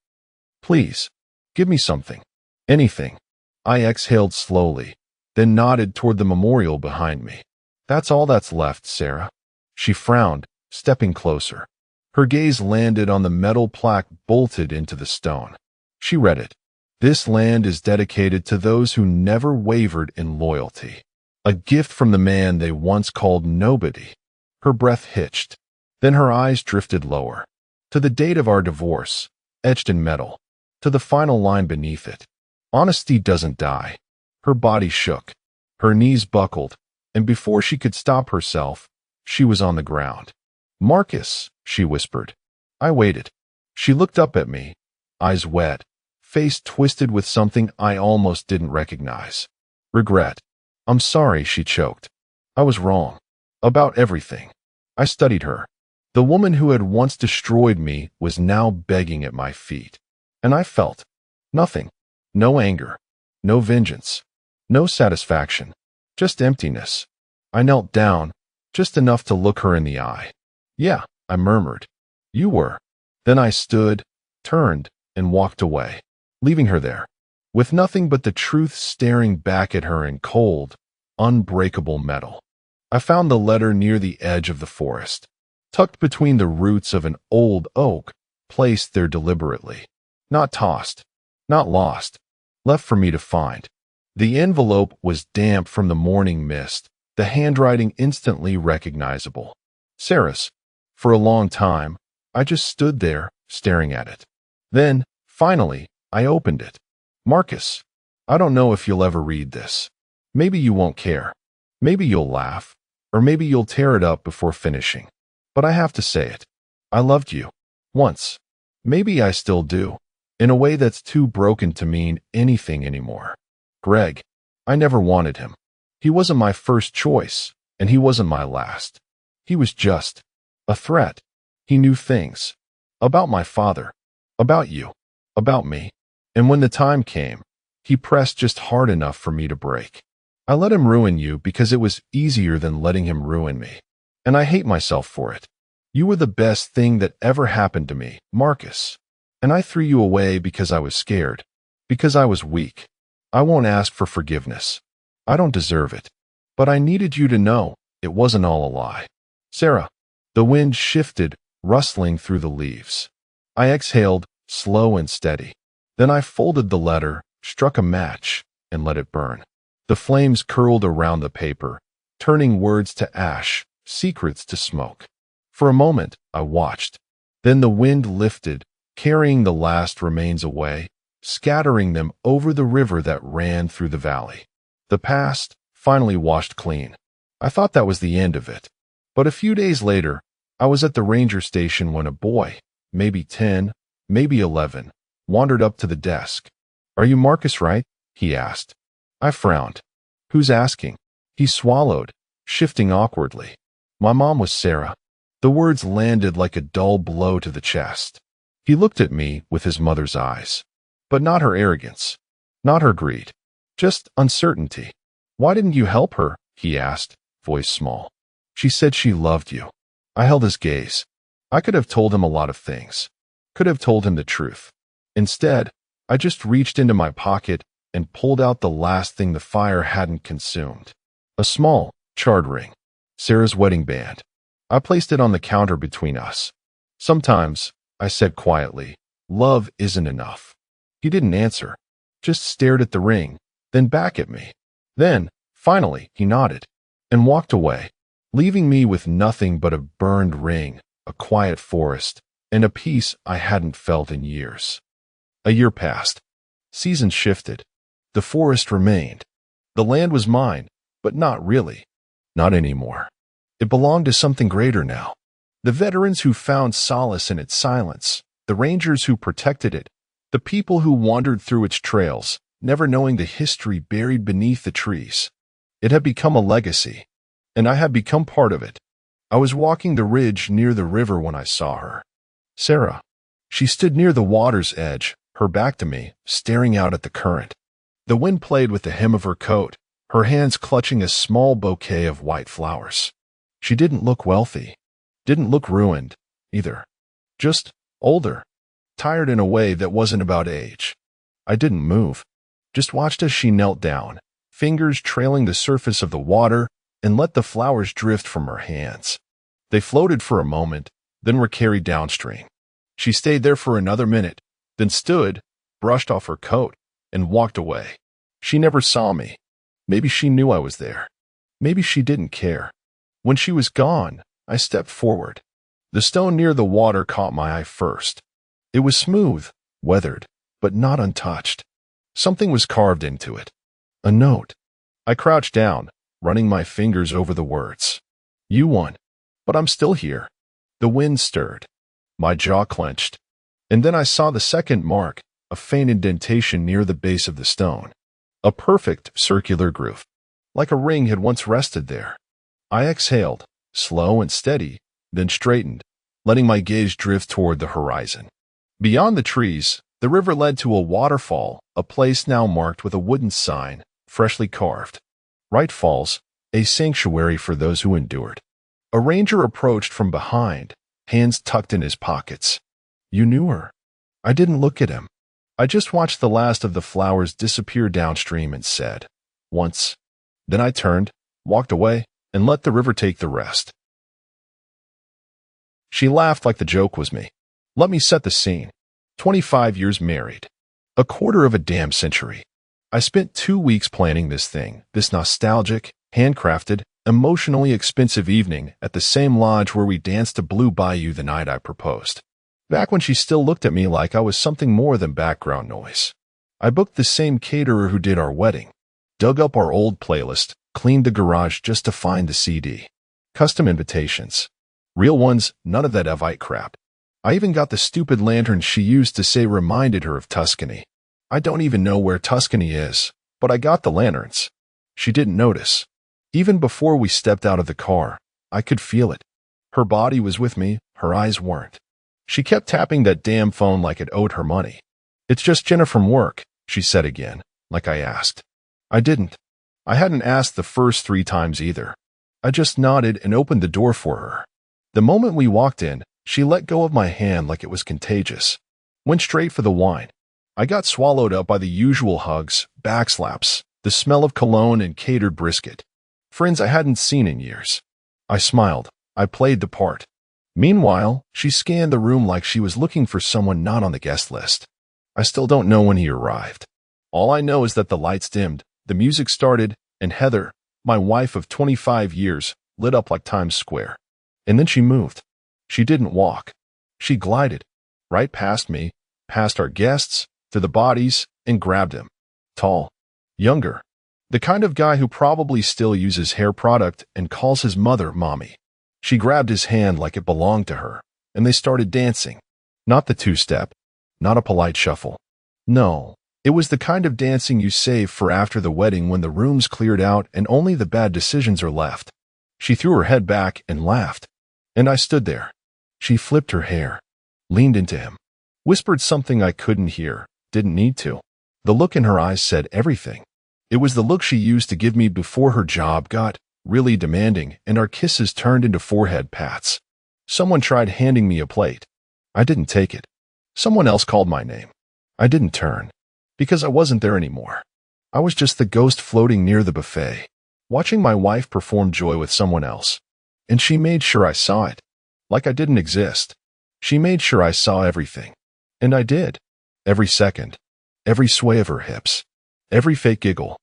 Please, give me something. Anything. I exhaled slowly, then nodded toward the memorial behind me. That's all that's left, Sarah. She frowned, stepping closer. Her gaze landed on the metal plaque bolted into the stone. She read it. This land is dedicated to those who never wavered in loyalty. A gift from the man they once called nobody. Her breath hitched. Then her eyes drifted lower. To the date of our divorce, etched in metal. To the final line beneath it. Honesty doesn't die. Her body shook. Her knees buckled. And before she could stop herself, she was on the ground. Marcus, she whispered. I waited. She looked up at me, eyes wet, face twisted with something I almost didn't recognize. Regret. I'm sorry, she choked. I was wrong. About everything. I studied her. The woman who had once destroyed me was now begging at my feet. And I felt nothing. No anger. No vengeance. No satisfaction. Just emptiness. I knelt down, just enough to look her in the eye. Yeah, I murmured. You were. Then I stood, turned, and walked away, leaving her there, with nothing but the truth staring back at her in cold, unbreakable metal. I found the letter near the edge of the forest, tucked between the roots of an old oak, placed there deliberately. Not tossed, not lost, left for me to find. The envelope was damp from the morning mist, the handwriting instantly recognizable. Sarah's. For a long time, I just stood there, staring at it. Then, finally, I opened it. Marcus, I don't know if you'll ever read this. Maybe you won't care. Maybe you'll laugh. Or maybe you'll tear it up before finishing. But I have to say it. I loved you. Once. Maybe I still do. In a way that's too broken to mean anything anymore. Greg. I never wanted him. He wasn't my first choice, and he wasn't my last. He was just a threat. He knew things. About my father. About you. About me. And when the time came, he pressed just hard enough for me to break. I let him ruin you because it was easier than letting him ruin me. And I hate myself for it. You were the best thing that ever happened to me, Marcus. And I threw you away because I was scared. Because I was weak. I won't ask for forgiveness. I don't deserve it. But I needed you to know it wasn't all a lie. Sarah. The wind shifted, rustling through the leaves. I exhaled, slow and steady. Then I folded the letter, struck a match, and let it burn. The flames curled around the paper, turning words to ash, secrets to smoke. For a moment, I watched. Then the wind lifted, carrying the last remains away, scattering them over the river that ran through the valley. The past finally washed clean. I thought that was the end of it. But a few days later, I was at the ranger station when a boy, maybe 10, maybe 11, wandered up to the desk. "Are you Marcus, right?" he asked. I frowned. "Who's asking?" He swallowed, shifting awkwardly. "My mom was Sarah." The words landed like a dull blow to the chest. He looked at me with his mother's eyes. But not her arrogance, not her greed, just uncertainty. "Why didn't you help her?" he asked, voice small. "She said she loved you." I held his gaze. I could have told him a lot of things. Could have told him the truth. Instead, I just reached into my pocket and pulled out the last thing the fire hadn't consumed. A small, charred ring. Sarah's wedding band. I placed it on the counter between us. "Sometimes," I said quietly, "love isn't enough." He didn't answer, just stared at the ring, then back at me. Then, finally, he nodded and walked away, leaving me with nothing but a burned ring, a quiet forest, and a peace I hadn't felt in years. A year passed. Seasons shifted. The forest remained. The land was mine, but not really. Not anymore. It belonged to something greater now. The veterans who found solace in its silence, the rangers who protected it, the people who wandered through its trails, never knowing the history buried beneath the trees. It had become a legacy, and I had become part of it. I was walking the ridge near the river when I saw her. Sarah. She stood near the water's edge, her back to me, staring out at the current. The wind played with the hem of her coat, her hands clutching a small bouquet of white flowers. She didn't look wealthy, didn't look ruined, either. Just older, tired in a way that wasn't about age. I didn't move, just watched as she knelt down, fingers trailing the surface of the water, and let the flowers drift from her hands. They floated for a moment, then were carried downstream. She stayed there for another minute, then stood, brushed off her coat, and walked away. She never saw me. Maybe she knew I was there. Maybe she didn't care. When she was gone, I stepped forward. The stone near the water caught my eye first. It was smooth, weathered, but not untouched. Something was carved into it. A note. I crouched down, running my fingers over the words. "You won, but I'm still here." The wind stirred. My jaw clenched. And then I saw the second mark, a faint indentation near the base of the stone. A perfect circular groove, like a ring had once rested there. I exhaled, slow and steady, then straightened, letting my gaze drift toward the horizon. Beyond the trees, the river led to a waterfall, a place now marked with a wooden sign, freshly carved. Right Falls, a sanctuary for those who endured. A ranger approached from behind, hands tucked in his pockets. "You knew her." I didn't look at him. I just watched the last of the flowers disappear downstream and said, "Once." Then I turned, walked away, and let the river take the rest. She laughed like the joke was me. Let me set the scene. 25 years married. A quarter of a damn century. I spent 2 weeks planning this thing, this nostalgic, handcrafted, emotionally expensive evening at the same lodge where we danced to Blue Bayou the night I proposed. Back when she still looked at me like I was something more than background noise. I booked the same caterer who did our wedding, dug up our old playlist, cleaned the garage just to find the CD. Custom invitations. Real ones, none of that Evite crap. I even got the stupid lantern she used to say reminded her of Tuscany. I don't even know where Tuscany is, but I got the lanterns. She didn't notice. Even before we stepped out of the car, I could feel it. Her body was with me, her eyes weren't. She kept tapping that damn phone like it owed her money. "It's just Jenna from work," she said again, like I asked. I didn't. I hadn't asked the first 3 times either. I just nodded and opened the door for her. The moment we walked in, she let go of my hand like it was contagious. Went straight for the wine. I got swallowed up by the usual hugs, backslaps, the smell of cologne and catered brisket. Friends I hadn't seen in years. I smiled. I played the part. Meanwhile, she scanned the room like she was looking for someone not on the guest list. I still don't know when he arrived. All I know is that the lights dimmed, the music started, and Heather, my wife of 25 years, lit up like Times Square. And then she moved. She didn't walk. She glided right past me, past our guests, to the bodies, and grabbed him. Tall, younger, the kind of guy who probably still uses hair product and calls his mother mommy. She grabbed his hand like it belonged to her, and they started dancing. Not the two-step, not a polite shuffle. No, it was the kind of dancing you save for after the wedding when the room's cleared out and only the bad decisions are left. She threw her head back and laughed, and I stood there. She flipped her hair, leaned into him, whispered something I couldn't hear, didn't need to. The look in her eyes said everything. It was the look she used to give me before her job got really demanding and our kisses turned into forehead pats. Someone tried handing me a plate. I didn't take it. Someone else called my name. I didn't turn, because I wasn't there anymore. I was just the ghost floating near the buffet, watching my wife perform joy with someone else. And she made sure I saw it, like I didn't exist. She made sure I saw everything. And I did. Every second, every sway of her hips, every fake giggle,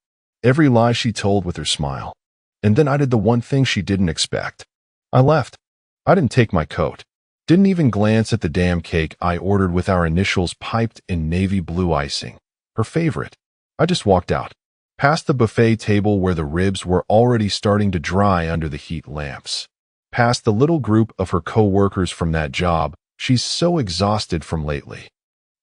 every lie she told with her smile. And then I did the one thing she didn't expect. I left. I didn't take my coat. Didn't even glance at the damn cake I ordered with our initials piped in navy blue icing. Her favorite. I just walked out, past the buffet table where the ribs were already starting to dry under the heat lamps. Past the little group of her co-workers from that job she's so exhausted from lately.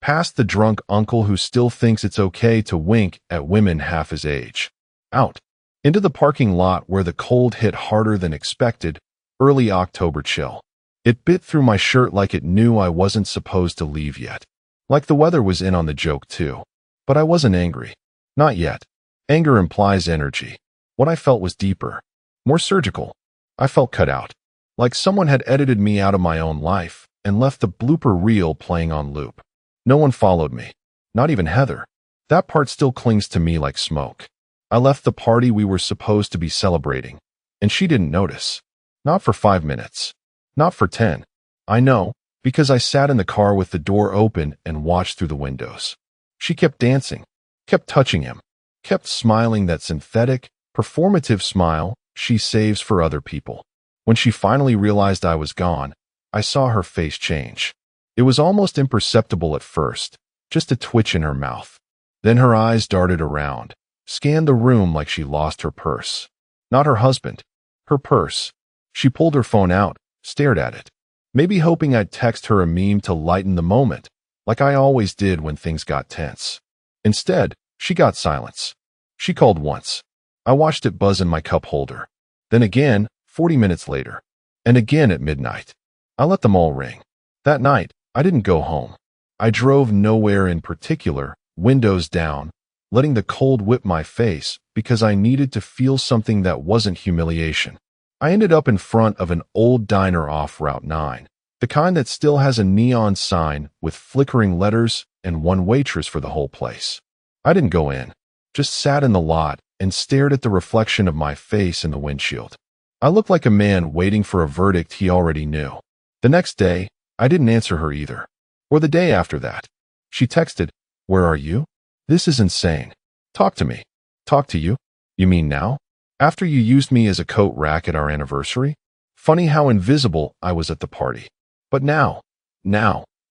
Past the drunk uncle who still thinks it's okay to wink at women half his age. Out. Into the parking lot where the cold hit harder than expected, early October chill. It bit through my shirt like it knew I wasn't supposed to leave yet. Like the weather was in on the joke too. But I wasn't angry. Not yet. Anger implies energy. What I felt was deeper. More surgical. I felt cut out. Like someone had edited me out of my own life and left the blooper reel playing on loop. No one followed me. Not even Heather. That part still clings to me like smoke. I left the party we were supposed to be celebrating, and she didn't notice. Not for 5 minutes. Not for 10. I know, because I sat in the car with the door open and watched through the windows. She kept dancing, kept touching him, kept smiling that synthetic, performative smile she saves for other people. When she finally realized I was gone, I saw her face change. It was almost imperceptible at first, just a twitch in her mouth. Then her eyes darted around, scanned the room like she lost her purse. Not her husband, her purse. She pulled her phone out, stared at it, maybe hoping I'd text her a meme to lighten the moment, like I always did when things got tense. Instead, she got silence. She called once. I watched it buzz in my cup holder. Then again, 40 minutes later. And again at midnight. I let them all ring. That night, I didn't go home. I drove nowhere in particular, windows down, letting the cold whip my face because I needed to feel something that wasn't humiliation. I ended up in front of an old diner off Route 9, the kind that still has a neon sign with flickering letters and one waitress for the whole place. I didn't go in, just sat in the lot and stared at the reflection of my face in the windshield. I looked like a man waiting for a verdict he already knew. The next day, I didn't answer her either. Or the day after that. She texted, "Where are you? This is insane. Talk to me." Talk to you? You mean now? After you used me as a coat rack at our anniversary? Funny how invisible I was at the party. But now,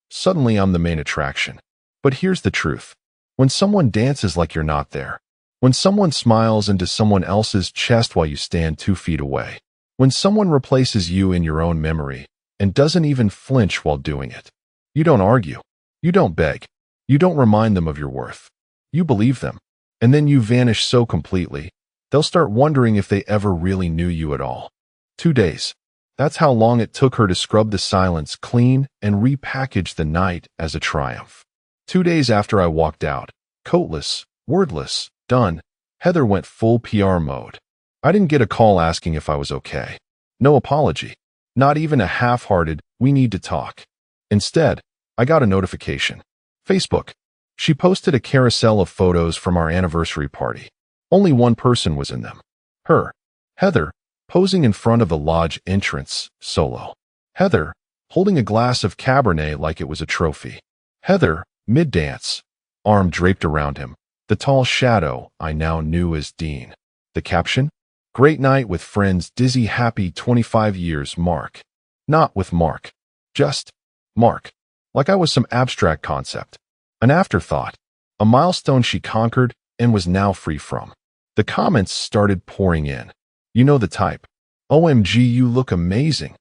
suddenly I'm the main attraction. But here's the truth. When someone dances like you're not there, when someone smiles into someone else's chest while you stand 2 feet away, when someone replaces you in your own memory and doesn't even flinch while doing it, you don't argue. You don't beg. You don't remind them of your worth. You believe them. And then you vanish so completely, they'll start wondering if they ever really knew you at all. 2 days. That's how long it took her to scrub the silence clean and repackage the night as a triumph. 2 days after I walked out, coatless, wordless, done, Heather went full PR mode. I didn't get a call asking if I was okay. No apology. Not even a half-hearted, "We need to talk." Instead, I got a notification. Facebook. She posted a carousel of photos from our anniversary party. Only one person was in them. Her. Heather, posing in front of the lodge entrance, solo. Heather, holding a glass of Cabernet like it was a trophy. Heather, mid-dance, arm draped around him, the tall shadow I now knew as Dean. The caption? Great night with friends, dizzy, happy 25 years, Mark. Not with Mark. Just Mark. Like I was some abstract concept. An afterthought. A milestone she conquered and was now free from. The comments started pouring in. You know the type. OMG, you look amazing.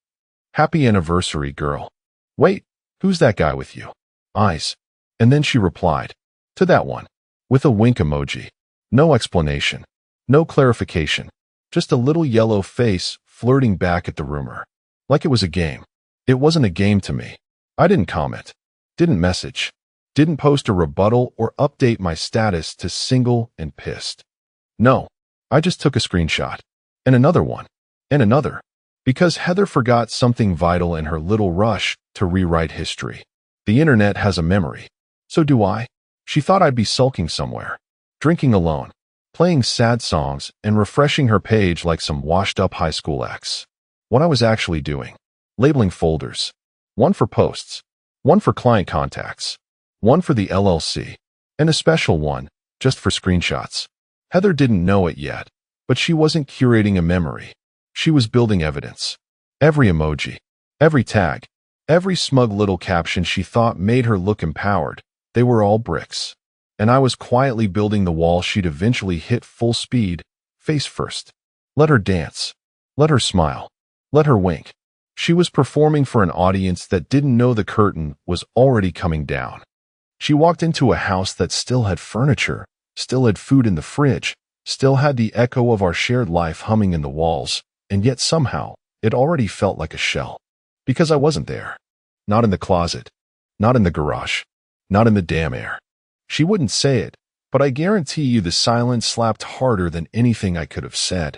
Happy anniversary, girl. Wait, who's that guy with you? Eyes. And then she replied. To that one. With a wink emoji. No explanation. No clarification. Just a little yellow face flirting back at the rumor. Like it was a game. It wasn't a game to me. I didn't comment. Didn't message. Didn't post a rebuttal or update my status to single and pissed. No. I just took a screenshot. And another one. And another. Because Heather forgot something vital in her little rush to rewrite history. The internet has a memory. So do I. She thought I'd be sulking somewhere. Drinking alone. Playing sad songs and refreshing her page like some washed-up high school ex. What I was actually doing. Labeling folders. One for posts. One for client contacts. One for the LLC. And a special one, just for screenshots. Heather didn't know it yet, but she wasn't curating a memory. She was building evidence. Every emoji. Every tag. Every smug little caption she thought made her look empowered. They were all bricks. And I was quietly building the wall she'd eventually hit full speed, face first. Let her dance. Let her smile. Let her wink. She was performing for an audience that didn't know the curtain was already coming down. She walked into a house that still had furniture, still had food in the fridge, still had the echo of our shared life humming in the walls, and yet somehow it already felt like a shell. Because I wasn't there. Not in the closet. Not in the garage. Not in the damn air. She wouldn't say it, but I guarantee you the silence slapped harder than anything I could have said.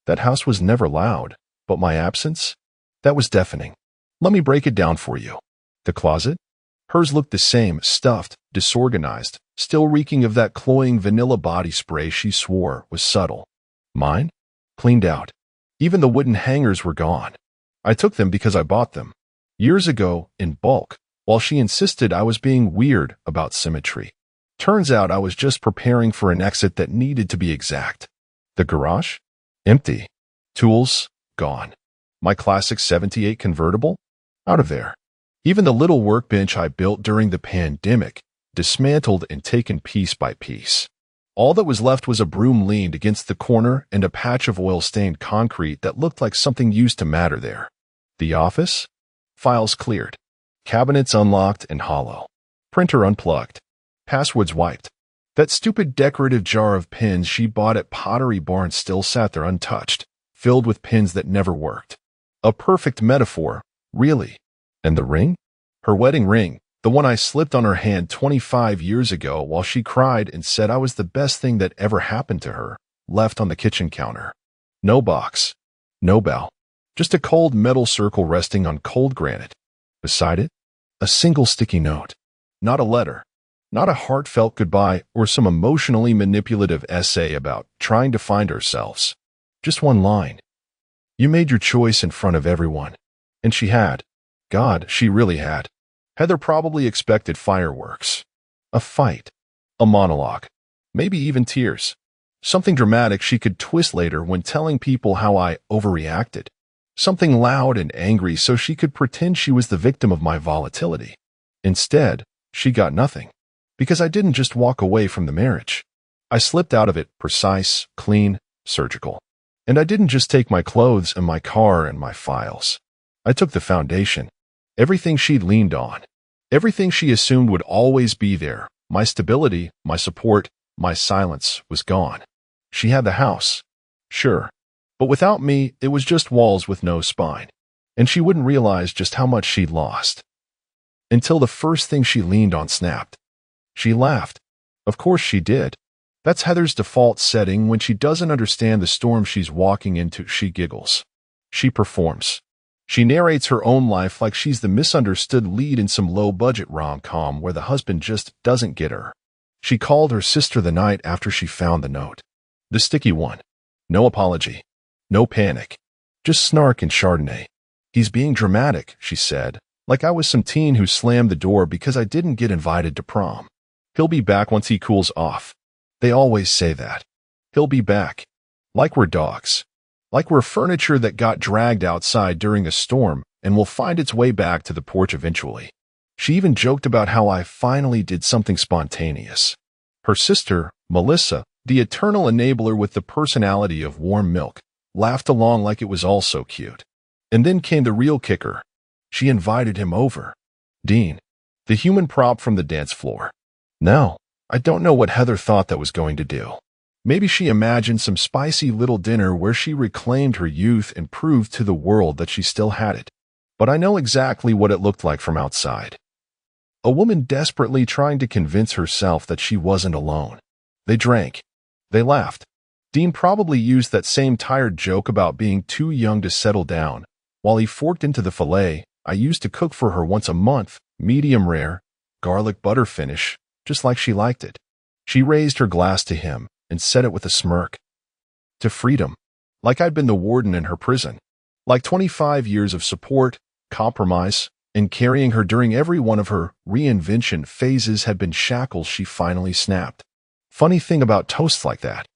That house was never loud, but my absence? That was deafening. Let me break it down for you. The closet? Hers looked the same, stuffed, disorganized, still reeking of that cloying vanilla body spray she swore was subtle. Mine? Cleaned out. Even the wooden hangers were gone. I took them because I bought them. Years ago, in bulk, while she insisted I was being weird about symmetry. Turns out I was just preparing for an exit that needed to be exact. The garage? Empty. Tools? Gone. My classic 78 convertible? Out of there. Even the little workbench I built during the pandemic, dismantled and taken piece by piece. All that was left was a broom leaned against the corner and a patch of oil-stained concrete that looked like something used to matter there. The office? Files cleared. Cabinets unlocked and hollow. Printer unplugged. Passwords wiped. That stupid decorative jar of pins she bought at Pottery Barn still sat there untouched, filled with pins that never worked. A perfect metaphor, really. And the ring? Her wedding ring, the one I slipped on her hand 25 years ago while she cried and said I was the best thing that ever happened to her, left on the kitchen counter. No box. No bell. Just a cold metal circle resting on cold granite. Beside it, a single sticky note. Not a letter. Not a heartfelt goodbye or some emotionally manipulative essay about trying to find ourselves. Just one line. You made your choice in front of everyone. And she had. God, she really had. Heather probably expected fireworks. A fight. A monologue. Maybe even tears. Something dramatic she could twist later when telling people how I overreacted. Something loud and angry so she could pretend she was the victim of my volatility. Instead, she got nothing. Because I didn't just walk away from the marriage. I slipped out of it, precise, clean, surgical. And I didn't just take my clothes and my car and my files. I took the foundation. Everything she'd leaned on. Everything she assumed would always be there. My stability, my support, my silence was gone. She had the house. Sure. But without me, it was just walls with no spine. And she wouldn't realize just how much she'd lost. Until the first thing she leaned on snapped. She laughed. Of course she did. That's Heather's default setting when she doesn't understand the storm she's walking into. She giggles. She performs. She narrates her own life like she's the misunderstood lead in some low-budget rom-com where the husband just doesn't get her. She called her sister the night after she found the note. The sticky one. No apology. No panic. Just snark and Chardonnay. He's being dramatic, she said, like I was some teen who slammed the door because I didn't get invited to prom. He'll be back once he cools off. They always say that. He'll be back. Like we're dogs. Like we're furniture that got dragged outside during a storm and will find its way back to the porch eventually. She even joked about how I finally did something spontaneous. Her sister, Melissa, the eternal enabler with the personality of warm milk, laughed along like it was all so cute. And then came the real kicker. She invited him over. Dean, the human prop from the dance floor. Now, I don't know what Heather thought that was going to do. Maybe she imagined some spicy little dinner where she reclaimed her youth and proved to the world that she still had it. But I know exactly what it looked like from outside. A woman desperately trying to convince herself that she wasn't alone. They drank. They laughed. Dean probably used that same tired joke about being too young to settle down, while he forked into the filet I used to cook for her once a month, medium rare, garlic butter finish, just like she liked it. She raised her glass to him and said it with a smirk. To freedom, like I'd been the warden in her prison, like 25 years of support, compromise, and carrying her during every one of her reinvention phases had been shackles she finally snapped. Funny thing about toasts like that.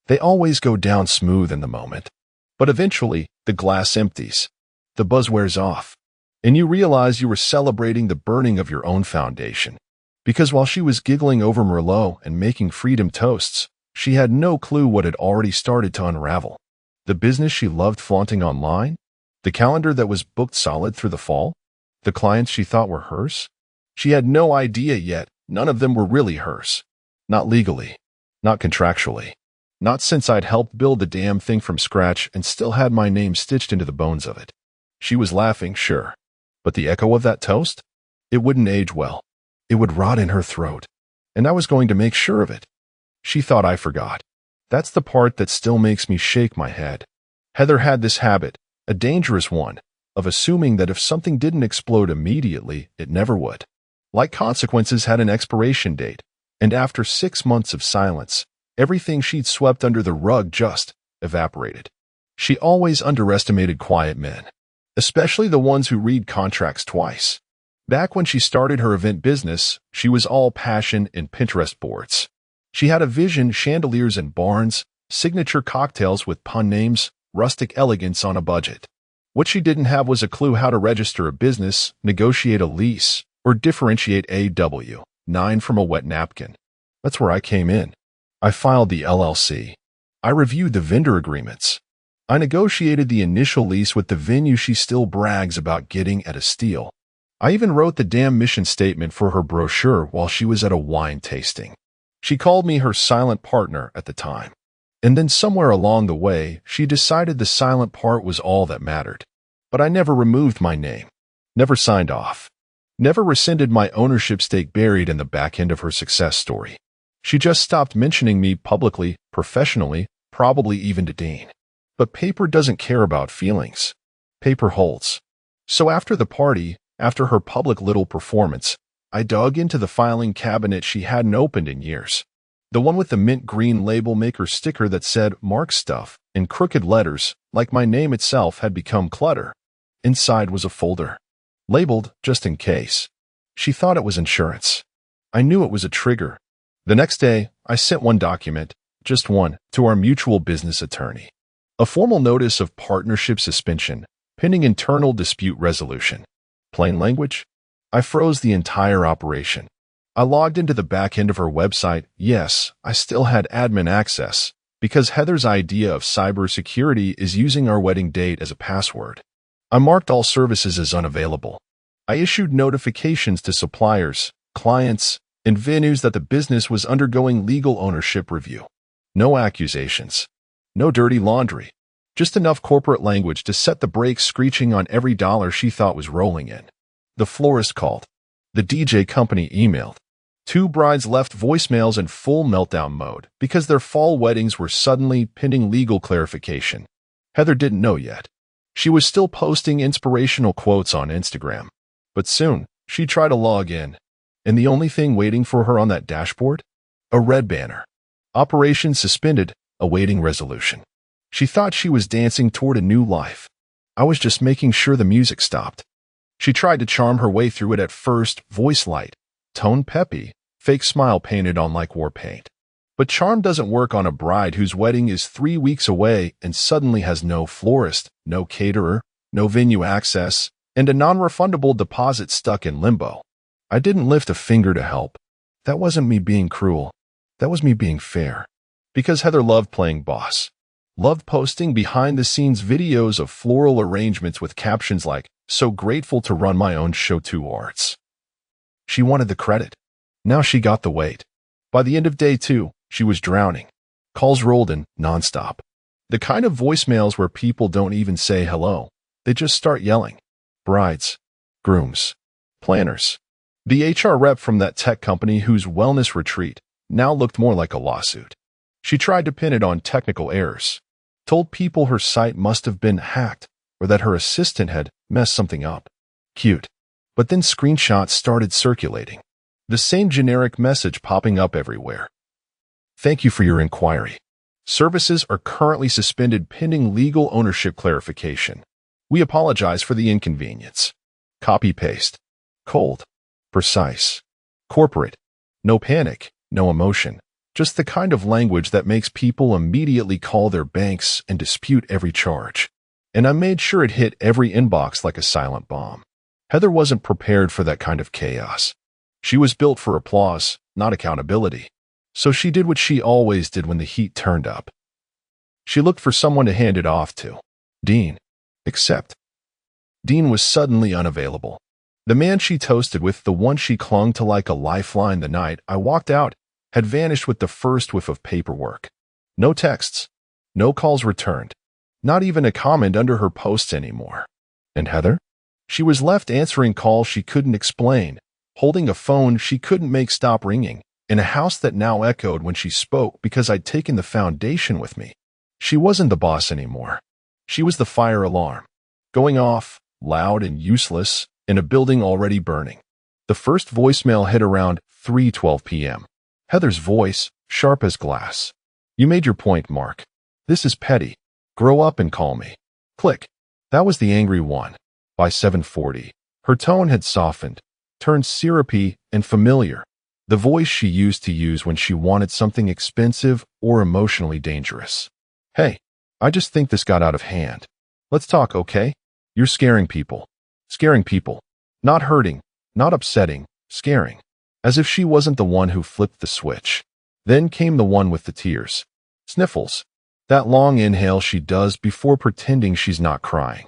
They always go down smooth in the moment, but eventually the glass empties, the buzz wears off, and you realize you were celebrating the burning of your own foundation. Because while she was giggling over Merlot and making freedom toasts, she had no clue what had already started to unravel. The business she loved flaunting online? The calendar that was booked solid through the fall? The clients she thought were hers? She had no idea yet. None of them were really hers. Not legally. Not contractually. Not since I'd helped build the damn thing from scratch and still had my name stitched into the bones of it. She was laughing, sure. But the echo of that toast? It wouldn't age well. It would rot in her throat. And I was going to make sure of it. She thought I forgot. That's the part that still makes me shake my head. Heather had this habit, a dangerous one, of assuming that if something didn't explode immediately, it never would. Like consequences had an expiration date, and after 6 months of silence, everything she'd swept under the rug just evaporated. She always underestimated quiet men, especially the ones who read contracts twice. Back when she started her event business, she was all passion and Pinterest boards. She had a vision, chandeliers and barns, signature cocktails with pun names, rustic elegance on a budget. What she didn't have was a clue how to register a business, negotiate a lease, or differentiate a W-9 from a wet napkin. That's where I came in. I filed the LLC. I reviewed the vendor agreements. I negotiated the initial lease with the venue she still brags about getting at a steal. I even wrote the damn mission statement for her brochure while she was at a wine tasting. She called me her silent partner at the time. And then somewhere along the way, she decided the silent part was all that mattered. But I never removed my name. Never signed off. Never rescinded my ownership stake buried in the back end of her success story. She just stopped mentioning me publicly, professionally, probably even to Dean. But paper doesn't care about feelings. Paper holds. So after the party, after her public little performance, I dug into the filing cabinet she hadn't opened in years. The one with the mint green label maker sticker that said Mark Stuff in crooked letters, like my name itself had become clutter. Inside was a folder, labeled just in case. She thought it was insurance. I knew it was a trigger. The next day, I sent one document, just one, to our mutual business attorney. A formal notice of partnership suspension, pending internal dispute resolution. Plain language? I froze the entire operation. I logged into the back end of her website. Yes, I still had admin access, because Heather's idea of cybersecurity is using our wedding date as a password. I marked all services as unavailable. I issued notifications to suppliers, clients, and venues that the business was undergoing legal ownership review. No accusations. No dirty laundry. Just enough corporate language to set the brakes screeching on every dollar she thought was rolling in. The florist called. The DJ company emailed. 2 brides left voicemails in full meltdown mode because their fall weddings were suddenly pending legal clarification. Heather didn't know yet. She was still posting inspirational quotes on Instagram. But soon, she'd try to log in. And the only thing waiting for her on that dashboard? A red banner. Operation suspended, awaiting resolution. She thought she was dancing toward a new life. I was just making sure the music stopped. She tried to charm her way through it at first, voice light, tone peppy, fake smile painted on like war paint. But charm doesn't work on a bride whose wedding is 3 weeks away and suddenly has no florist, no caterer, no venue access, and a non-refundable deposit stuck in limbo. I didn't lift a finger to help. That wasn't me being cruel. That was me being fair. Because Heather loved playing boss. Loved posting behind-the-scenes videos of floral arrangements with captions like, "So grateful to run my own show 2 arts." She wanted the credit. Now she got the weight. By the end of day 2, she was drowning. Calls rolled in nonstop. The kind of voicemails where people don't even say hello. They just start yelling. Brides, grooms, planners. The HR rep from that tech company whose wellness retreat now looked more like a lawsuit. She tried to pin it on technical errors. Told people her site must have been hacked or that her assistant had messed something up. Cute. But then screenshots started circulating. The same generic message popping up everywhere. Thank you for your inquiry. Services are currently suspended pending legal ownership clarification. We apologize for the inconvenience. Copy-paste. Cold. Precise. Corporate. No panic, no emotion. Just the kind of language that makes people immediately call their banks and dispute every charge. And I made sure it hit every inbox like a silent bomb. Heather wasn't prepared for that kind of chaos. She was built for applause, not accountability. So she did what she always did when the heat turned up. She looked for someone to hand it off to. Dean. Except Dean was suddenly unavailable. The man she toasted with, the one she clung to like a lifeline the night I walked out, had vanished with the first whiff of paperwork. No texts. No calls returned. Not even a comment under her posts anymore. And Heather? She was left answering calls she couldn't explain, holding a phone she couldn't make stop ringing, in a house that now echoed when she spoke because I'd taken the foundation with me. She wasn't the boss anymore. She was the fire alarm, going off, loud and useless, in a building already burning. The first voicemail hit around 3:12 p.m. Heather's voice, sharp as glass. You made your point, Mark. This is petty. Grow up and call me. Click. That was the angry one. By 7:40, her tone had softened, turned syrupy and familiar. The voice she used to use when she wanted something expensive or emotionally dangerous. Hey, I just think this got out of hand. Let's talk, okay? You're scaring people. Scaring people. Not hurting, not upsetting, scaring. As if she wasn't the one who flipped the switch. Then came the one with the tears. Sniffles. That long inhale she does before pretending she's not crying.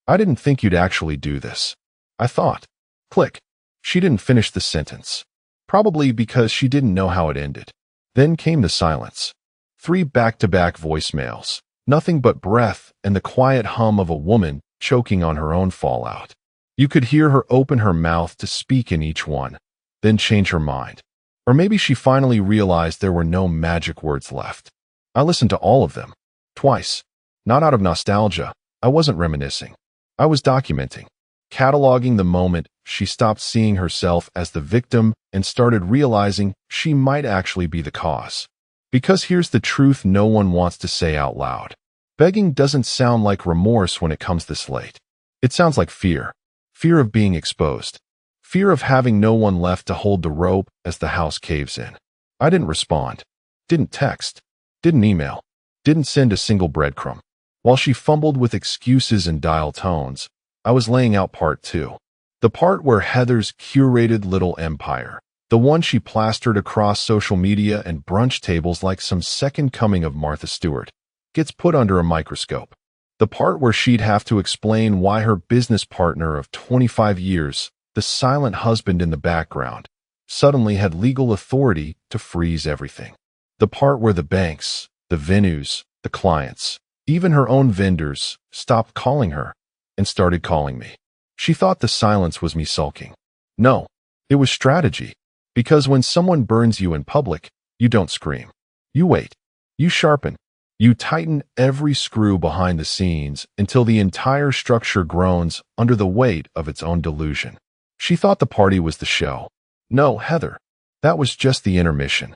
I didn't think you'd actually do this. I thought. Click. She didn't finish the sentence. Probably because she didn't know how it ended. Then came the silence. 3 back-to-back voicemails. Nothing but breath and the quiet hum of a woman choking on her own fallout. You could hear her open her mouth to speak in each one, then change her mind. Or maybe she finally realized there were no magic words left. I listened to all of them. Twice. Not out of nostalgia. I wasn't reminiscing. I was documenting. Cataloging the moment she stopped seeing herself as the victim and started realizing she might actually be the cause. Because here's the truth no one wants to say out loud. Begging doesn't sound like remorse when it comes this late. It sounds like fear. Fear of being exposed. Fear of having no one left to hold the rope as the house caves in. I didn't respond. Didn't text. Didn't email. Didn't send a single breadcrumb. While she fumbled with excuses and dial tones, I was laying out part 2. The part where Heather's curated little empire, the one she plastered across social media and brunch tables like some second coming of Martha Stewart, gets put under a microscope. The part where she'd have to explain why her business partner of 25 years, the silent husband in the background, suddenly had legal authority to freeze everything. The part where the banks, the venues, the clients, even her own vendors, stopped calling her and started calling me. She thought the silence was me sulking. No, it was strategy. Because when someone burns you in public, you don't scream. You wait. You sharpen. You tighten every screw behind the scenes until the entire structure groans under the weight of its own delusion. She thought the party was the show. No, Heather. That was just the intermission.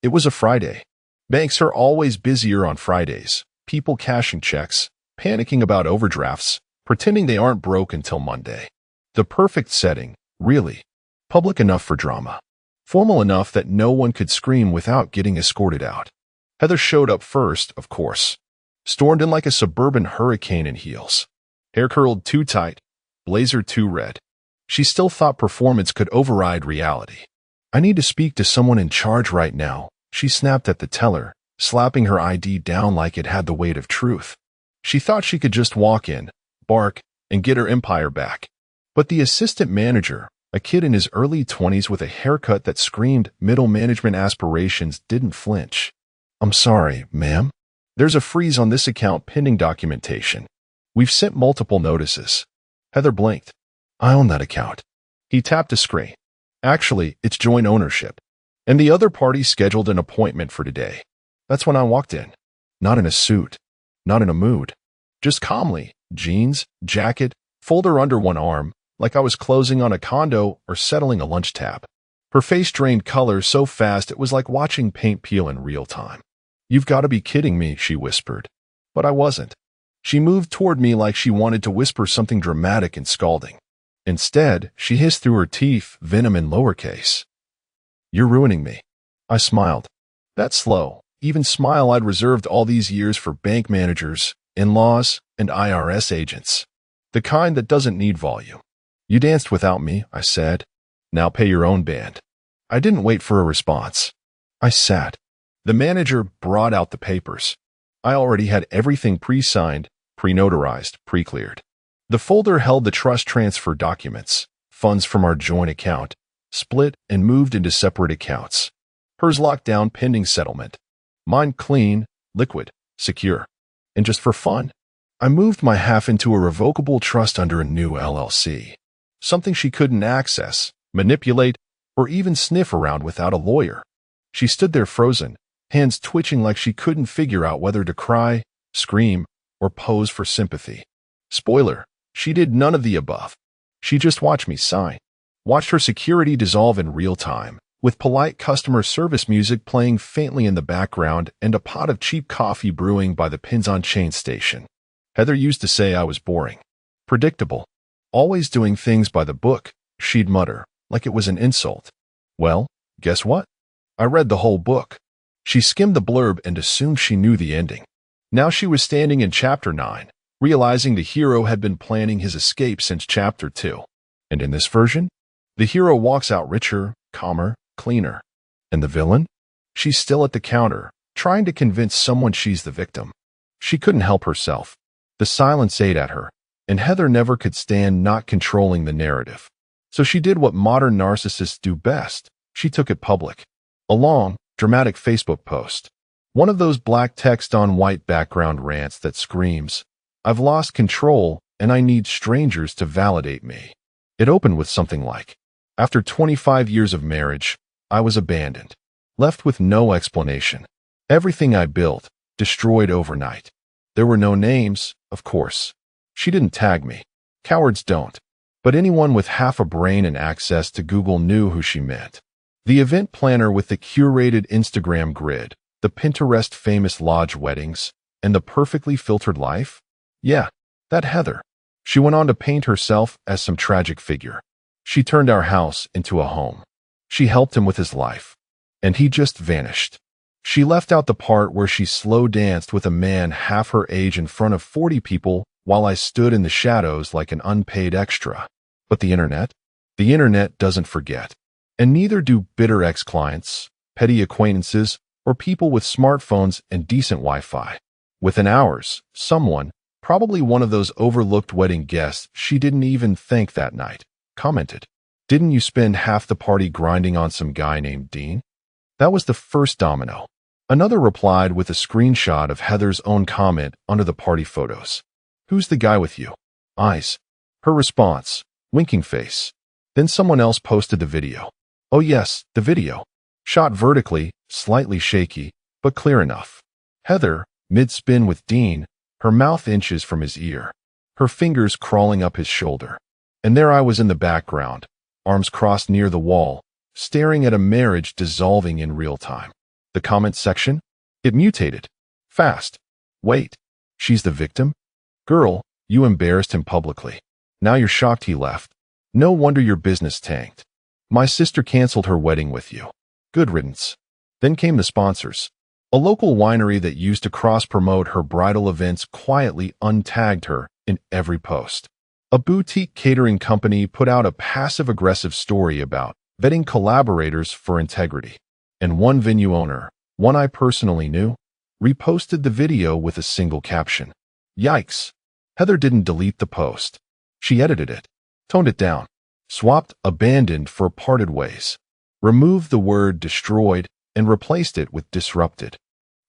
It was a Friday. Banks are always busier on Fridays. People cashing checks, panicking about overdrafts, pretending they aren't broke until Monday. The perfect setting, really. Public enough for drama. formal enough that no one could scream without getting escorted out. Heather showed up first, of course, stormed in like a suburban hurricane in heels. Hair curled too tight, blazer too red. She still thought performance could override reality. "I need to speak to someone in charge right now," she snapped at the teller, slapping her ID down like it had the weight of truth. She thought she could just walk in, bark, and get her empire back. But the assistant manager, a kid in his early 20s with a haircut that screamed middle management aspirations, didn't flinch. "I'm sorry, ma'am. There's a freeze on this account pending documentation. We've sent multiple notices." Heather blinked. "I own that account." He tapped a screen. "Actually, it's joint ownership. And the other party scheduled an appointment for today." That's when I walked in. Not in a suit. Not in a mood. Just calmly, jeans, jacket, folder under one arm, like I was closing on a condo or settling a lunch tab. Her face drained color so fast it was like watching paint peel in real time. "You've got to be kidding me," she whispered. But I wasn't. She moved toward me like she wanted to whisper something dramatic and scalding. Instead, she hissed through her teeth, venom in lowercase. "You're ruining me." I smiled. That slow, even smile I'd reserved all these years for bank managers, in-laws, and IRS agents. The kind that doesn't need volume. "You danced without me," I said. "Now pay your own band." I didn't wait for a response. I sat. The manager brought out the papers. I already had everything pre-signed, pre-notarized, pre-cleared. The folder held the trust transfer documents, funds from our joint account, split and moved into separate accounts. Hers locked down pending settlement. Mine clean, liquid, secure. And just for fun, I moved my half into a revocable trust under a new LLC. Something she couldn't access, manipulate, or even sniff around without a lawyer. She stood there frozen, hands twitching like she couldn't figure out whether to cry, scream, or pose for sympathy. Spoiler, she did none of the above. She just watched me sign. Watched her security dissolve in real time, with polite customer service music playing faintly in the background and a pot of cheap coffee brewing by the pins-on-chain station. Heather used to say I was boring. Predictable. Always doing things by the book, she'd mutter, like it was an insult. Well, guess what? I read the whole book. She skimmed the blurb and assumed she knew the ending. Now she was standing in Chapter 9, realizing the hero had been planning his escape since Chapter 2. And in this version, the hero walks out richer, calmer, cleaner. And the villain? She's still at the counter, trying to convince someone she's the victim. She couldn't help herself. The silence ate at her, and Heather never could stand not controlling the narrative. So she did what modern narcissists do best. She took it public. A long, dramatic Facebook post. One of those black text on white background rants that screams, "I've lost control and I need strangers to validate me." It opened with something like, "After 25 years of marriage, I was abandoned, left with no explanation. Everything I built, destroyed overnight." There were no names, of course. She didn't tag me. Cowards don't. But anyone with half a brain and access to Google knew who she meant. The event planner with the curated Instagram grid, the Pinterest famous lodge weddings, and the perfectly filtered life? Yeah, that Heather. She went on to paint herself as some tragic figure. She turned our house into a home. She helped him with his life. And he just vanished. She left out the part where she slow danced with a man half her age in front of 40 people while I stood in the shadows like an unpaid extra. But the internet? The internet doesn't forget. And neither do bitter ex-clients, petty acquaintances, or people with smartphones and decent Wi-Fi. Within hours, someone, probably one of those overlooked wedding guests she didn't even thank that night, commented, "Didn't you spend half the party grinding on some guy named Dean?" That was the first domino. Another replied with a screenshot of Heather's own comment under the party photos. "Who's the guy with you?" Eyes. Her response, winking face. Then someone else posted the video. Oh yes, the video. Shot vertically, slightly shaky, but clear enough. Heather, mid-spin with Dean, her mouth inches from his ear, her fingers crawling up his shoulder. And there I was in the background, arms crossed near the wall, staring at a marriage dissolving in real time. The comment section? It mutated. Fast. Wait. She's the victim? Girl, you embarrassed him publicly. Now you're shocked he left. No wonder your business tanked. My sister canceled her wedding with you. Good riddance. Then came the sponsors. A local winery that used to cross-promote her bridal events quietly untagged her in every post. A boutique catering company put out a passive-aggressive story about vetting collaborators for integrity. And one venue owner, one I personally knew, reposted the video with a single caption. Yikes. Heather didn't delete the post. She edited it, toned it down, swapped abandoned for parted ways, removed the word destroyed, and replaced it with disrupted.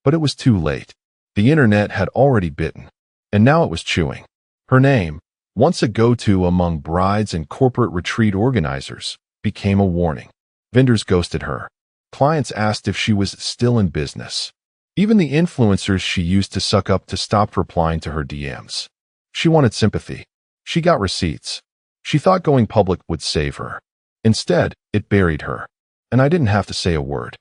But it was too late. The internet had already bitten, and now it was chewing. Her name, once a go-to among brides and corporate retreat organizers, became a warning. Vendors ghosted her. Clients asked if she was still in business. Even the influencers she used to suck up to stopped replying to her DMs. She wanted sympathy. She got receipts. She thought going public would save her. Instead, it buried her. And I didn't have to say a word.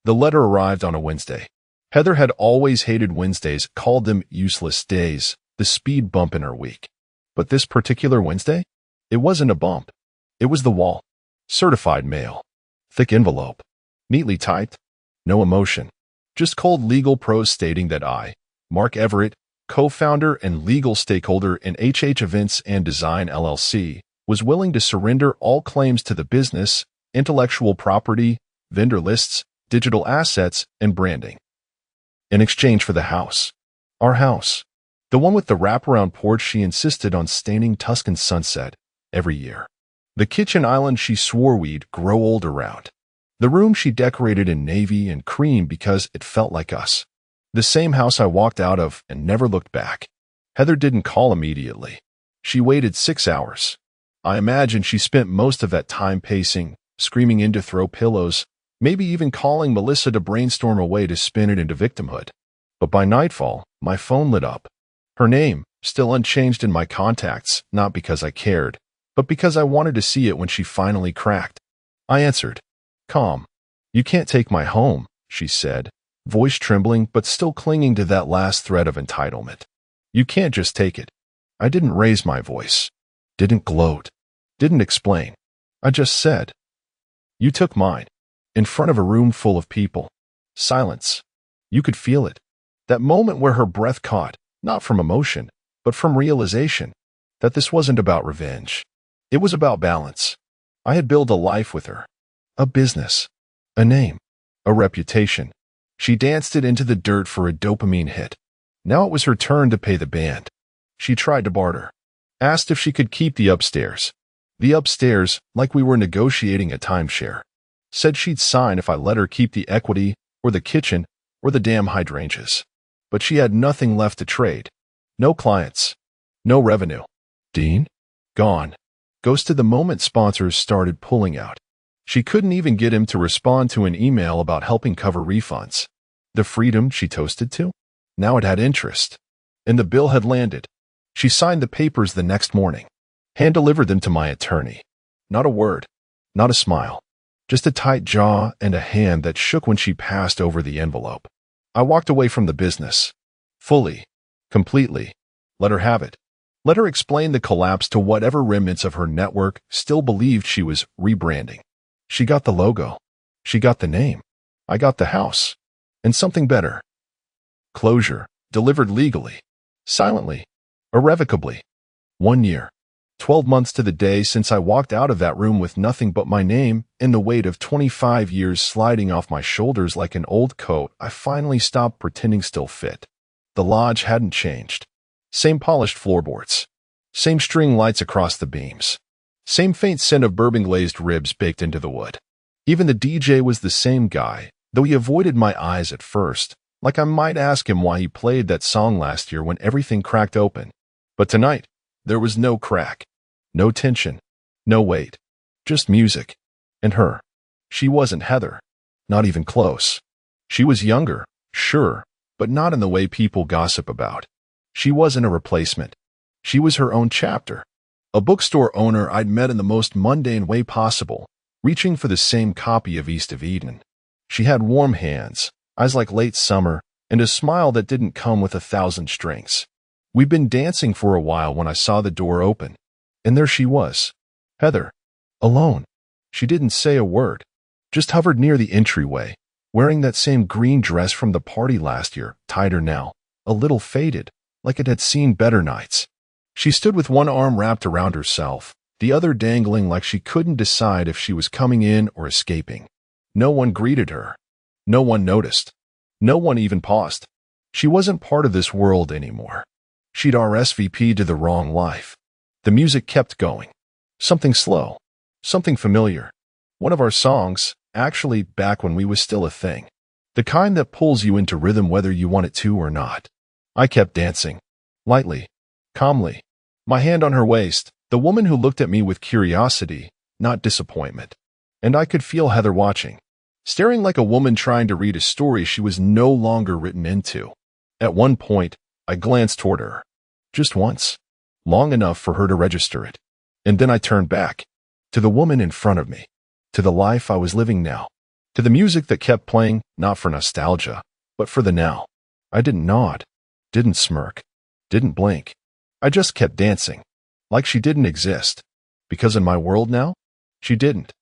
The letter arrived on a Wednesday. Heather had always hated Wednesdays, called them useless days, the speed bump in her week. But this particular Wednesday? It wasn't a bump. It was the wall. Certified mail. Thick envelope. Neatly typed. No emotion. Just cold legal prose stating that I, Mark Everett, co-founder and legal stakeholder in HH Events and Design LLC, was willing to surrender all claims to the business, intellectual property, vendor lists, digital assets, and branding. In exchange for the house. Our house. The one with the wraparound porch she insisted on staining Tuscan sunset every year. The kitchen island she swore we'd grow old around. The room she decorated in navy and cream because it felt like us. The same house I walked out of and never looked back. Heather didn't call immediately. She waited 6 hours. I imagine she spent most of that time pacing, screaming in to throw pillows, maybe even calling Melissa to brainstorm a way to spin it into victimhood. But by nightfall, my phone lit up. Her name, still unchanged in my contacts, not because I cared, but because I wanted to see it when she finally cracked. I answered. Calm. You can't take my home, she said, voice trembling but still clinging to that last thread of entitlement. You can't just take it. I didn't raise my voice. Didn't gloat. Didn't explain. I just said. You took mine. In front of a room full of people. Silence. You could feel it. That moment where her breath caught, not from emotion, but from realization, that this wasn't about revenge. It was about balance. I had built a life with her. A business. A name. A reputation. She danced it into the dirt for a dopamine hit. Now it was her turn to pay the band. She tried to barter. Asked if she could keep the upstairs. The upstairs, like we were negotiating a timeshare. Said she'd sign if I let her keep the equity, or the kitchen, or the damn hydrangeas. But she had nothing left to trade. No clients. No revenue. Dean? Gone. Ghosted the moment sponsors started pulling out. She couldn't even get him to respond to an email about helping cover refunds. The freedom she toasted to? Now it had interest. And the bill had landed. She signed the papers the next morning. Hand-delivered them to my attorney. Not a word. Not a smile. Just a tight jaw and a hand that shook when she passed over the envelope. I walked away from the business. Fully. Completely. Let her have it. Let her explain the collapse to whatever remnants of her network still believed she was rebranding. She got the logo. She got the name. I got the house. And something better. Closure. Delivered legally. Silently. Irrevocably. 1 year. 12 months to the day since I walked out of that room with nothing but my name and the weight of 25 years sliding off my shoulders like an old coat. I finally stopped pretending still fit. The lodge hadn't changed. Same polished floorboards. Same string lights across the beams. Same faint scent of bourbon-glazed ribs baked into the wood. Even the DJ was the same guy, though he avoided my eyes at first, like I might ask him why he played that song last year when everything cracked open. But tonight, there was no crack, no tension, no weight, just music. And her. She wasn't Heather. Not even close. She was younger, sure, but not in the way people gossip about. She wasn't a replacement. She was her own chapter. A bookstore owner I'd met in the most mundane way possible, reaching for the same copy of East of Eden. She had warm hands, eyes like late summer, and a smile that didn't come with 1,000 strings. We'd been dancing for a while when I saw the door open. And there she was. Heather. Alone. She didn't say a word, just hovered near the entryway, wearing that same green dress from the party last year, tighter now, a little faded, like it had seen better nights. She stood with one arm wrapped around herself, the other dangling like she couldn't decide if she was coming in or escaping. No one greeted her. No one noticed. No one even paused. She wasn't part of this world anymore. She'd RSVP'd to the wrong life. The music kept going. Something slow. Something familiar. One of our songs, actually back when we was still a thing. The kind that pulls you into rhythm whether you want it to or not. I kept dancing. Lightly. Calmly. My hand on her waist, the woman who looked at me with curiosity, not disappointment. And I could feel Heather watching. Staring like a woman trying to read a story she was no longer written into. At one point, I glanced toward her. Just once. Long enough for her to register it. And then I turned back. To the woman in front of me. To the life I was living now. To the music that kept playing, not for nostalgia, but for the now. I didn't nod. Didn't smirk. Didn't blink. I just kept dancing. Like she didn't exist. Because in my world now, she didn't.